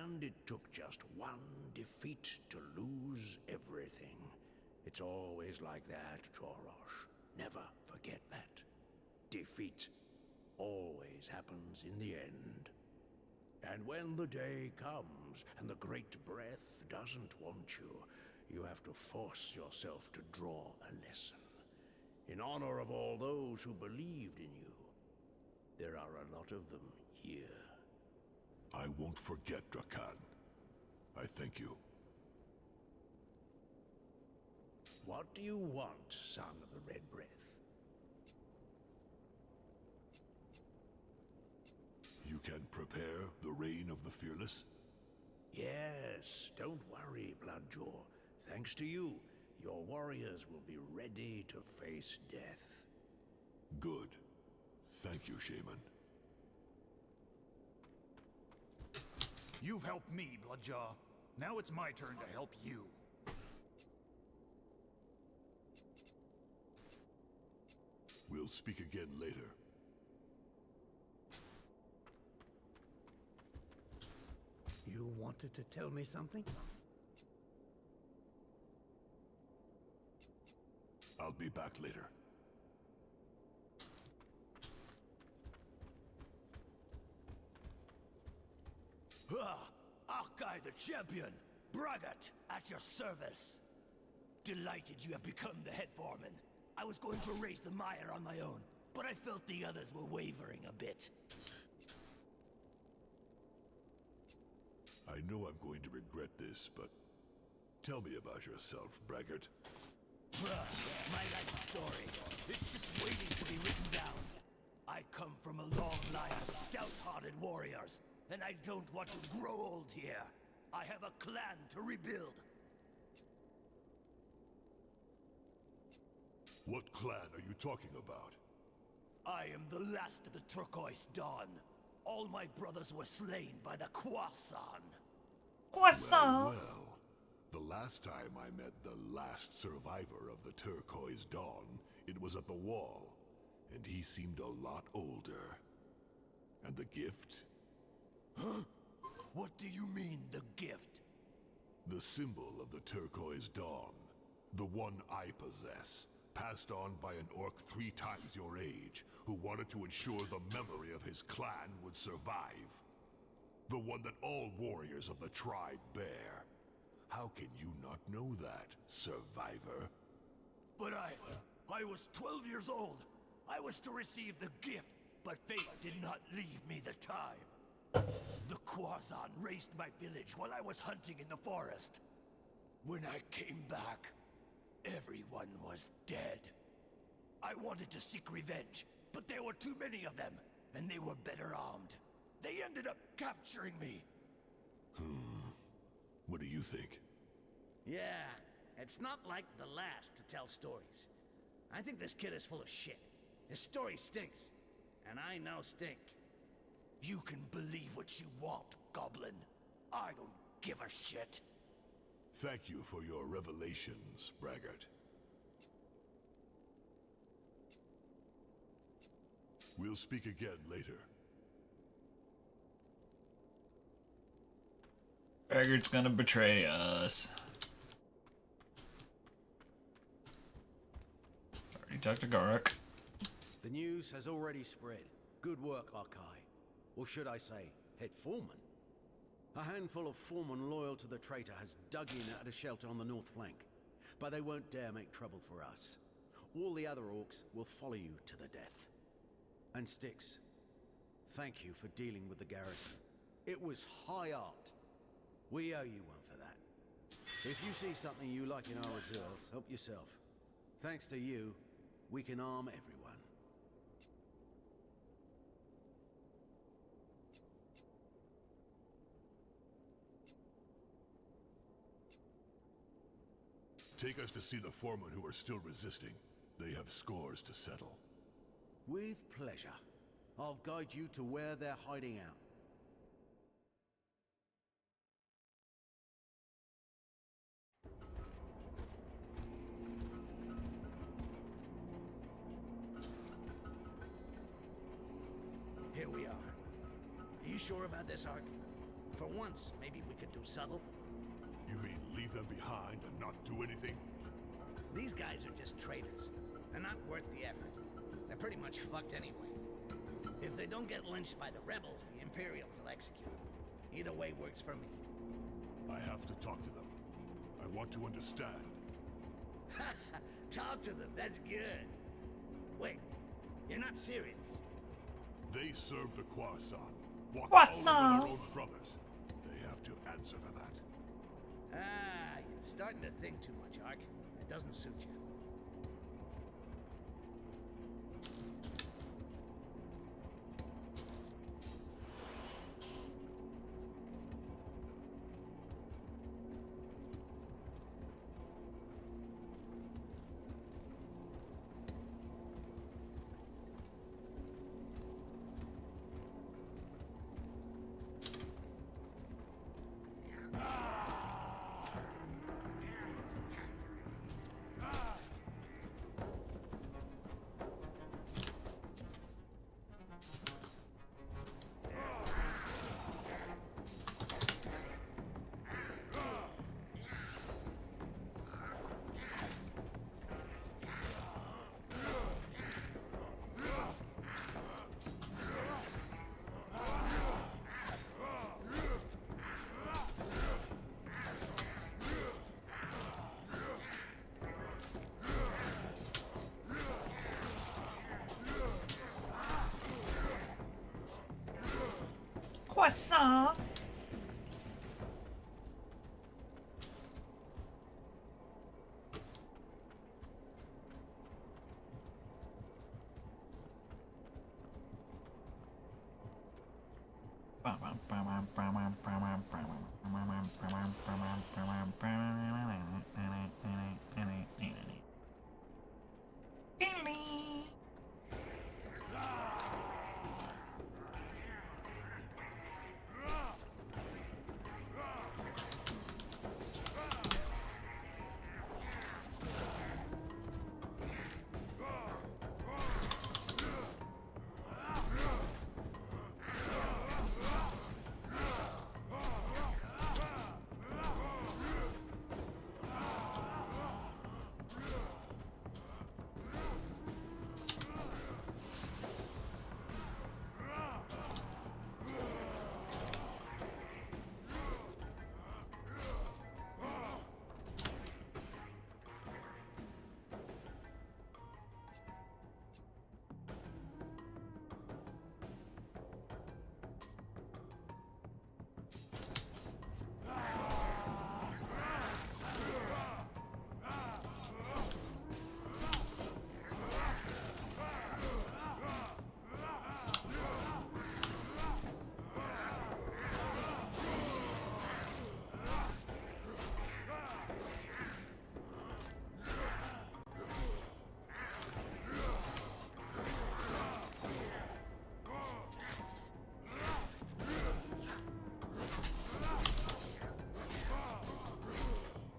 And it took just one defeat to lose everything. It's always like that, Jorosh. Never forget that. Defeat always happens in the end. And when the day comes and the Great Breath doesn't want you, you have to force yourself to draw a lesson. In honor of all those who believed in you. There are a lot of them here. I won't forget, Drakan. I thank you. What do you want, son of the Red Breath? You can prepare the reign of the Fearless? Yes, don't worry, Bloodjaw. Thanks to you, your warriors will be ready to face death. Good. Thank you, Shaman. You've helped me, Bloodjaw. Now it's my turn to help you. We'll speak again later. You wanted to tell me something? I'll be back later. I, the champion, Braggart, at your service. Delighted you have become the head foreman. I was going to raise the mire on my own, but I felt the others were wavering a bit. I know I'm going to regret this, but tell me about yourself, Braggart. My life story. It's just waiting to be written down. I come from a long line of stout-hearted warriors, and I don't want to grow old here. I have a clan to rebuild. What clan are you talking about? I am the last of the Turquoise Dawn. All my brothers were slain by the Croissant. Croissant! Well, the last time I met the last survivor of the Turquoise Dawn, it was at the wall, and he seemed a lot older. And the gift? Huh? What do you mean, the gift? The symbol of the Turquoise Dawn. The one I possess. Passed on by an orc 3 times your age, who wanted to ensure the memory of his clan would survive. The one that all warriors of the tribe bear. How can you not know that, survivor? But I was 12 years old. I was to receive the gift, but fate did not leave me the time. The Croissant raised my village while I was hunting in the forest. When I came back, everyone was dead. I wanted to seek revenge, but there were too many of them, and they were better armed. They ended up capturing me. What do you think? Yeah, it's not like the last to tell stories. I think this kid is full of shit. His story stinks, and I know stink. You can believe what you want, Goblin. I don't give a shit. Thank you for your revelations, Braggart. We'll speak again later. Braggart's gonna betray us. Already talked to Garruk. The news has already spread. Good work, Arkai. Or should I say, head foreman. A handful of foremen loyal to the traitor has dug in at a shelter on the north flank, but they won't dare make trouble for us. All the other orcs will follow you to the death. And Styx, thank you for dealing with the garrison. It was high art. We owe you one for that. If you see something you like in our reserves, help yourself. Thanks to you, we can arm everyone. Take us to see the foremen who are still resisting. They have scores to settle. With pleasure. I'll guide you to where they're hiding out. Here we are. Are you sure about this, Ark? For once, maybe we could do subtle? You mean leave them behind and not do anything? These guys are just traitors. They're not worth the effort. They're pretty much fucked anyway. If they don't get lynched by the rebels, the Imperials will execute them. Either way works for me. I have to talk to them. I want to understand. Talk to them, that's good. Wait, you're not serious? They serve the Croissant. Walk Croissant! all over their own brothers. They have to answer for that. Ah, you're starting to think too much, Ark. It doesn't suit you.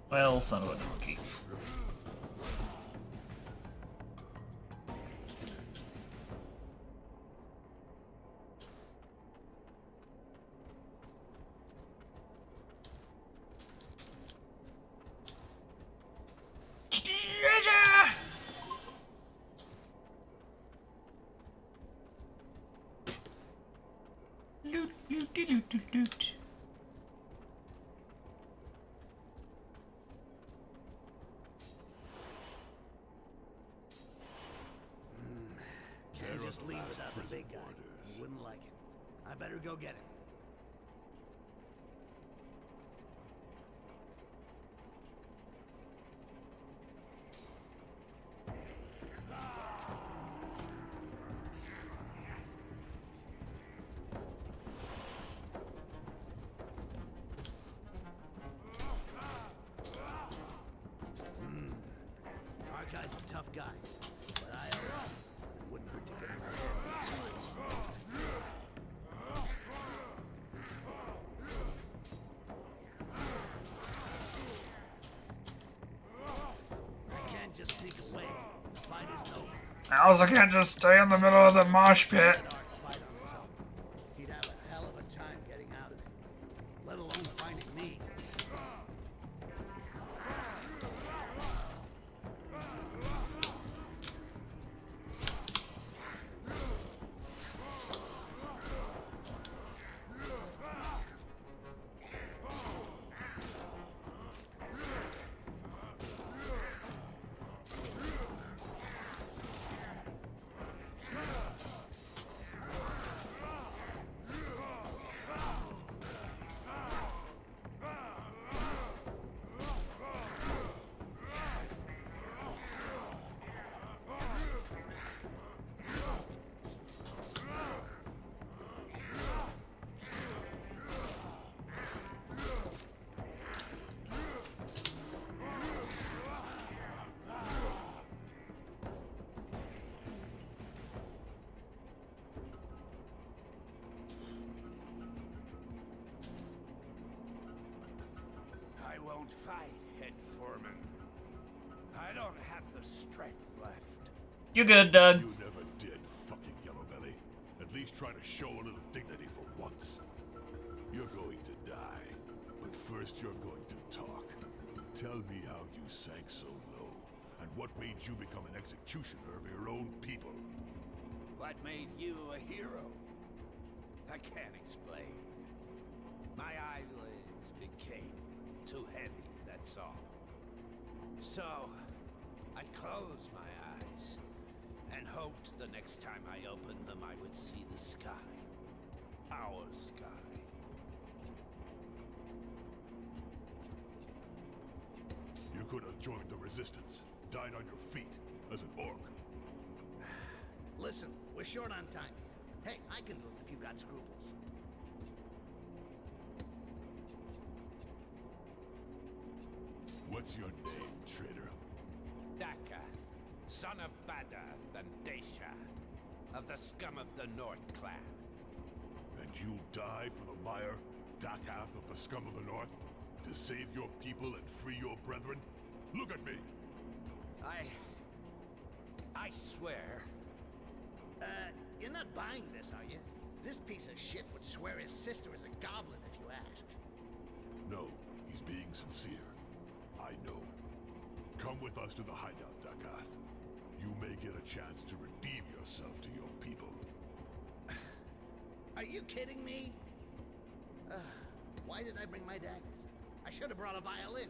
Well, son of a donkey. Loot, loot, loot, loot, loot. Can't just leave without the big guy. He wouldn't like it. I better go get him. Our guy's a tough guy, but I owe him. It wouldn't hurt to get him out I can't just sneak away. The fight isn't over. I also can't just stay in the middle of the mosh pit. Let Ark fight on his own. He'd have a hell of a time getting out of it, let alone finding me. I won't fight, Head Foreman. I don't have the strength left. You good, Doug? You never did, fucking Yellowbelly. At least try to show a little dignity for once. You're going to die, but first you're going to talk. Tell me how you sank so low, and what made you become an executioner of your own people. What made you a hero? I can't explain. My eyelids became too heavy, that's all. So, I closed my eyes and hoped the next time I opened them I would see the sky. Our sky. You could have joined the resistance, died on your feet, as an orc. Listen, we're short on time. Hey, I can do it if you got scruples. What's your name, traitor? Dakath, son of Badath and Daisha, of the scum of the North clan. And you'll die for the mire, Dakath of the scum of the north, to save your people and free your brethren? Look at me! I swear. You're not buying this, are you? This piece of shit would swear his sister is a goblin if you asked. No, he's being sincere. I know. Come with us to the hideout, Dakath. You may get a chance to redeem yourself to your people. Are you kidding me? Why did I bring my daggers? I should have brought a violin.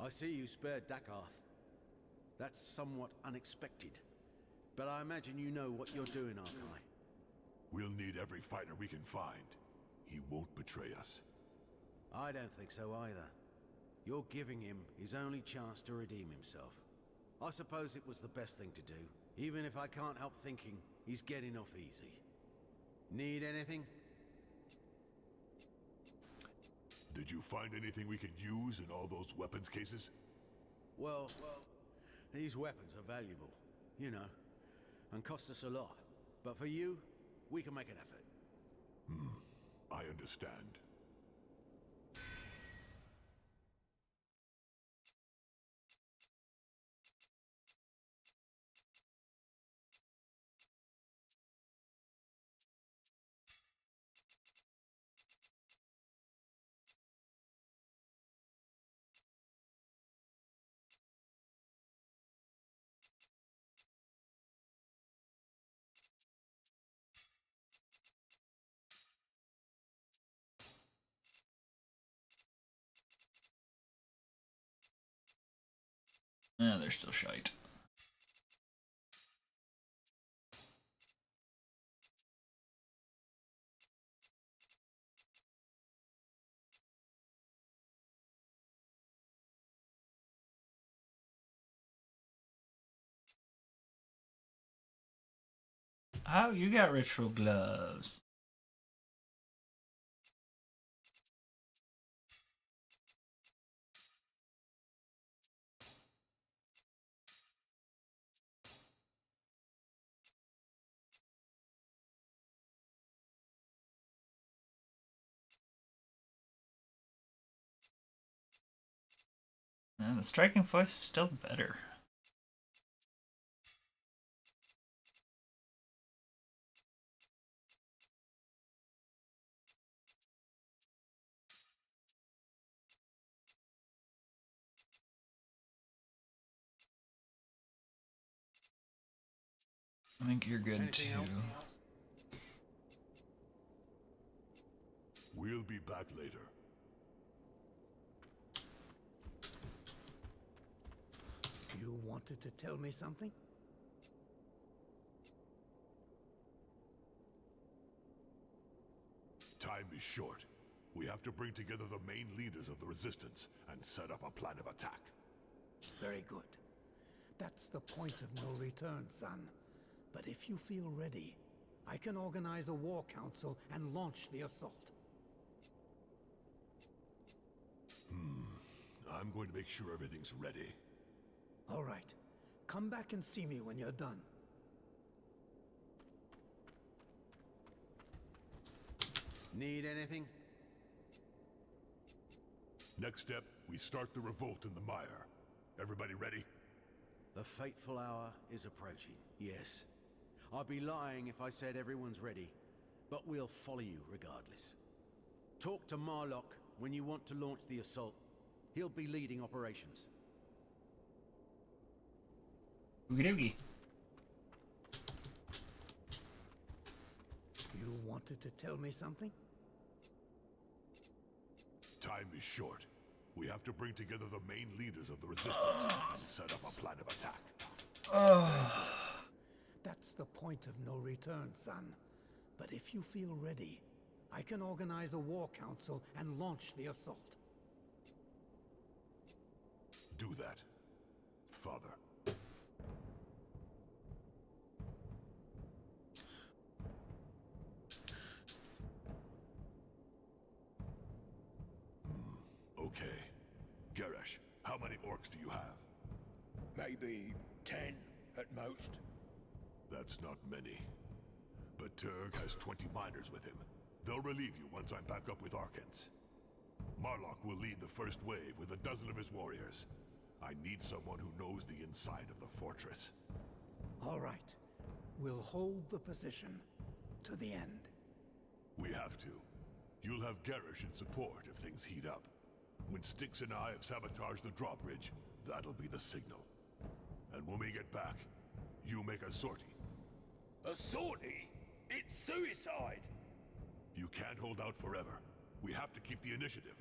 I see you spared Dakath. That's somewhat unexpected. But I imagine you know what you're doing, Arkai. We'll need every fighter we can find. He won't betray us. I don't think so either. You're giving him his only chance to redeem himself. I suppose it was the best thing to do, even if I can't help thinking he's getting off easy. Need anything? Did you find anything we can use in all those weapons cases? Well, these weapons are valuable, you know, and cost us a lot. But for you, we can make an effort. I understand. Yeah, they're still shite. Oh, you got ritual gloves. And the striking voice is still better. I think you're good Anything too. else? We'll be back later. You wanted to tell me something? Time is short. We have to bring together the main leaders of the Resistance and set up a plan of attack. Very good. That's the point of no return, son. But if you feel ready, I can organize a war council and launch the assault. I'm going to make sure everything's ready. All right. Come back and see me when you're done. Need anything? Next step, we start the revolt in the mire. Everybody ready? The fateful hour is approaching, yes. I'd be lying if I said everyone's ready, but we'll follow you regardless. Talk to Marlock when you want to launch the assault. He'll be leading operations. Oogie doogie. You wanted to tell me something? time is short. We have to bring together the main leaders of the resistance and set up a plan of attack. That's the point of no return, son. But if you feel ready, I can organize a war council and launch the assault. Do that, Father. Okay. Garrosh, how many orcs do you have? Maybe 10 at most. That's not many. But Turg has 20 miners with him. They'll relieve you once I'm back up with Archons. Marlock will lead the first wave with a dozen of his warriors. I need someone who knows the inside of the fortress. All right. We'll hold the position to the end. We have to. You'll have Garrosh in support if things heat up. When Styx and I have sabotaged the drawbridge, that'll be the signal. And when we get back, you make a sortie. A sortie? It's suicide! You can't hold out forever. We have to keep the initiative.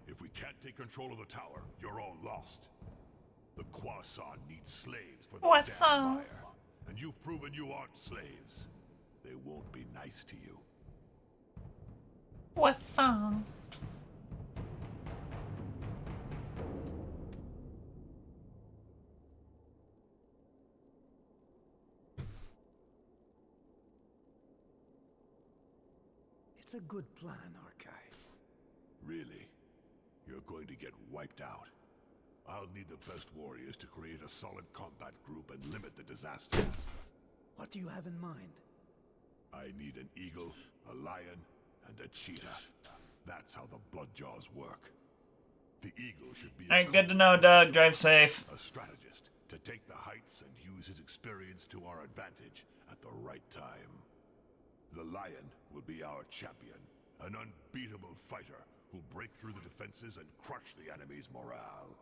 If we can't take control of the tower, you're all lost. The Khoisan need slaves for the damn fire. And you've proven you aren't slaves. They won't be nice to you. What song? It's a good plan, Arkai. Really? You're going to get wiped out. I'll need the best warriors to create a solid combat group and limit the disaster. What do you have in mind? I need an eagle, a lion, and a cheetah. That's how the Bloodjaws work. The eagle should be Alright, good to know, Doug. Drive safe. a strategist to take the heights and use his experience to our advantage at the right time. The lion will be our champion, an unbeatable fighter who'll break through the defenses and crush the enemy's morale.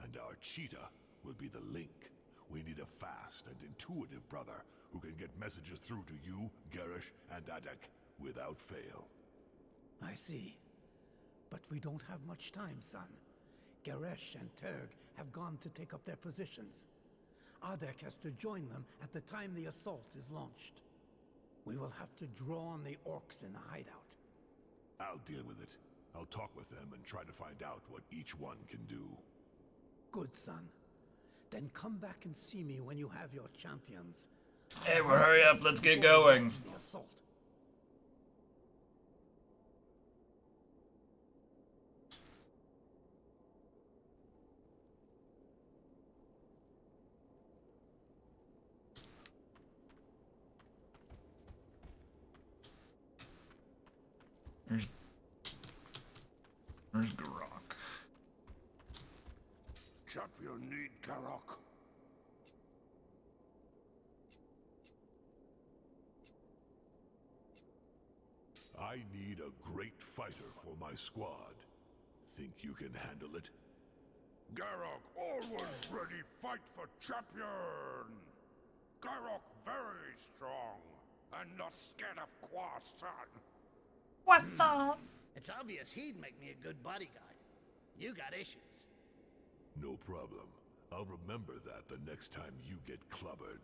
And our cheetah will be the link. We need a fast and intuitive brother who can get messages through to you, Garrosh, and Adek without fail. I see. But we don't have much time, son. Garrosh and Turg have gone to take up their positions. Adek has to join them at the time the assault is launched. We will have to draw on the orcs in the hideout. I'll deal with it. I'll talk with them and try to find out what each one can do. Good, son. Then come back and see me when you have your champions. Hey, well, hurry up. Let's get going. The assault. Where's Garrock? Champion need Garrock. I need a great fighter for my squad. Think you can handle it? Garrock always ready fight for champion. Garrock very strong and not scared of Khoisan. What the? It's obvious he'd make me a good bodyguard. You got issues. No problem. I'll remember that the next time you get clubbered.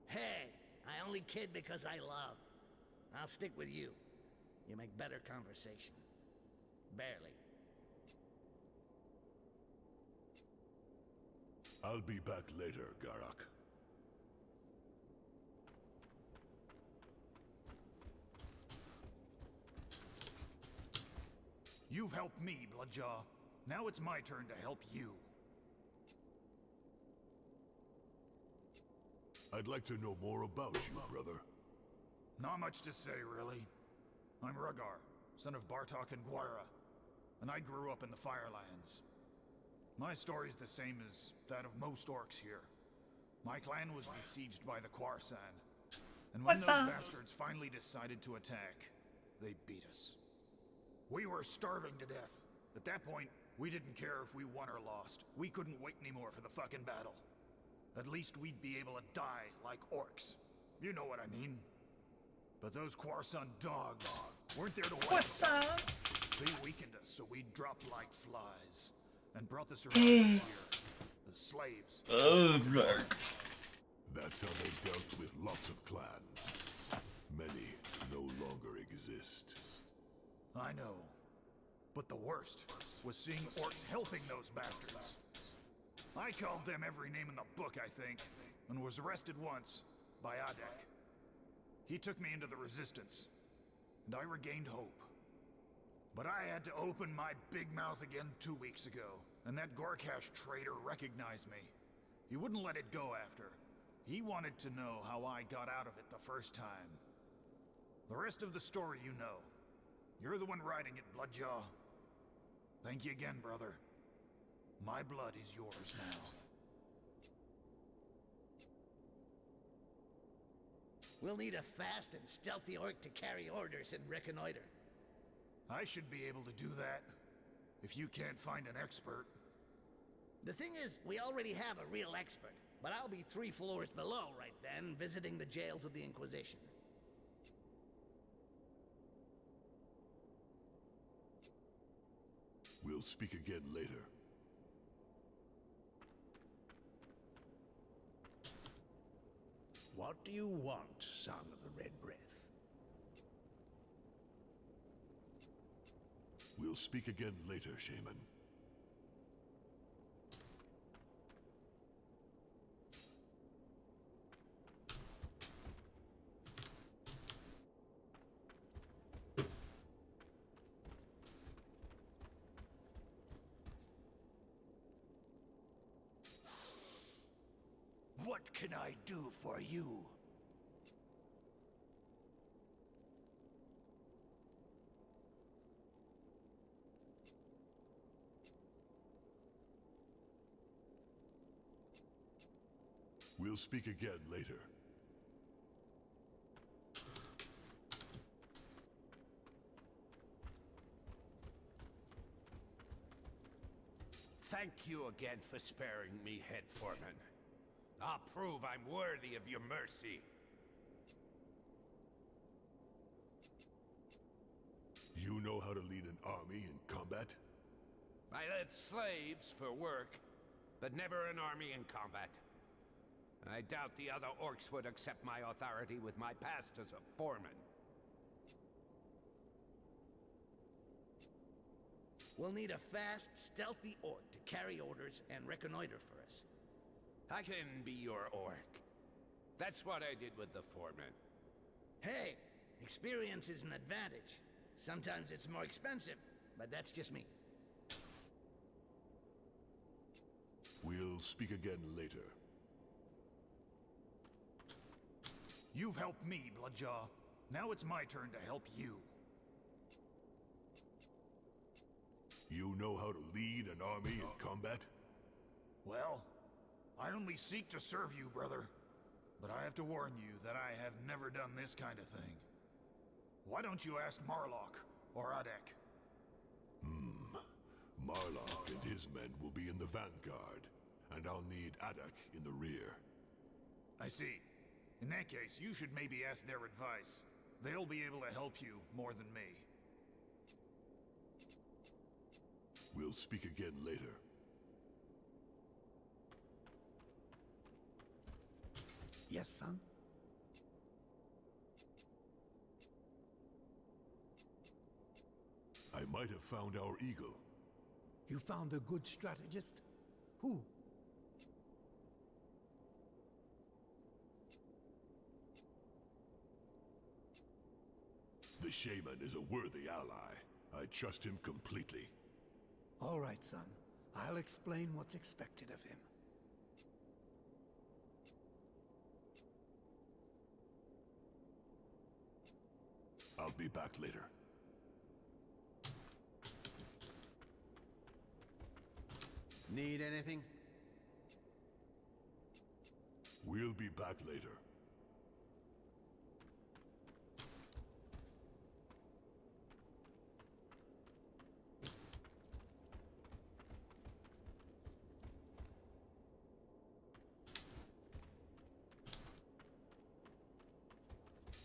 Hey, I only kid because I love. I'll stick with you. You make better conversation. Barely. I'll be back later, Garrock. You've helped me, Bloodjaw. Now it's my turn to help you. I'd like to know more about you, brother. Not much to say, really. I'm Rhaegar, son of Bartok and Gwyra, and I grew up in the Firelands. My story's the same as that of most orcs here. My clan was besieged by the Khoisan, and when those bastards finally decided to attack, they beat us. We were starving to death. At that point, we didn't care if we won or lost. We couldn't wait anymore for the fucking battle. At least we'd be able to die like orcs. You know what I mean. But those Khoisan dogs weren't there to wait. What's up? They weakened us, so we dropped like flies, and brought the survivors here as slaves. That's how they dealt with lots of clans. Many no longer exist. I know. But the worst was seeing orcs helping those bastards. I called them every name in the book, I think, and was arrested once by Adek. He took me into the Resistance, and I regained hope. But I had to open my big mouth again 2 weeks ago, and that Gorkash traitor recognized me. He wouldn't let it go after. He wanted to know how I got out of it the first time. The rest of the story you know. You're the one writing it, Bloodjaw. Thank you again, brother. My blood is yours now. We'll need a fast and stealthy orc to carry orders and reconnoiter. I should be able to do that, if you can't find an expert. The thing is, we already have a real expert, but I'll be 3 floors below right then, visiting the jails of the Inquisition. We'll speak again later. What do you want, son of the Red Breath? We'll speak again later, Shaman. What can I do for you? We'll speak again later. Thank you again for sparing me, Head Foreman. I'll prove I'm worthy of your mercy. You know how to lead an army in combat? I led slaves for work, but never an army in combat. I doubt the other orcs would accept my authority with my past as a foreman. We'll need a fast, stealthy orc to carry orders and reconnoiter for us. I can be your orc. That's what I did with the foreman. Hey, experience is an advantage. Sometimes it's more expensive, but that's just me. We'll speak again later. You've helped me, Bloodjaw. Now it's my turn to help you. You know how to lead an army in combat? Well, I only seek to serve you, brother. But I have to warn you that I have never done this kind of thing. Why don't you ask Marlock or Adek? Marlock and his men will be in the vanguard, and I'll need Adek in the rear. I see. In that case, you should maybe ask their advice. They'll be able to help you more than me. We'll speak again later. Yes, son? I might have found our eagle. You found a good strategist? Who? The shaman is a worthy ally. I trust him completely. All right, son. I'll explain what's expected of him. I'll be back later. Need anything? We'll be back later.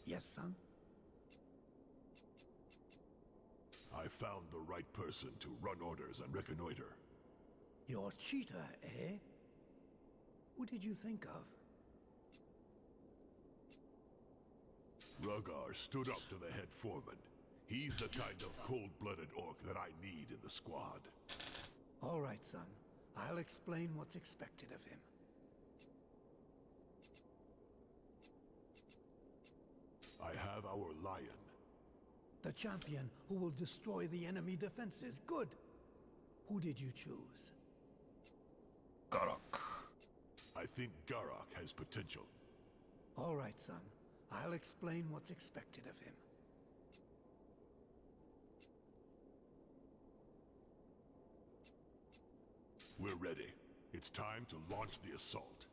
Yes, son? I found the right person to run orders and reconnoiter. Your cheater, eh? Who did you think of? Rhaegar stood up to the head foreman. He's the kind of cold-blooded orc that I need in the squad. All right, son. I'll explain what's expected of him. I have our lion. The champion who will destroy the enemy defenses. Good. Who did you choose? Garok. I think Garok has potential. All right, son. I'll explain what's expected of him. We're ready. It's time to launch the assault.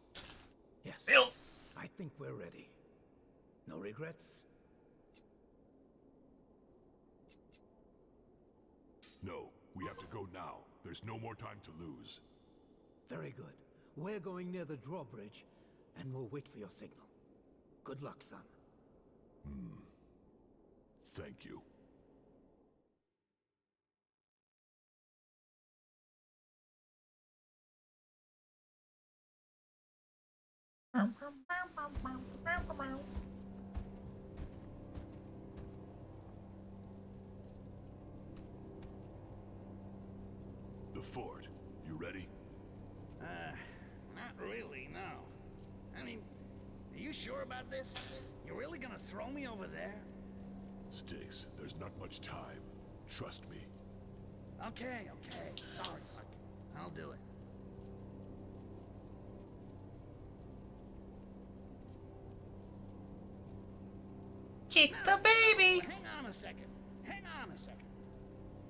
Yes. Bill! I think we're ready. No regrets? No, we have to go now. There's no more time to lose. Very good. We're going near the drawbridge, and we'll wait for your signal. Good luck, son. Thank you. The fort. You ready? Not really, no. I mean, are you sure about this? You're really gonna throw me over there? Styx, there's not much time. Trust me. Okay. Sorry, Buck. I'll do it. Kick the baby! Hang on a second.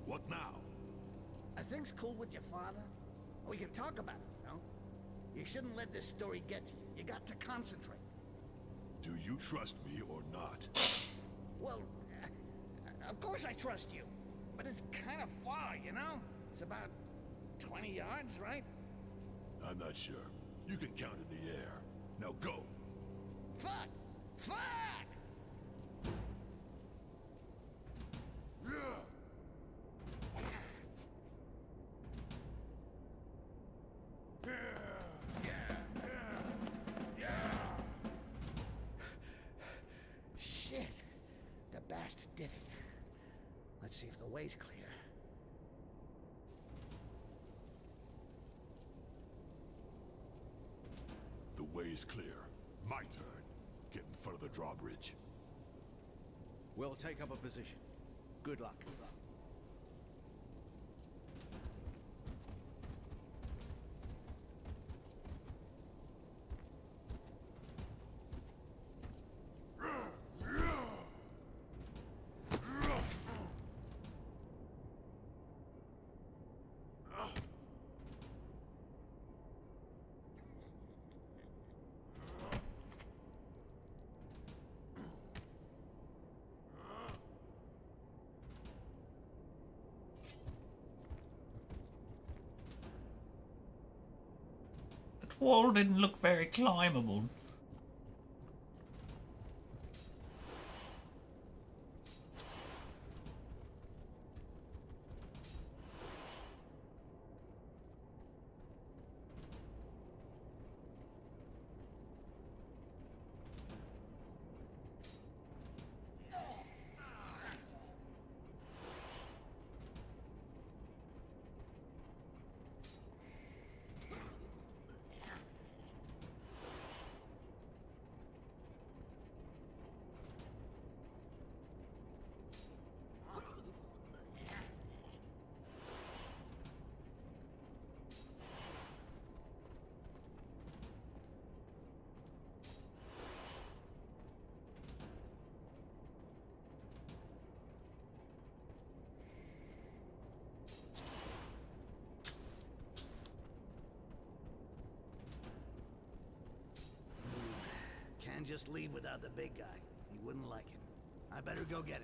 What now? Are things cool with your father? We can talk about it, no? You shouldn't let this story get to you. You got to concentrate. Do you trust me or not? Well, of course I trust you. But it's kind of far, you know? It's about 20 yards, right? I'm not sure. You can count in the air. Now go! Fuck! Shit! The bastard did it. Let's see if the way's clear. The way's clear. My turn. Get in front of the drawbridge. We'll take up a position. Good luck. That wall didn't look very climbable. Can't just leave without the big guy. He wouldn't like it. I better go get him.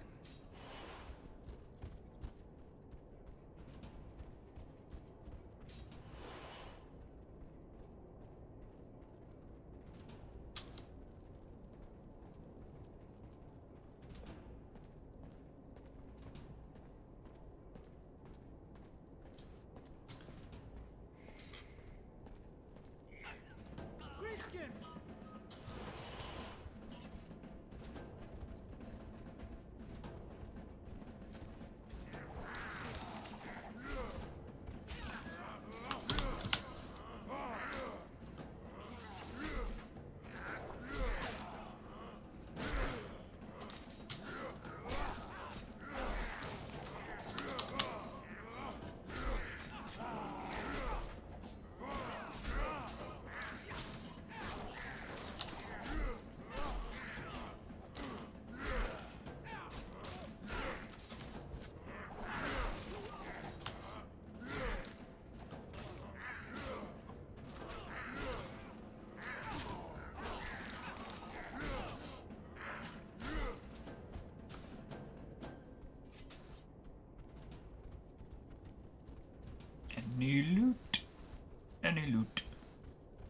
any loot.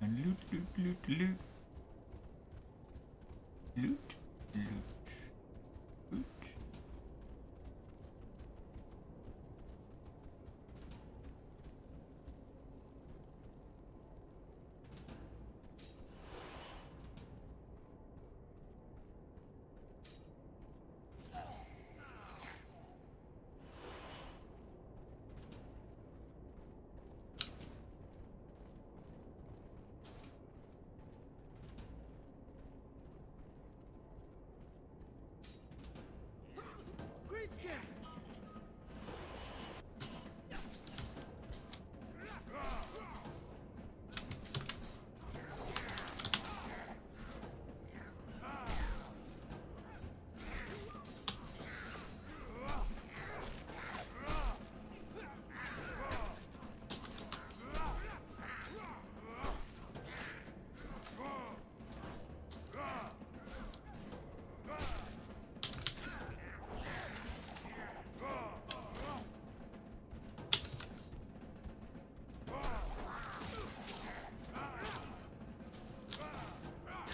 And loot, loot, loot, loot. Loot, loot, loot.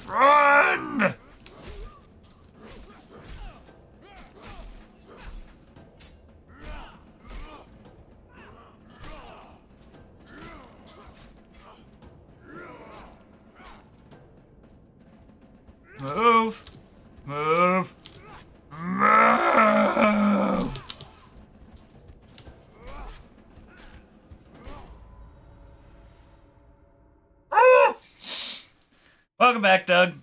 Run! Move! Move! Move! Ah! Welcome back, Doug.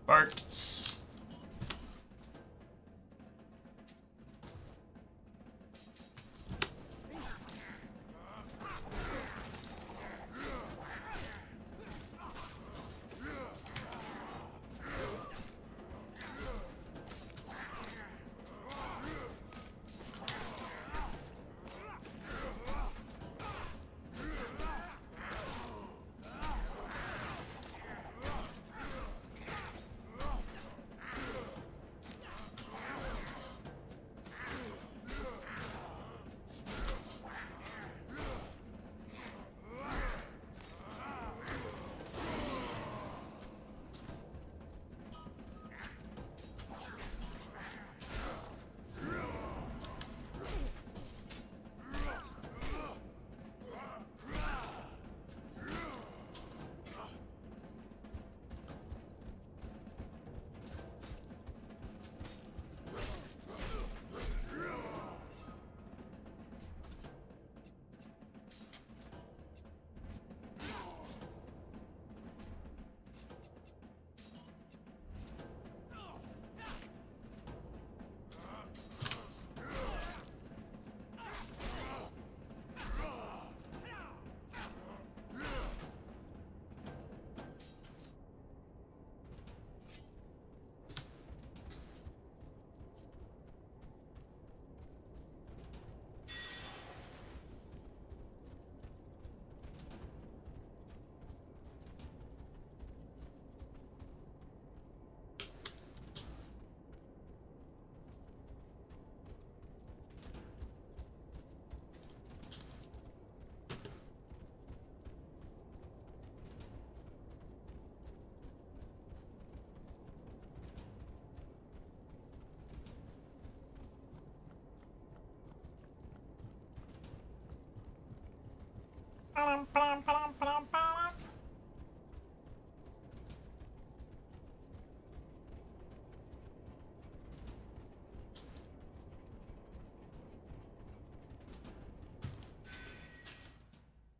Barts.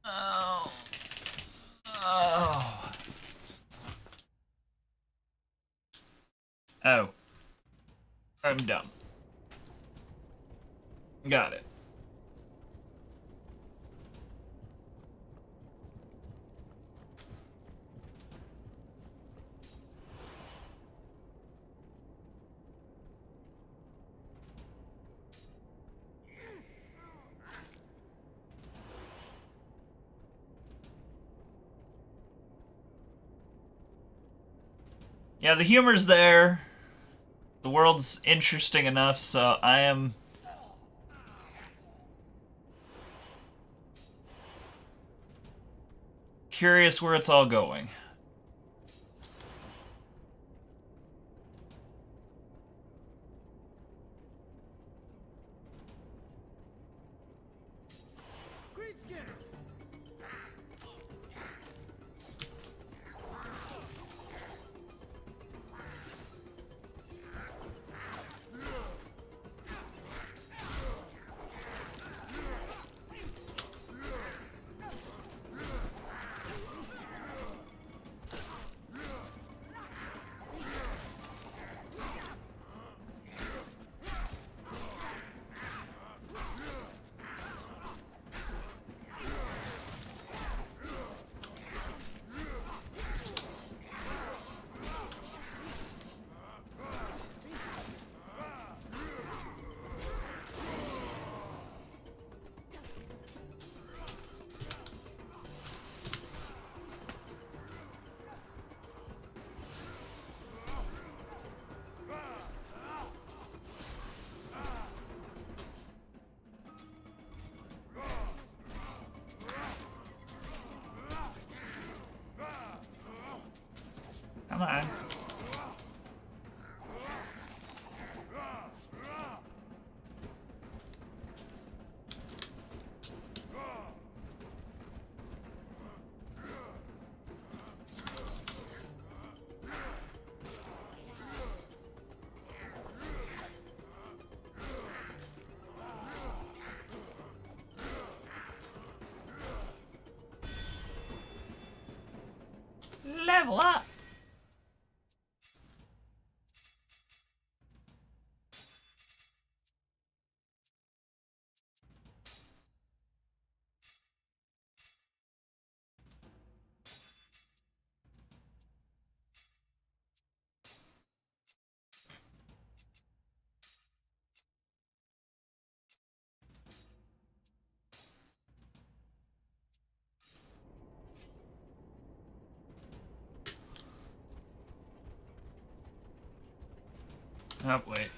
Oh. Oh. Oh. I'm dumb. Got it. Yeah, the humor's there. The world's interesting enough, so I am curious where it's all going. Come on. Level up! Oh, wait.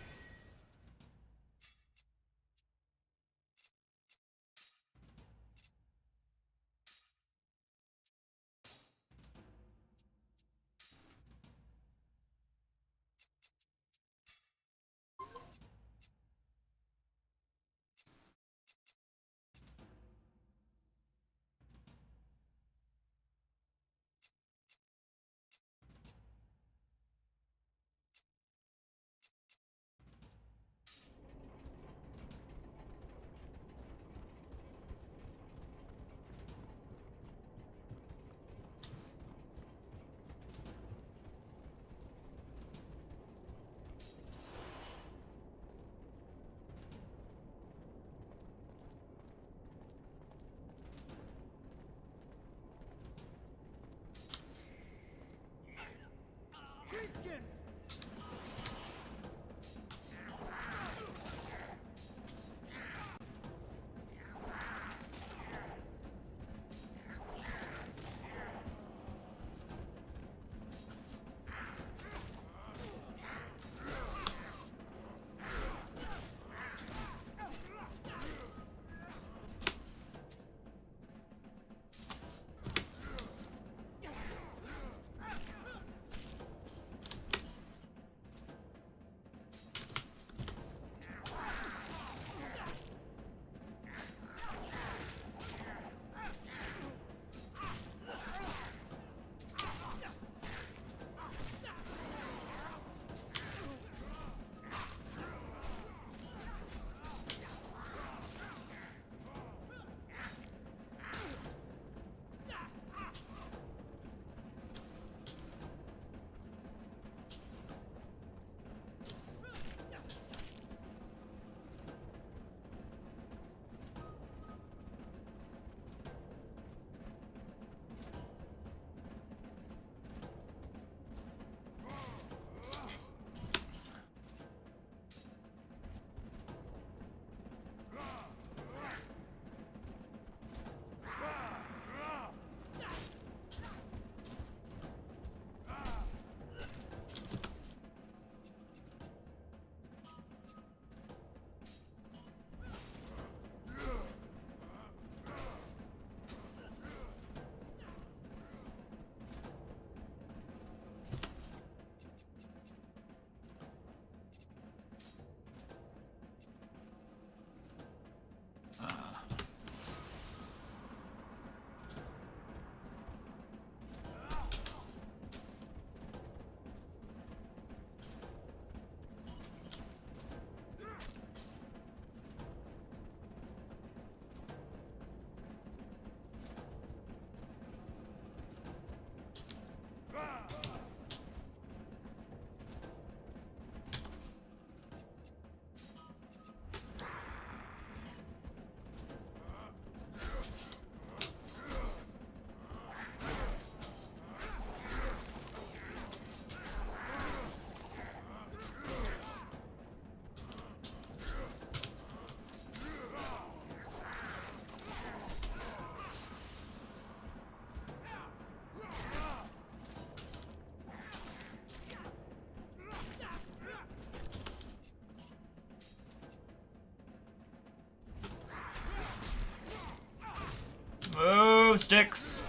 go, Styx!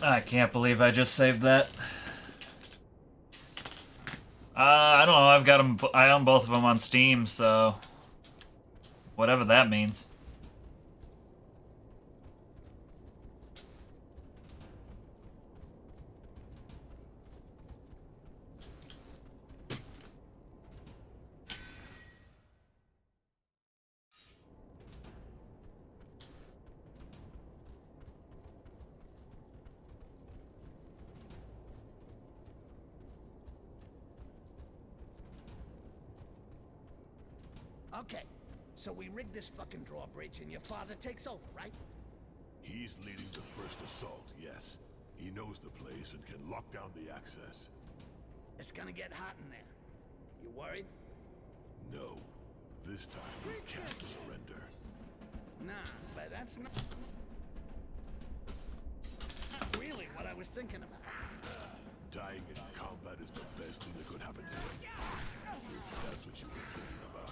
I can't believe I just saved that. I don't know. I've got them. I own both of them on Steam, so whatever that means. Okay, so we rig this fucking drawbridge and your father takes over, right? He's leading the first assault, yes. He knows the place and can lock down the access. It's gonna get hot in there. You worried? No. This time we can't surrender. Nah, but that's not really what I was thinking about. Dying in combat is the best thing that could happen to him. If that's what you were thinking about.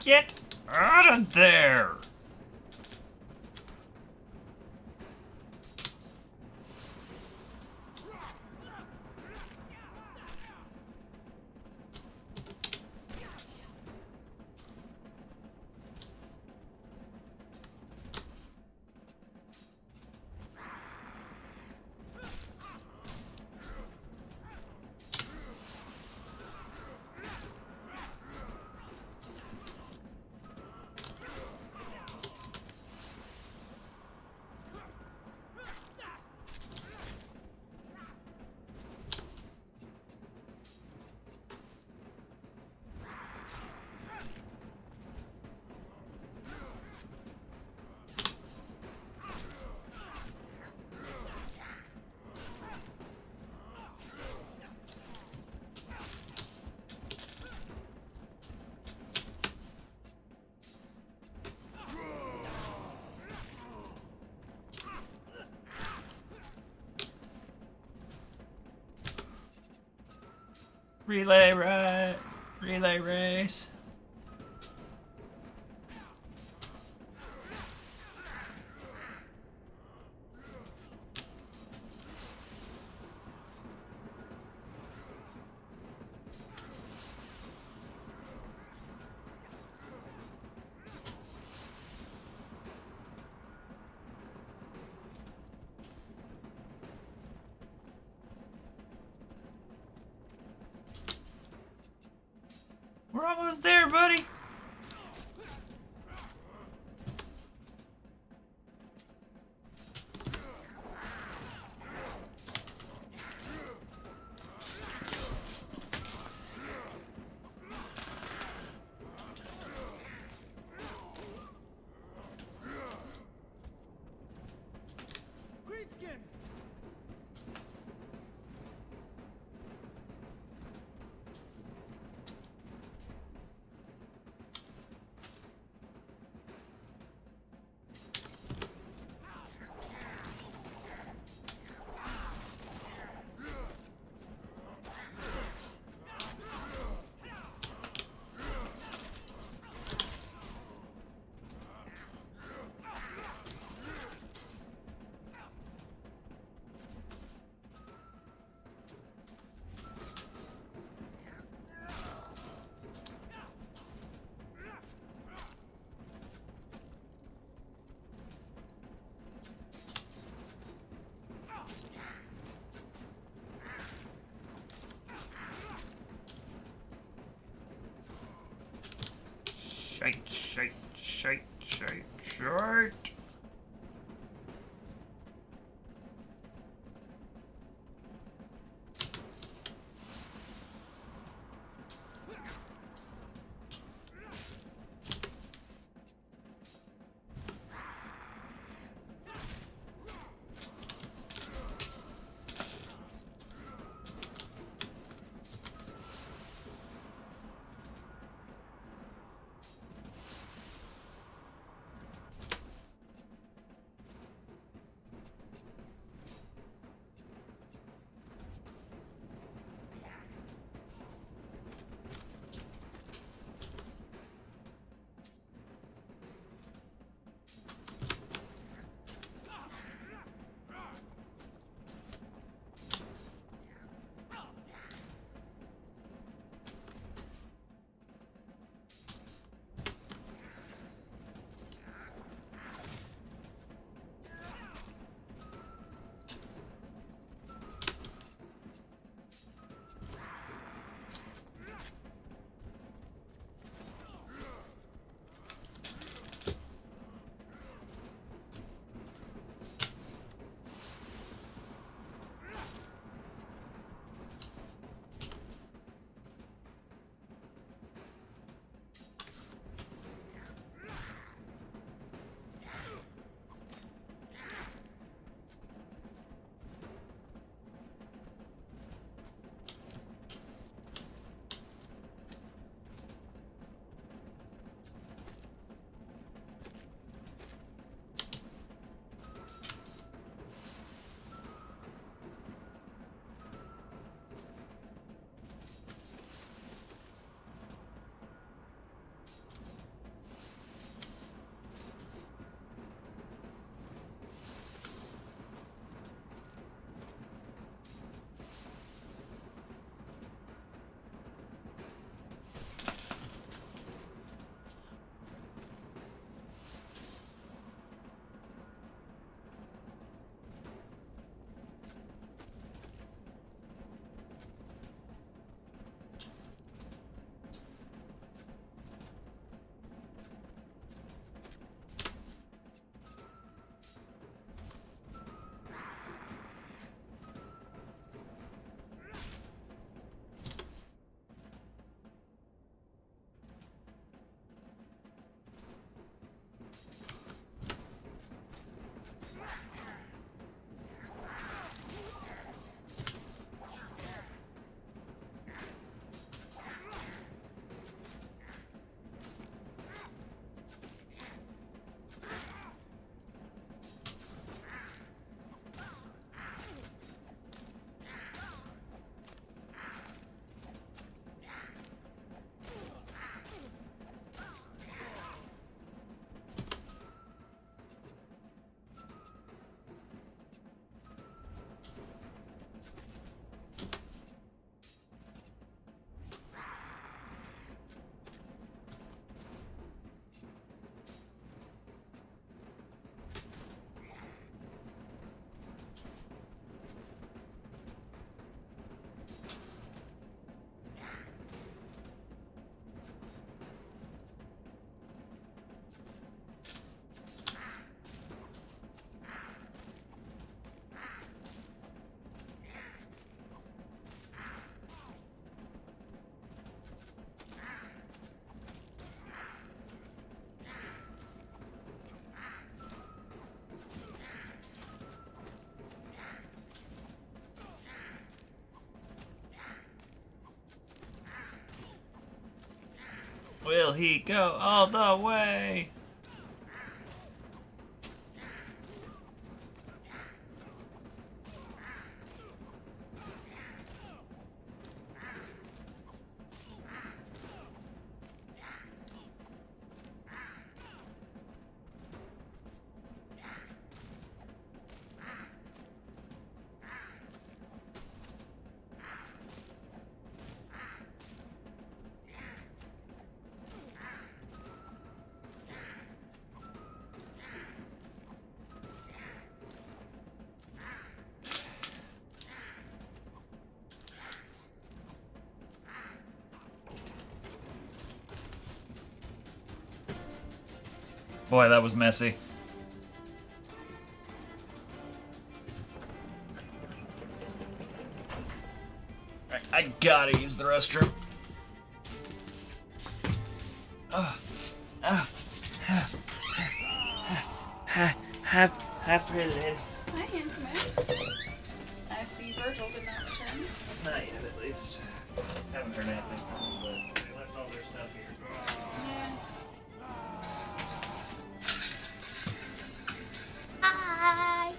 Get out of there! Relay race. We're almost there, buddy. Greenskins! Shite. Will he go all the way? Boy, that was messy. Right, I gotta use the restroom. Hi, President. Hi, handsome man. I see Virgil did not return. Not yet, at least. Haven't heard anything from them, but they left all their stuff here. Yeah. Hi.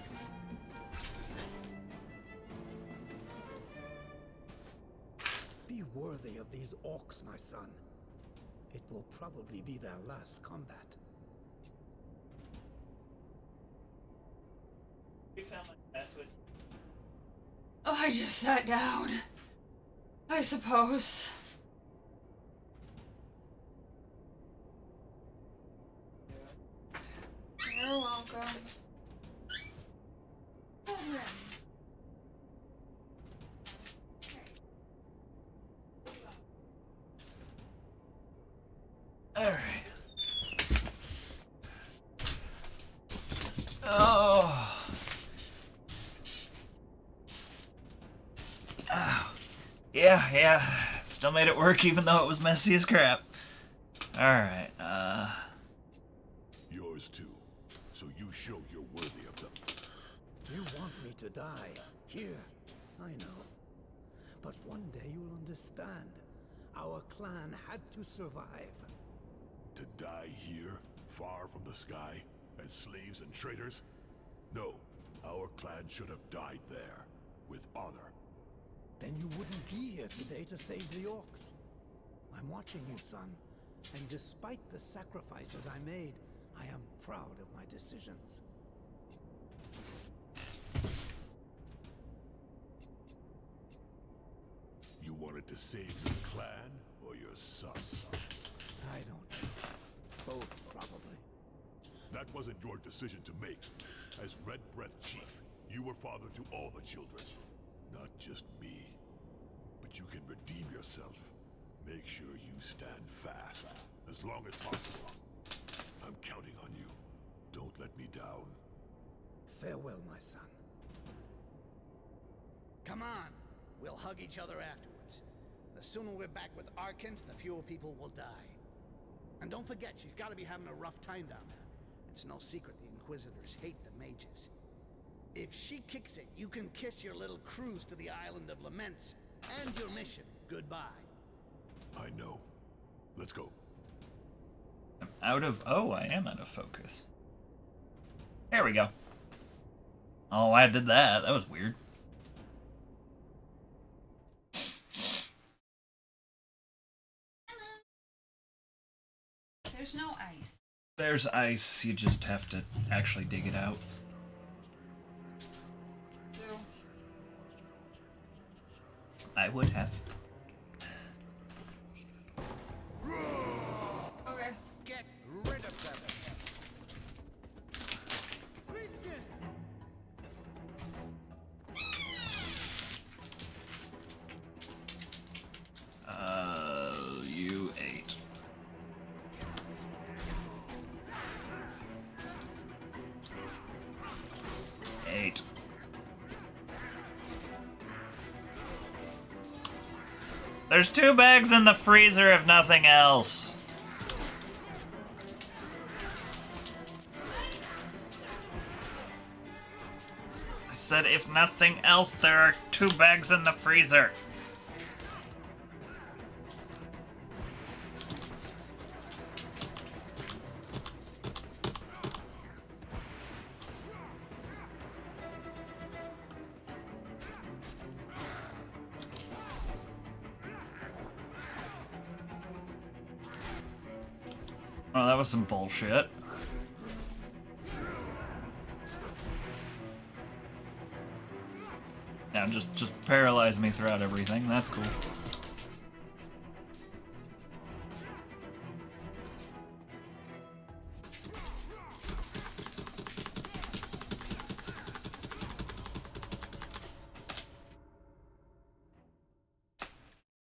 Be worthy of these orcs, my son. It will probably be their last combat. You found my password. Oh, I just sat down. I suppose. You're welcome. Alright. Oh. Oh. Yeah. Still made it work even though it was messy as crap. Alright, Yours too. So you show you're worthy of them. You want me to die here, I know. But one day you'll understand. Our clan had to survive. To die here, far from the sky, as slaves and traitors? No, our clan should have died there, with honor. Then you wouldn't be here today to save the orcs. I'm watching you, son. And despite the sacrifices I made, I am proud of my decisions. You wanted to save your clan or your son? I don't know. Both, probably. That wasn't your decision to make. As Red Breath Chief, you were father to all the children. Not just me. But you can redeem yourself. Make sure you stand fast, as long as possible. I'm counting on you. Don't let me down. Farewell, my son. Come on. We'll hug each other afterwards. The sooner we're back with Arkans, the fewer people will die. And don't forget, she's got to be having a rough time down there. It's no secret the Inquisitors hate the mages. If she kicks it, you can kiss your little cruise to the Island of Laments and your mission goodbye. I know. Let's go. I'm out of... Oh, I am out of focus. There we go. Oh, I did that. That was weird. There's no ice. There's ice. You just have to actually dig it out. So, I would have. okay. Get rid of them. You ate. Eight. There's 2 bags in the freezer if nothing else. I said if nothing else, there are 2 bags in the freezer. Oh, that was some bullshit. Yeah, just paralyze me throughout everything. That's cool.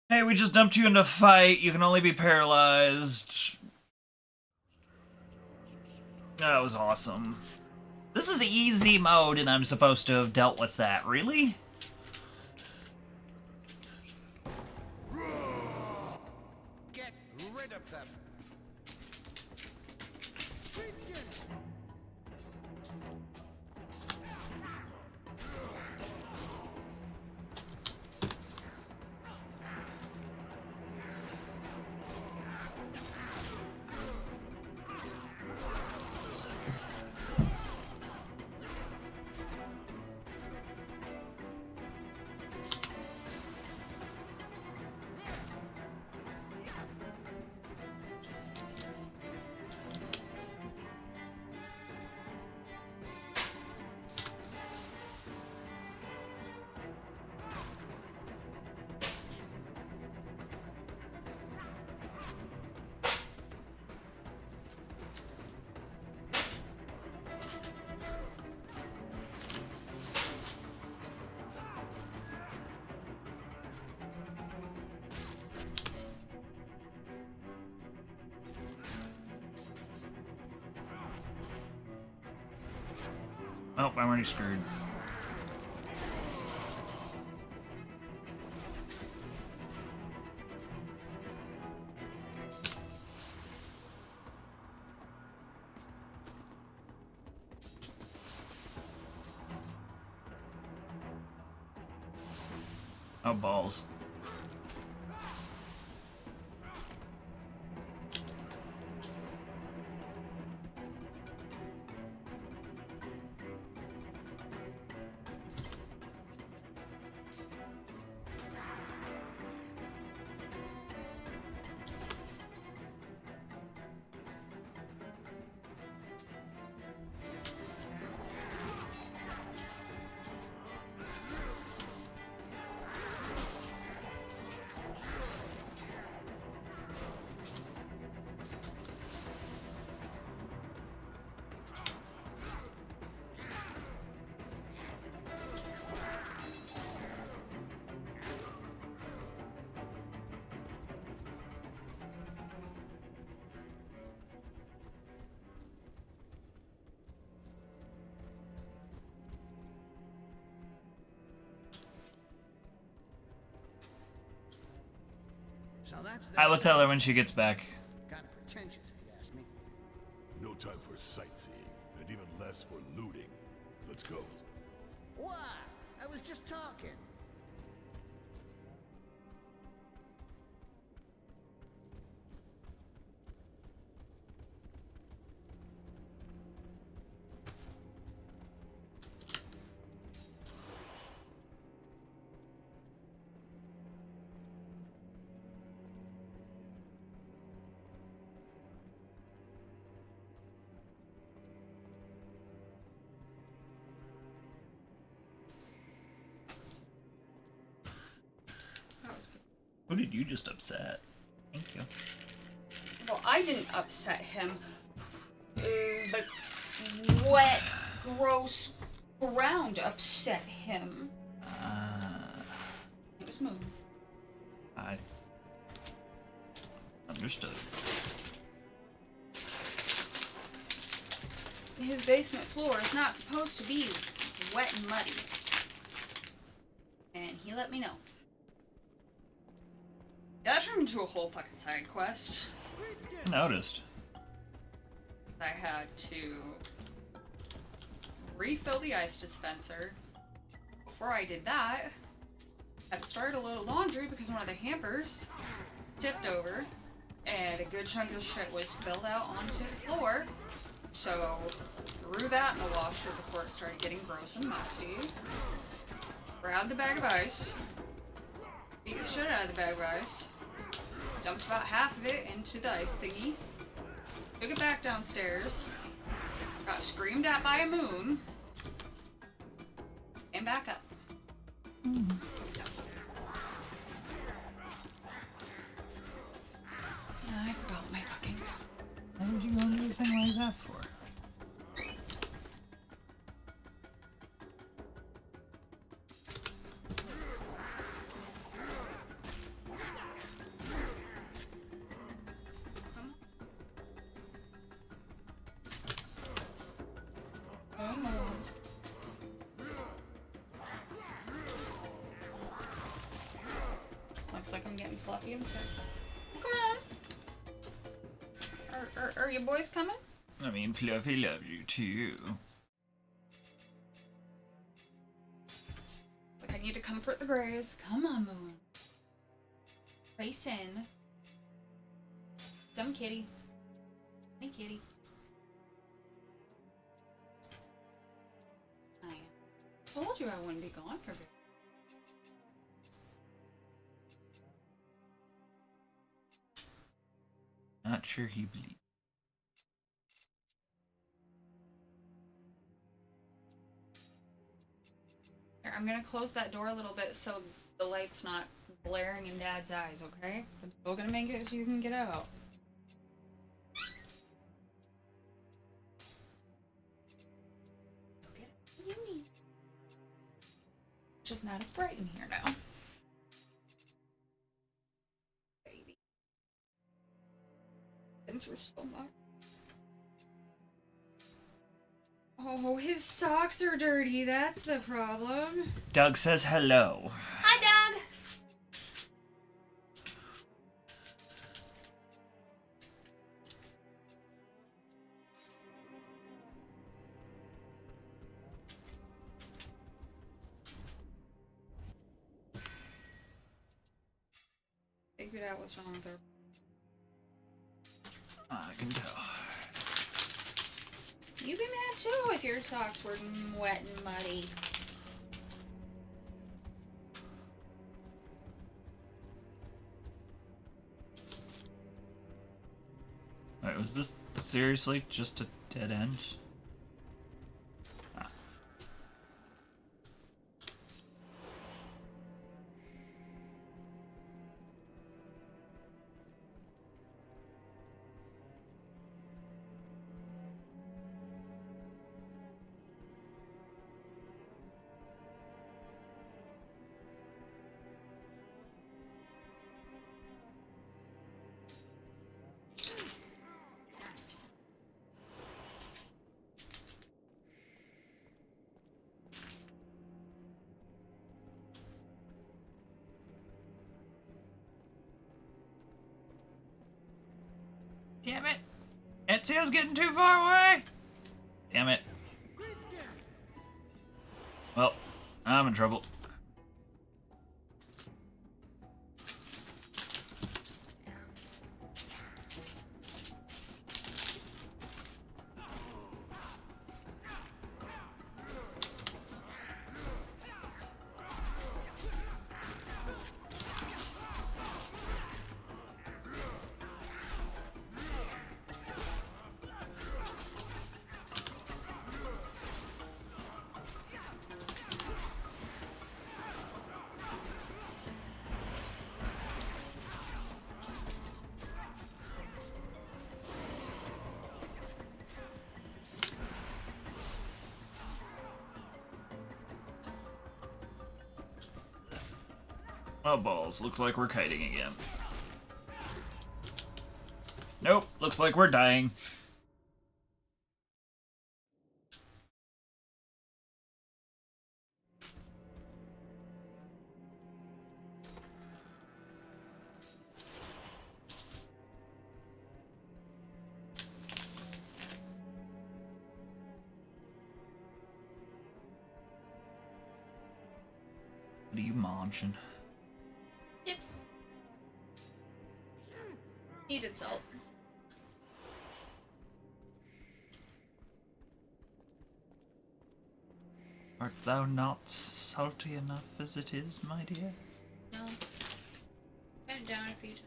Hey, we just dumped you into a fight. You can only be paralyzed. That was awesome. This is easy mode, and I'm supposed to have dealt with that. Really? Get rid of them. Oh, I'm already screwed. Oh, balls. So that's I will tell her when she gets back. kind of pretentious, if you ask me. No time for sightseeing, and even less for looting. Let's go. Why? I was just talking. Who did you just upset? Thank you. Well, I didn't upset him. The wet, gross ground upset him. It was Moon. I understood. His basement floor is not supposed to be wet and muddy. And he let me know. That turned into a whole fucking side quest. I noticed. I had to refill the ice dispenser. Before I did that, I had to start a load of laundry because one of the hampers tipped over and a good chunk of shit was spilled out onto the floor. So, threw that in the washer before it started getting gross and musty. Grabbed the bag of ice. Beat the shit out of the bag of ice. Dumped about half of it into the ice thingy. Took it back downstairs. Got screamed at by a moon. And back up. Yeah, I forgot my fucking... Why would you go into a thing like that for? fluffy and stuff. Come on. Are your boys coming? I mean, Fluffy loves you too. Like, I need to comfort the Greys. Come on, Moon. Face in. Dumb kitty. Hey, kitty. I told you I wouldn't be gone for good. Not sure he believes. Here, I'm gonna close that door a little bit so the light's not blaring in Dad's eyes, okay? I'm still gonna make it so you can get out. Go get it. You need. It's just not as bright in here now. Baby. Thanks for so much. Oh, his socks are dirty. That's the problem. Doug says hello. Hi, Doug. Figured out what's wrong with her. I can tell. You'd be mad too if your socks were wet and muddy. Wait, was this seriously just a dead end? Ah. Damn it! Ezio's getting too far away! Damn it. Well, I'm in trouble. Oh balls, looks like we're kiting again. Nope, looks like we're dying. What are you munching? Chips. Needed salt. Art thou not salty enough as it is, my dear? No. Been down a few times.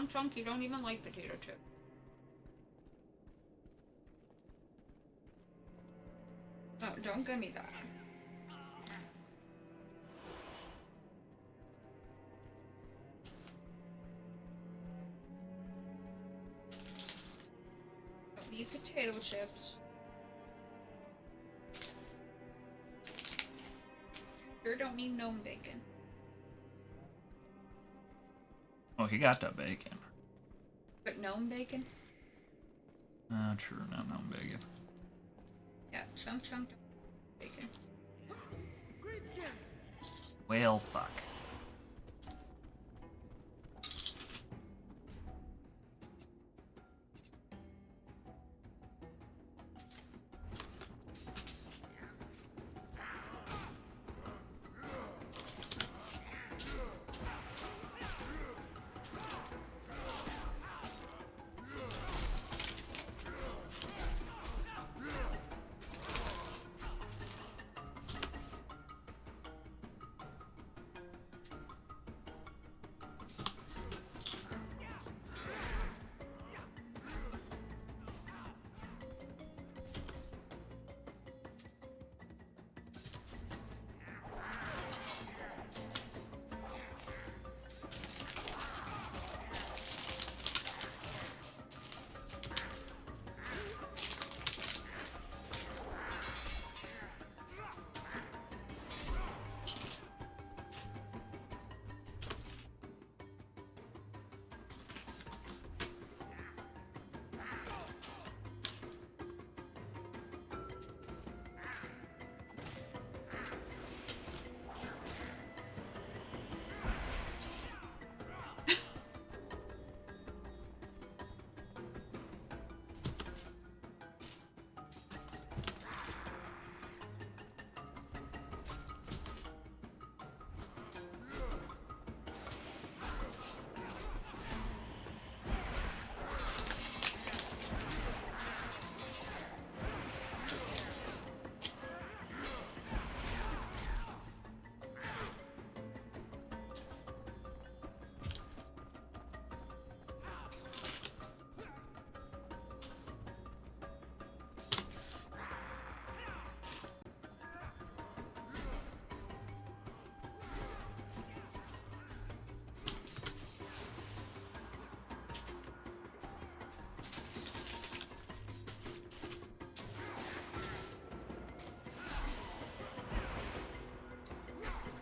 Chunk, you don't even like potato chips. Oh, don't give me that. Don't need potato chips. Sure don't need gnome bacon. Oh, he got that bacon. But gnome bacon? True, not gnome bacon. Yeah, chunk bacon. Well, fuck.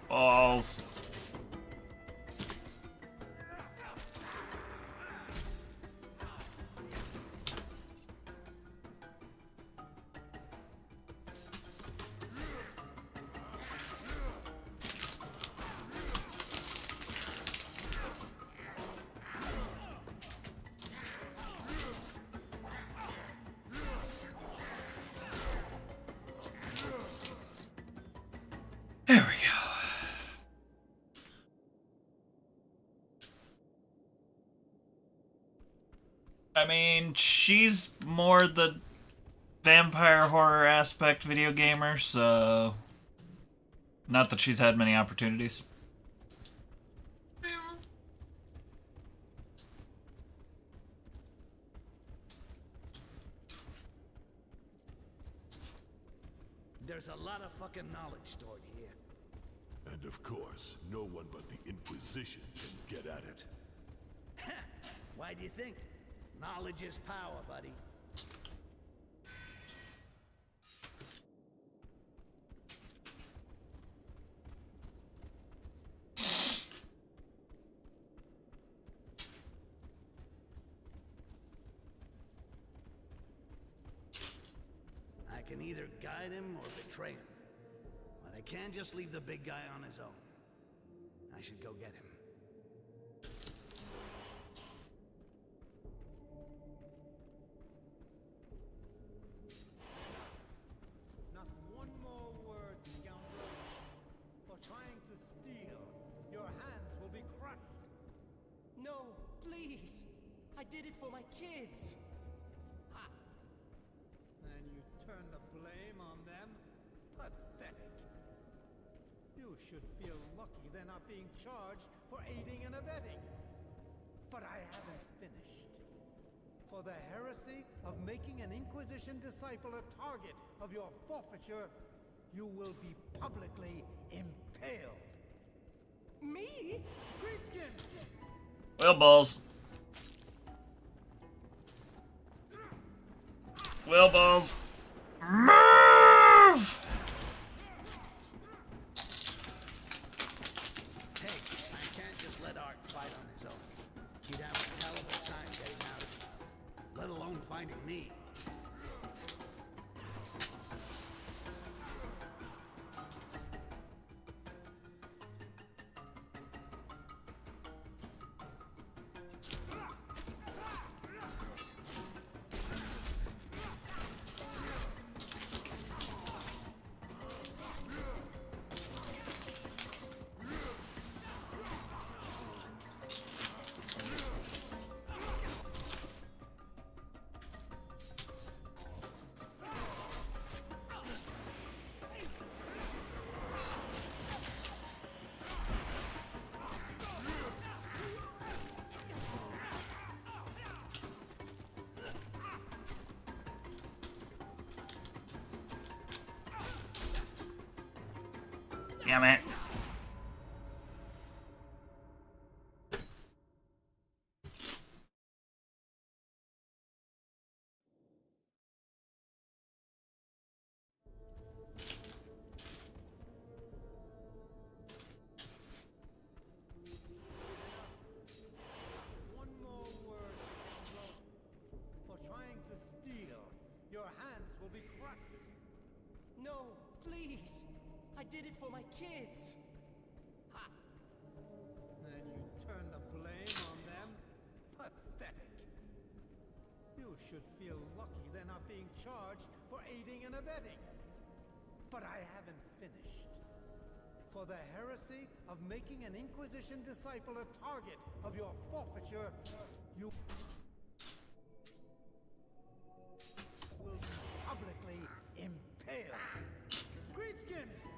Balls. There we go. I mean, she's more the vampire horror aspect video gamer, so not that she's had many opportunities. There's a lot of fucking knowledge stored here. And of course, no one but the Inquisition can get at it. Why do you think? Knowledge is power, buddy. I can either guide him or betray him. But I can't just leave the big guy on his own. I should go get him. Not one more word, scoundrel. For trying to steal, your hands will be crushed. No, please. I did it for my kids. Ha! And you turn the blame on them? Pathetic. You should feel lucky they're not being charged for aiding and abetting. But I haven't finished. For the heresy of making an Inquisition disciple a target of your forfeiture, you will be publicly impaled. Me? Greenskins! Well, balls. Well, balls. Move! Hey, I can't just let Art fight on his own. He'd have a hell of a time getting out Damn it. One more word, scoundrel. For trying to steal, your hands will be cracked. No, please. I did it for my kids. Ha! And you turn the blame on them? Pathetic. You should feel lucky they're not being charged for aiding and abetting. But I haven't finished. For the heresy of making an Inquisition disciple a target of your forfeiture, you will be publicly impaled. Greenskins!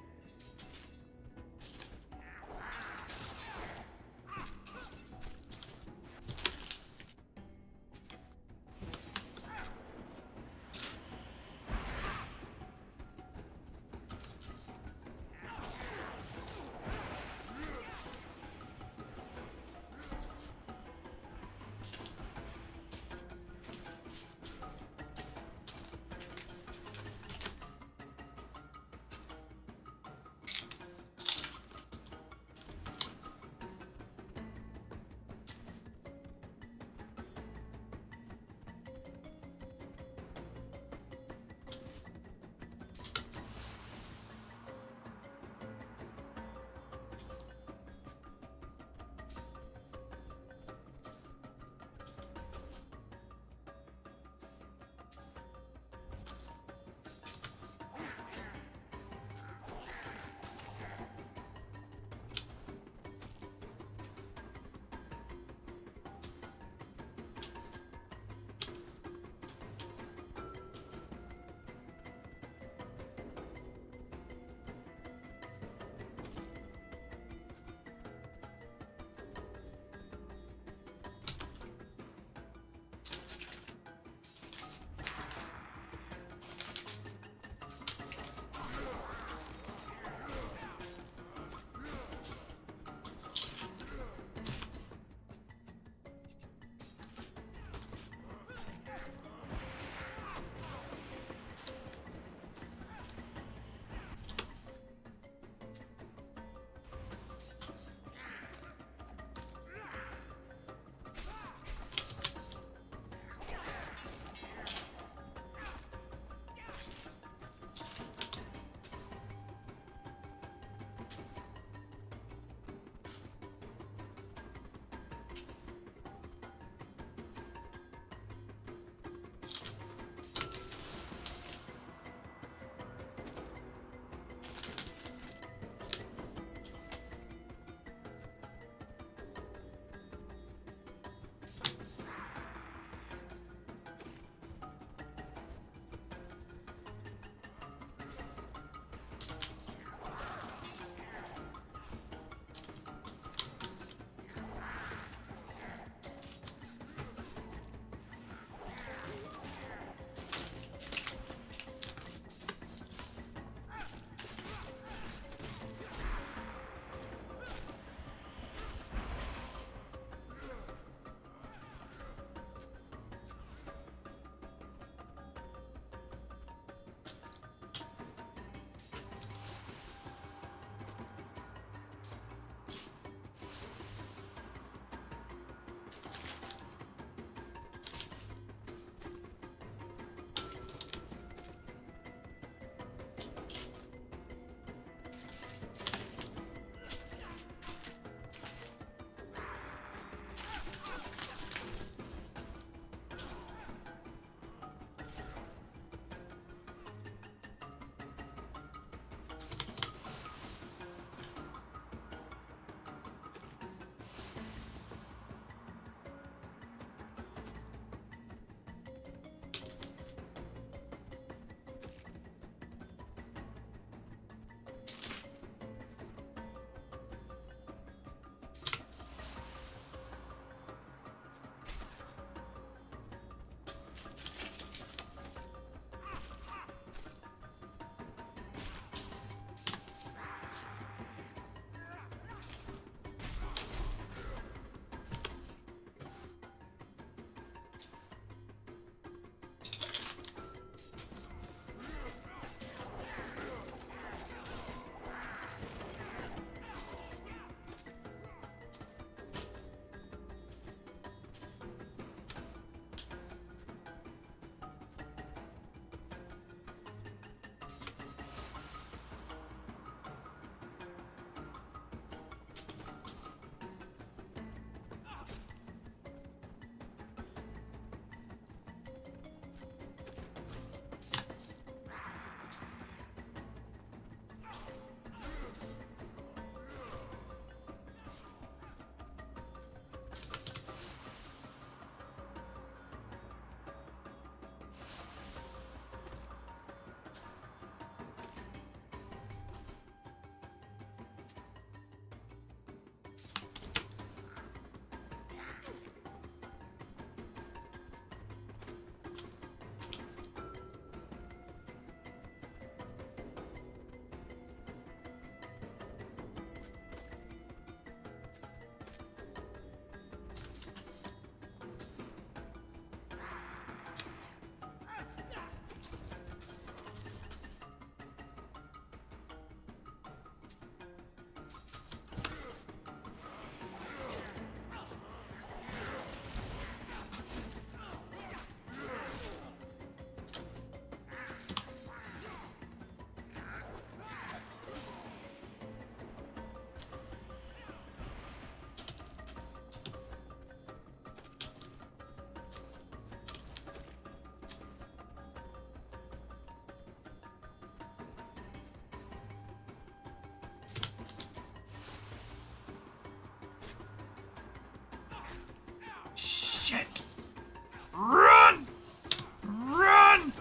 Shit. Run! Run!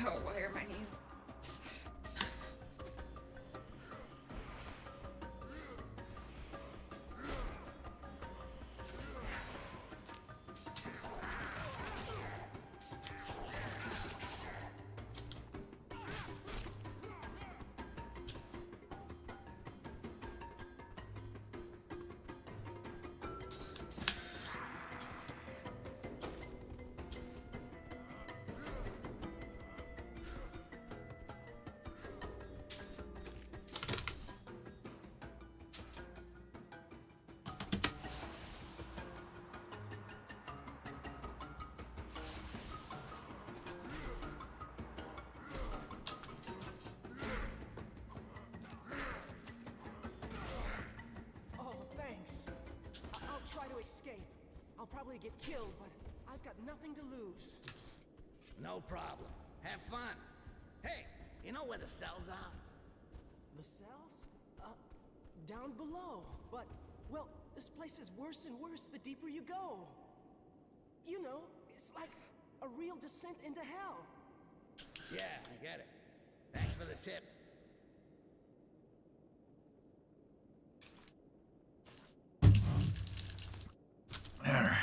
Oh, why are my knees? Oh, thanks. I'll try to escape. I'll probably get killed, but I've got nothing to lose. No problem. Have fun. Hey, you know where the cells are? The cells? Down below. But, well, this place is worse and worse the deeper you go. You know, it's like a real descent into hell. Yeah, I get it. Thanks for the tip. There.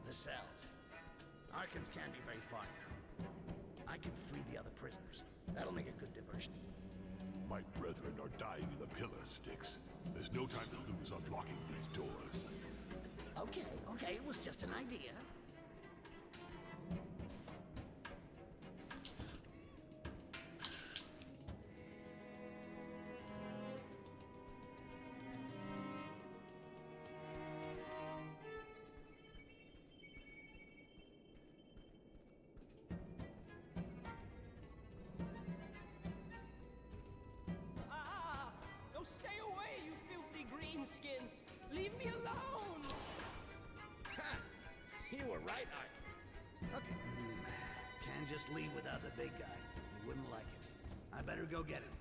The cells. Arkans can't be very far now. I can free the other prisoners. That'll make a good diversion. My brethren are dying in the pillar, Styx. There's no time to lose unlocking these doors. Okay, it was just an idea. No, stay away, you filthy greenskins! Leave me alone! Ha! You were right, Ark. Okay. Can't just leave without the big guy. He wouldn't like it. I better go get him.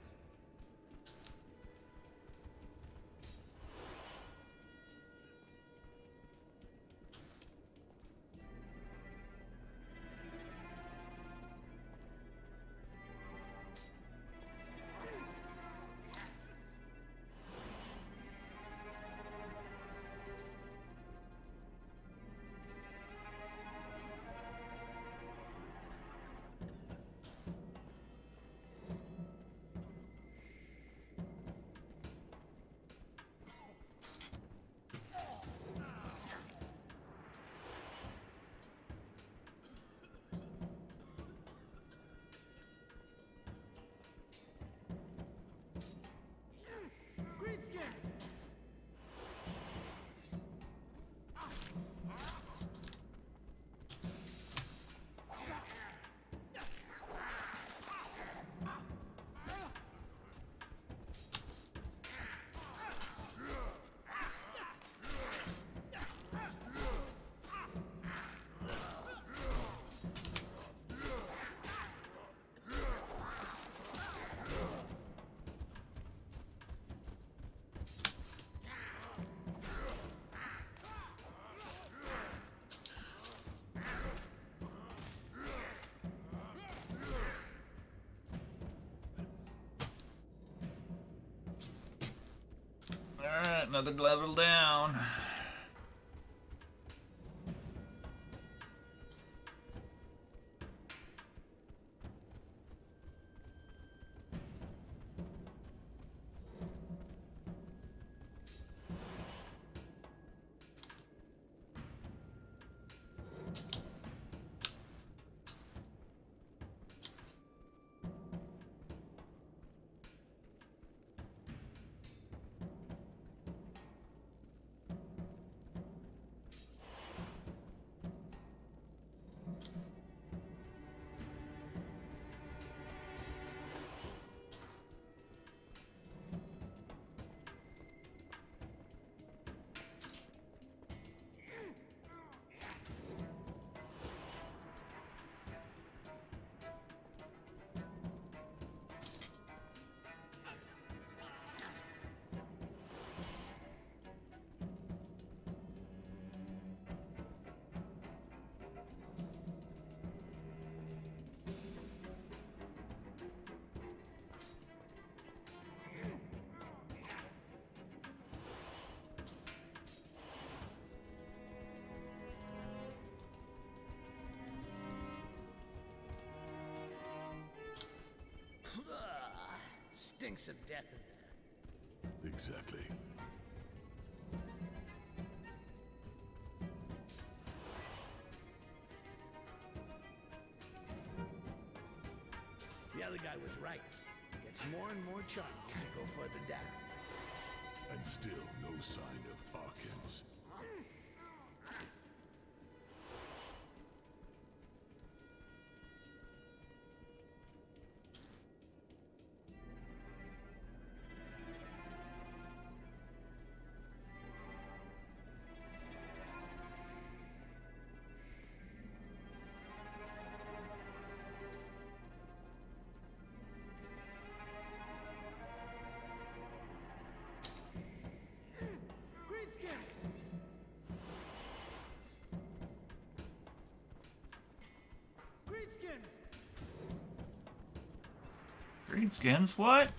Alright, another level down. Stinks of death in there. Exactly. The other guy was right. It gets more and more charming as you go further down. And still no sign of Arkans. Greenskins, what?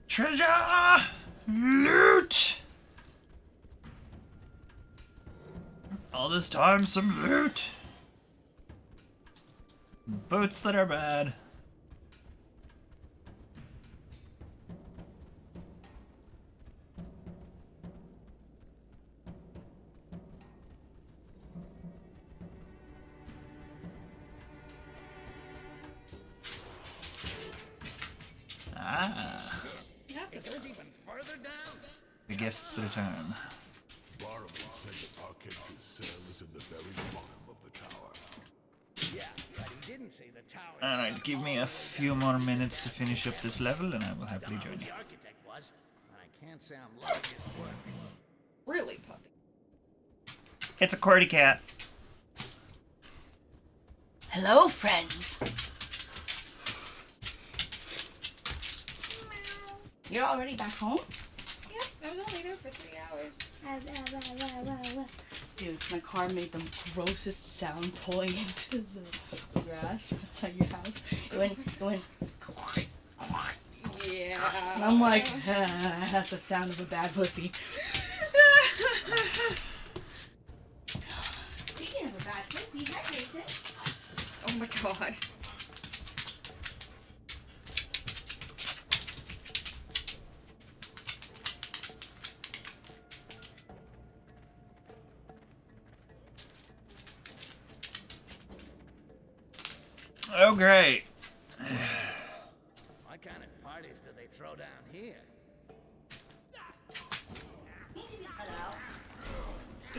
Treasure! Loot! All this time, some loot! Boots that are bad. Ah. It goes even further down. The guests return. Barman said that Arkans' cell is in the very bottom of the tower. Yeah, but he didn't say the tower. Alright, give me a few more minutes to finish up this level and I will happily join you. The architect was. I can't say I'm loving his work. Really, puppy? It's a QWERTY cat. Hello, friends. You're already back home? Yep, I was only there for 3 hours. Dude, my car made the grossest sound pulling into the grass outside your house. It went. Yeah. And I'm like, that's the sound of a bad pussy. Speaking of a bad pussy, hi Jason. Oh my god. Oh, great. What kind of parties do they throw down here?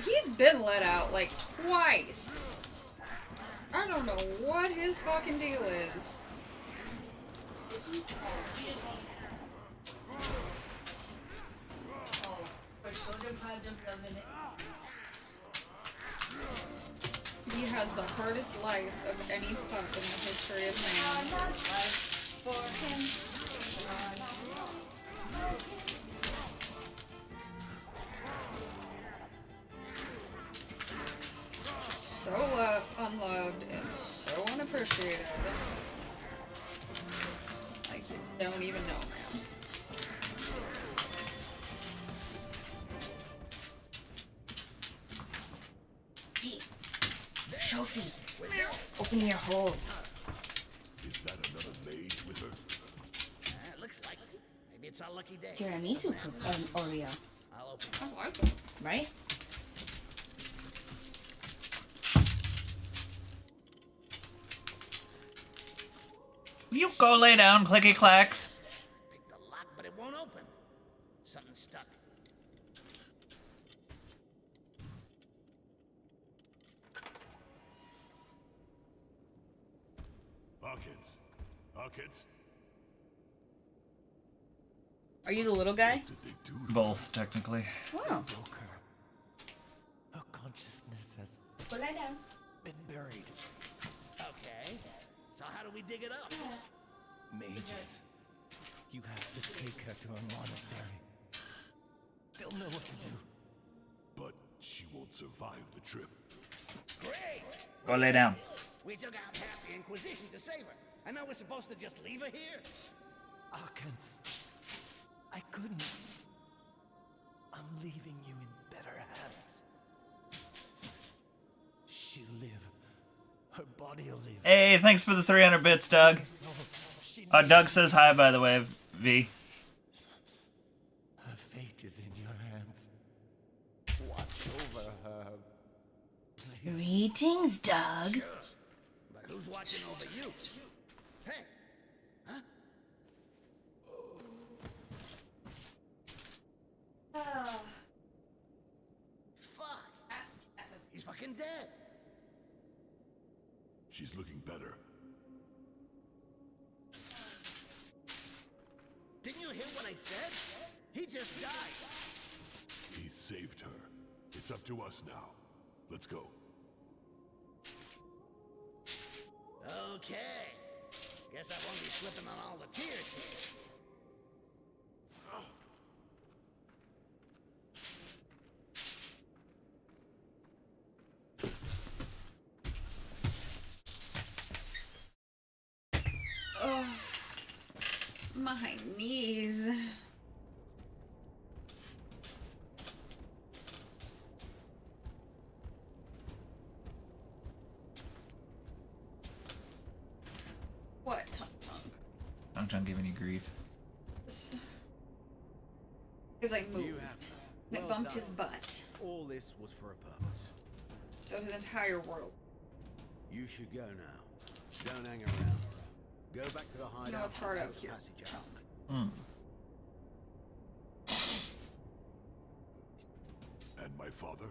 He's been let out like twice. I don't know what his fucking deal is. He has the hardest life of any pup in the history of man. So unloved and so unappreciated. Like you don't even know, man. Hey, Sophie, open your hole. Is that another mage with her? It looks like it. Maybe it's our lucky day. Tiramisu Oreo. I'll open it. I like it. Right? You go lay down, clicky clacks. Pick the lock, but it won't open. Something stuck. Hawkins. Hawkins. Are you the little guy? Both, technically. Wow. Her consciousness has Put that down. been buried. Okay. So how do we dig it up? Mages. You have to take her to a monastery. They'll know what to do. But she won't survive the trip. Great! Go lay down. We took out half the Inquisition to save her. And now we're supposed to just leave her here? Arkans, I couldn't. I'm leaving you in better hands. She'll live. Her body'll live. Hey, thanks for the 300 bits, Doug. Doug says hi, by the way, V. Her fate is in your hands. Watch over her. Greetings, Doug. Sure. But who's watching over you? Hey! Huh? Fuck! He's fucking dead! She's looking better. Didn't you hear what I said? He just died! He saved her. It's up to us now. Let's go. Okay. Guess I won't be slipping on all the tears here. Oh, my knees. What, Tung Tung giving you grief. Because I moved. You have And it well bumped his done. butt. All this was for a purpose. So his entire world. You should go now. Don't hang around. Go back to the hideout. No, it's hard and out take the here. passage out. And my father?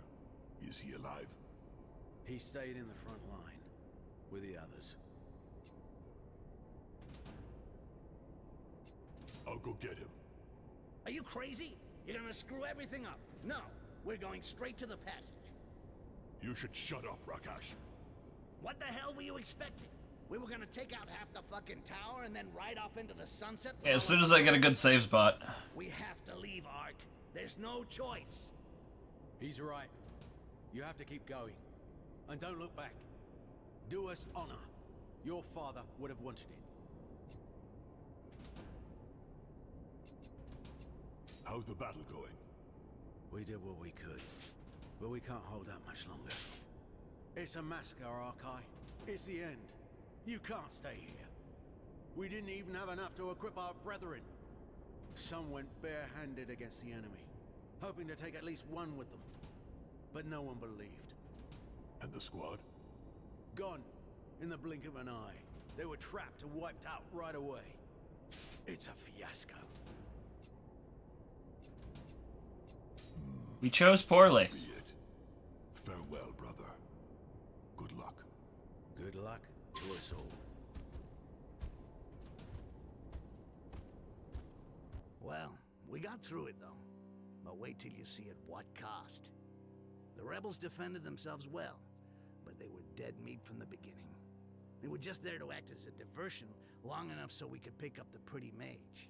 Is he alive? He stayed in the front line with the others. I'll go get him. Are you crazy? You're gonna screw everything up. No, we're going straight to the passage. You should shut up, Rakash. What the hell were you expecting? We were gonna take out half the fucking tower and then ride off into the sunset? Yeah, as soon as I get a good save spot. We have to leave, Ark. There's no choice. He's right. You have to keep going. And don't look back. Do us honor. Your father would have wanted it. How's the battle going? We did what we could. But we can't hold out much longer. It's a massacre, Arkai. It's the end. You can't stay here. We didn't even have enough to equip our brethren. Some went bare-handed against the enemy, hoping to take at least one with them. But no one believed. And the squad? Gone, in the blink of an eye. They were trapped and wiped out right away. It's a fiasco. We chose poorly. Be it. Farewell, brother. Good luck. Good luck to us all. Well, we got through it, though. But wait till you see at what cost. The rebels defended themselves well, but they were dead meat from the beginning. They were just there to act as a diversion long enough so we could pick up the pretty mage.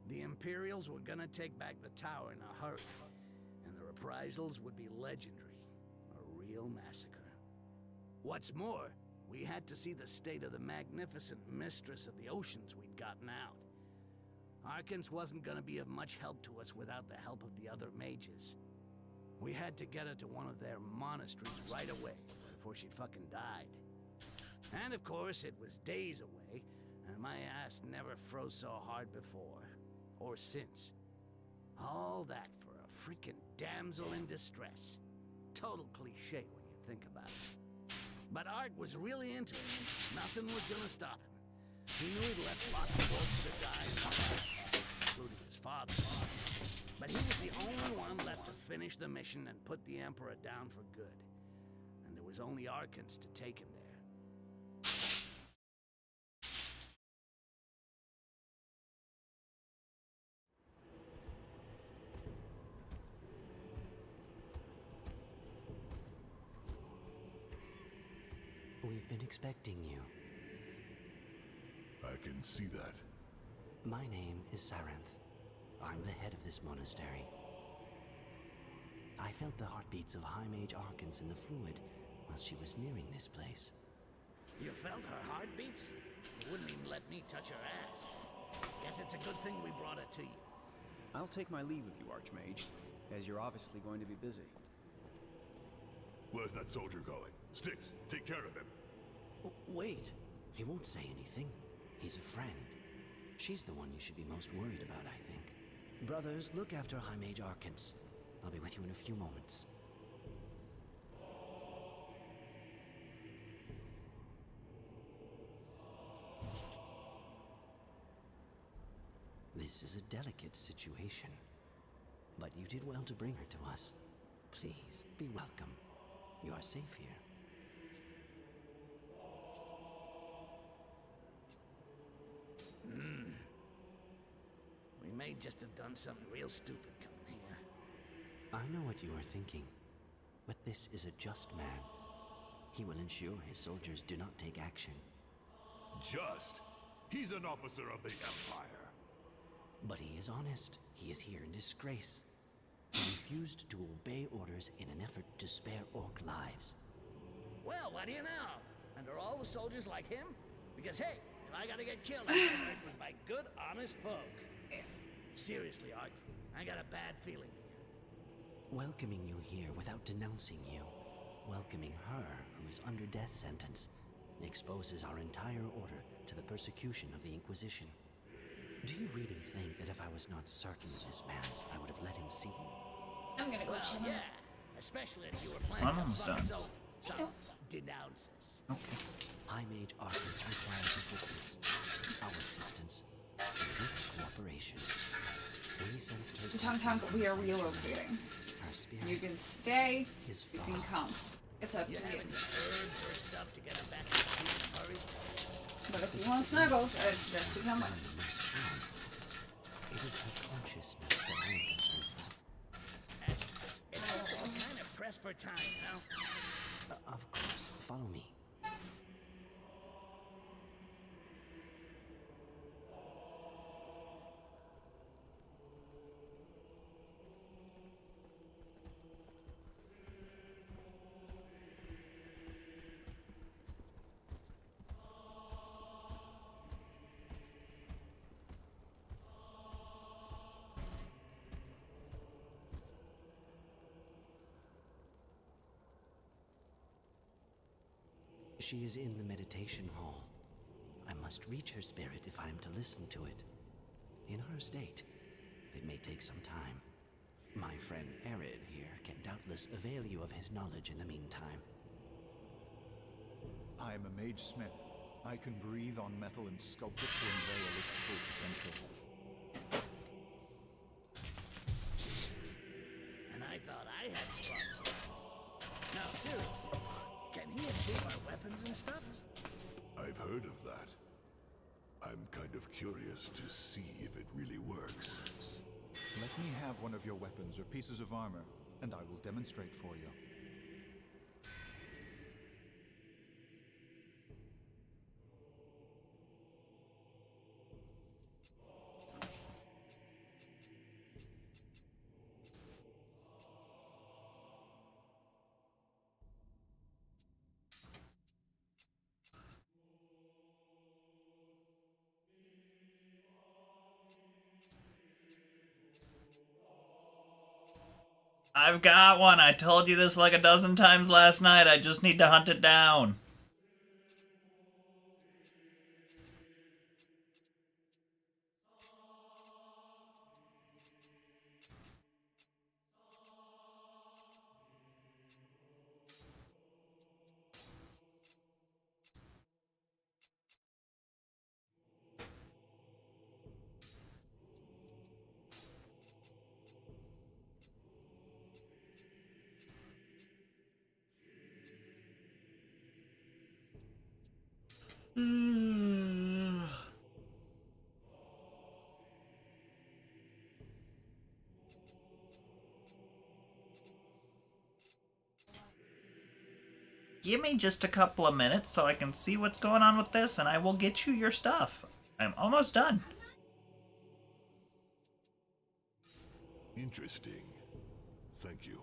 The Imperials were gonna take back the tower in a hurry, and the reprisals would be legendary. A real massacre. What's more, we had to see the state of the magnificent mistress of the oceans we'd gotten out. Arkans wasn't gonna be of much help to us without the help of the other mages. We had to get her to one of their monasteries right away, before she fucking died. And of course, it was days away, and my ass never froze so hard before. Or since. All that for a freaking damsel in distress. Total cliche when you think about it. But Art was really into it. Nothing was gonna stop him. He knew he'd left lots of wolves to die in the fight, including his father. But he was the only one left to finish the mission and put the Emperor down for good. And there was only Arkans to take him there. We've been expecting you. I can see that. My name is Saranth. I'm the head of this monastery. I felt the heartbeats of High Mage Arkans in the fluid while she was nearing this place. You felt her heartbeats? You wouldn't even let me touch her ass. Guess it's a good thing we brought her to you. I'll take my leave of you, Archmage, as you're obviously going to be busy. Where's that soldier going? Styx, take care of him. Oh, wait. He won't say anything. He's a friend. She's the one you should be most worried about, I think. Brothers, look after High Mage Arkans. I'll be with you in a few moments. This is a delicate situation, but you did well to bring her to us. Please, be welcome. You are safe here. We may just have done something real stupid coming here. I know what you are thinking, but this is a just man. He will ensure his soldiers do not take action. Just? He's an officer of the Empire. But he is honest. He is here in disgrace. He refused to obey orders in an effort to spare Orc lives. Well, what do you know? And are all the soldiers like him? Because hey, if I gotta get killed, I'm gonna work with my good, honest folk. Seriously, Ark, I got a bad feeling here. Welcoming you here without denouncing you, welcoming her who is under death sentence, exposes our entire order to the persecution of the Inquisition. Do you really think that if I was not certain of this man, I would have let him see? I'm gonna go chill. Yeah, especially if you were planning I'm almost done. So denounce us. Okay. High Mage Arkans requires assistance. Our assistance. With cooperation. We sensed her. Tonk, we are relocating. Her spirit. You can stay. His You can come. It's up to you. Haven't herbs or stuff to get him back to the in a hurry? But if you want snuggles, I'd suggest you come with. It is her consciousness that I am concerned for. I'm kind of pressed for time, you know? Of course. Follow me. She is in the meditation hall. must reach her spirit if I am to listen to it. In her state, it may take some time. My friend Arid here can doubtless avail you of his knowledge in the meantime. I am a mage smith. I can breathe on metal and sculpt it to unveil its full potential. And I thought I had spots. Now, seriously, can he escape our weapons and stuff? I've heard of that. I'm kind of curious to see if it really works. Let me have one of your weapons or pieces of armor, and I will demonstrate for you. I've got one. I told you this like a dozen times last night. I just need to hunt it down. Give me just a couple of minutes so I can see what's going on with this, and I will get you your stuff. I'm almost done. Interesting. Thank you.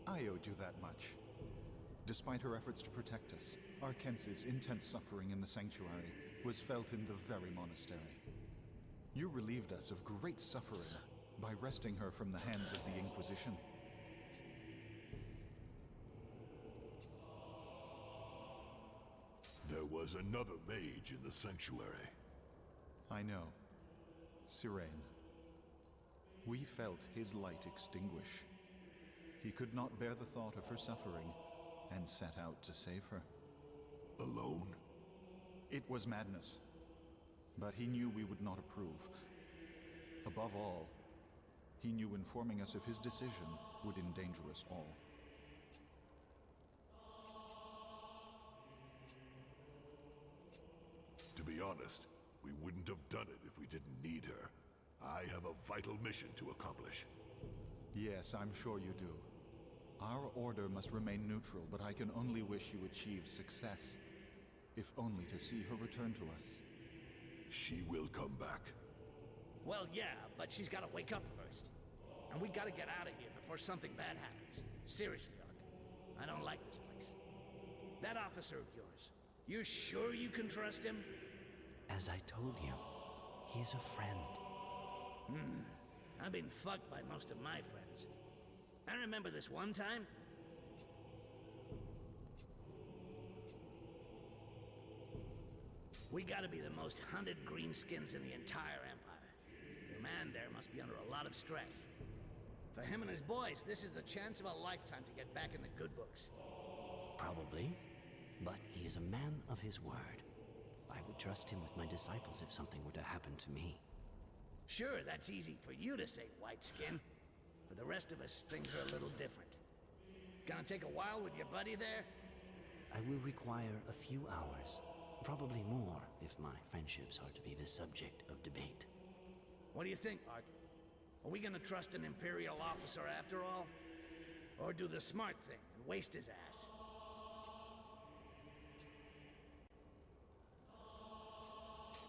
I owed you that much. Despite her efforts to protect us, Arkence's intense suffering in the sanctuary was felt in the very monastery. You relieved us of great suffering by wresting her from the hands of the Inquisition. There was another mage in the sanctuary. I know. Sirene. We felt his light extinguish. He could not bear the thought of her suffering and set out to save her. Alone? It was madness. But he knew we would not approve. Above all, he knew informing us of his decision would endanger us all. To be honest, we wouldn't have done it if we didn't need her. I have a vital mission to accomplish. Yes, I'm sure you do. Our order must remain neutral, but I can only wish you achieve success. If only to see her return to us. She will come back. Well, yeah, but she's got to wake up first. And we got to get out of here before something bad happens. Seriously, Ark. I don't like this place. That officer of yours, you're sure you can trust him? As I told you, he is a friend. I've been fucked by most of my friends. I remember this one time. We gotta be the most hunted greenskins in the entire Empire. Your man there must be under a lot of stress. For him and his boys, this is the chance of a lifetime to get back in the good books. Probably, but he is a man of his word. I would trust him with my disciples if something were to happen to me. Sure, that's easy for you to say, White Skin. For the rest of us, things are a little different. Gonna take a while with your buddy there? I will require a few hours. Probably more, if my friendships are to be the subject of debate. What do you think, Ark? Are we gonna trust an Imperial officer after all? Or do the smart thing and waste his ass?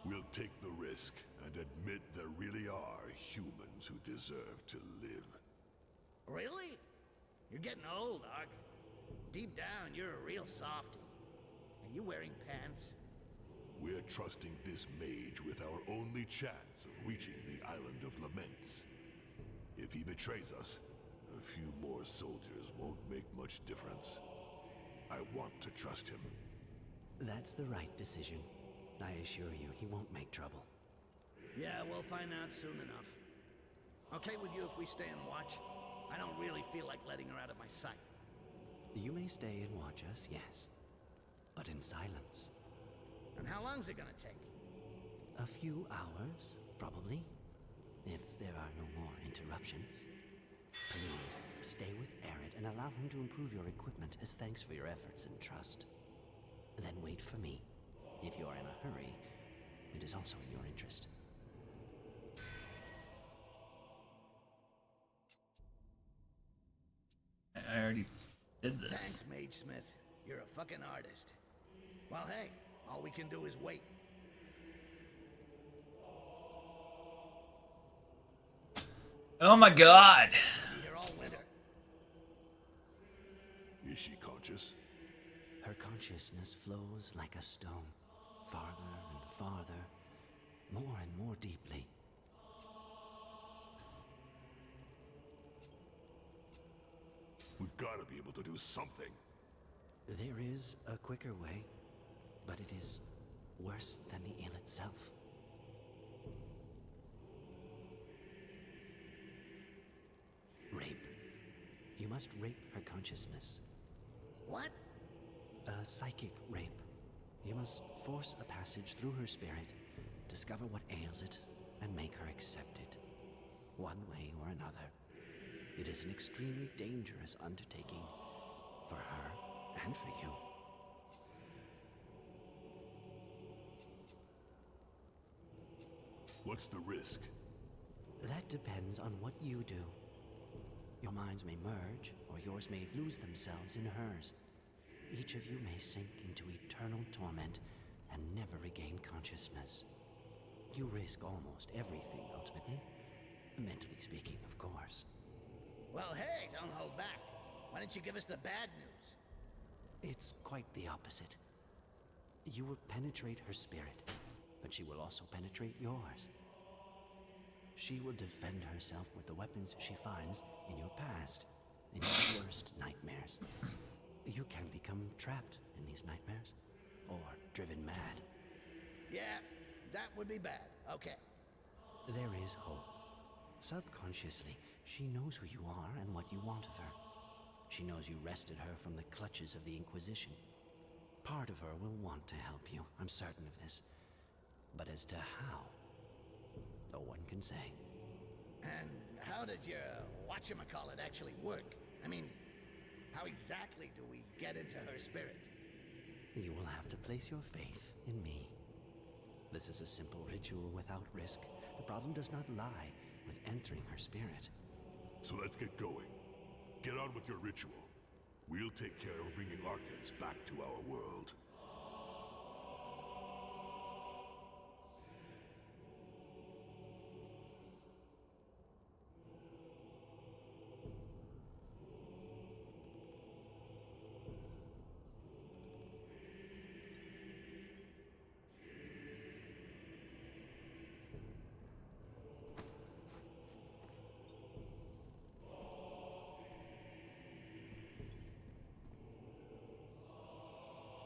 We'll take the risk and admit there really are humans who deserve to live. Really? You're getting old, Ark. Deep down, you're a real softie. Are you wearing pants? We're trusting this mage with our only chance of reaching the Island of Laments. If he betrays us, a few more soldiers won't make much difference. I want to trust him. That's the right decision. I assure you, he won't make trouble. Yeah, we'll find out soon enough. Okay with you if we stay and watch? I don't really feel like letting her out of my sight. You may stay and watch us, yes. But in silence. And how long's it gonna take? A few hours, probably. If there are no more interruptions. Please, stay with Arid and allow him to improve your equipment as thanks for your efforts and trust. Then wait for me. If you are in a hurry, it is also in your interest. I already did this. Thanks, Mage Smith. You're a fucking artist. Well, hey, all we can do is wait. Oh my god! Be here all winter. Is she conscious? Her consciousness flows like a stone, farther and farther, more and more deeply. We've got to be able to do something. There is a quicker way, but it is worse than the ill itself. Rape. You must rape her consciousness. What? A psychic rape. You must force a passage through her spirit, discover what ails it, and make her accept it. One way or another. It is an extremely dangerous undertaking. For her and for you. What's the risk? That depends on what you do. Your minds may merge, or yours may lose themselves in hers. Each of you may sink into eternal torment and never regain consciousness. You risk almost everything, ultimately. Mentally speaking, of course. Well, hey, don't hold back. Why don't you give us the bad news? It's quite the opposite. You will penetrate her spirit, but she will also penetrate yours. She will defend herself with the weapons she finds in your past, in your worst nightmares. You can become trapped in these nightmares, or driven mad. Yeah, that would be bad. Okay. There is hope. Subconsciously, she knows who you are and what you want of her. She knows you wrested her from the clutches of the Inquisition. Part of her will want to help you, I'm certain of this. But as to how, no one can say. And how did your whatchamacallit actually work? I mean, how exactly do we get into her spirit? You will have to place your faith in me. This is a simple ritual without risk. The problem does not lie with entering her spirit. So let's get going. Get on with your ritual. We'll take care of bringing Archons back to our world.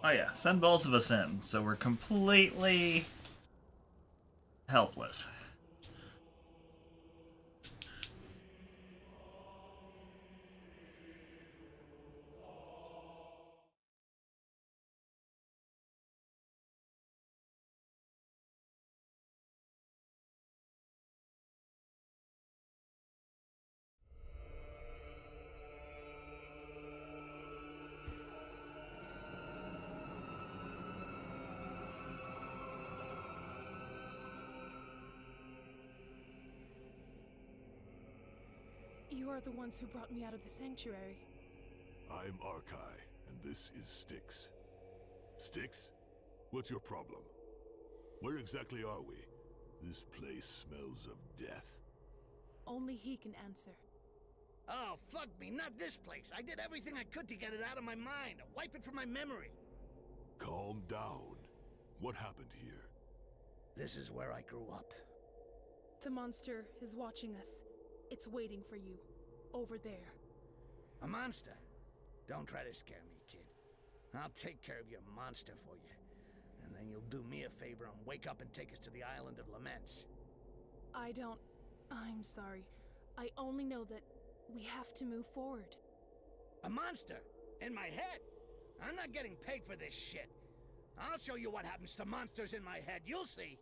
Oh yeah, send both of us in, so we're completely helpless. You are the ones who brought me out of the sanctuary. I'm Arkai, and this is Styx. Styx? What's your problem? Where exactly are we? This place smells of death. Only he can answer. Oh, fuck me, not this place. I did everything I could to get it out of my mind, wipe it from my memory. Calm down. What happened here? This is where I grew up. The monster is watching us. It's waiting for you. Over there. A monster? Don't try to scare me, kid. I'll take care of your monster for you. And then you'll do me a favor and wake up and take us to the Island of Laments. I'm sorry. I only know that we have to move forward. A monster? In my head? I'm not getting paid for this shit. I'll show you what happens to monsters in my head. You'll see.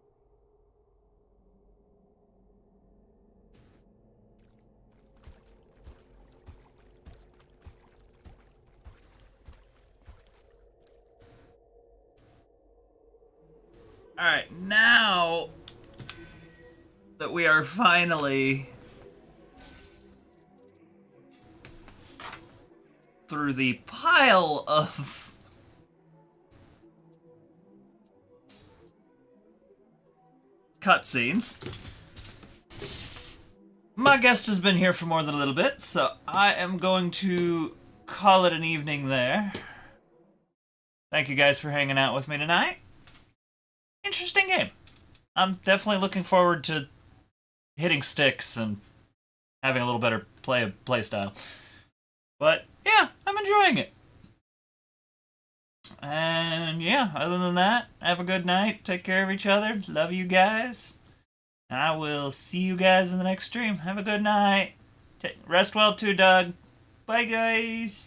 Alright, now that we are finally through the pile of cutscenes, my guest has been here for more than a little bit, so I am going to call it an evening there. Thank you guys for hanging out with me tonight. Interesting game. I'm definitely looking forward to hitting Styx and having a little better play style. But yeah, I'm enjoying it. And yeah, other than that, have a good night. Take care of each other. Love you guys. And I will see you guys in the next stream. Have a good night. Rest well too, Doug. Bye, guys.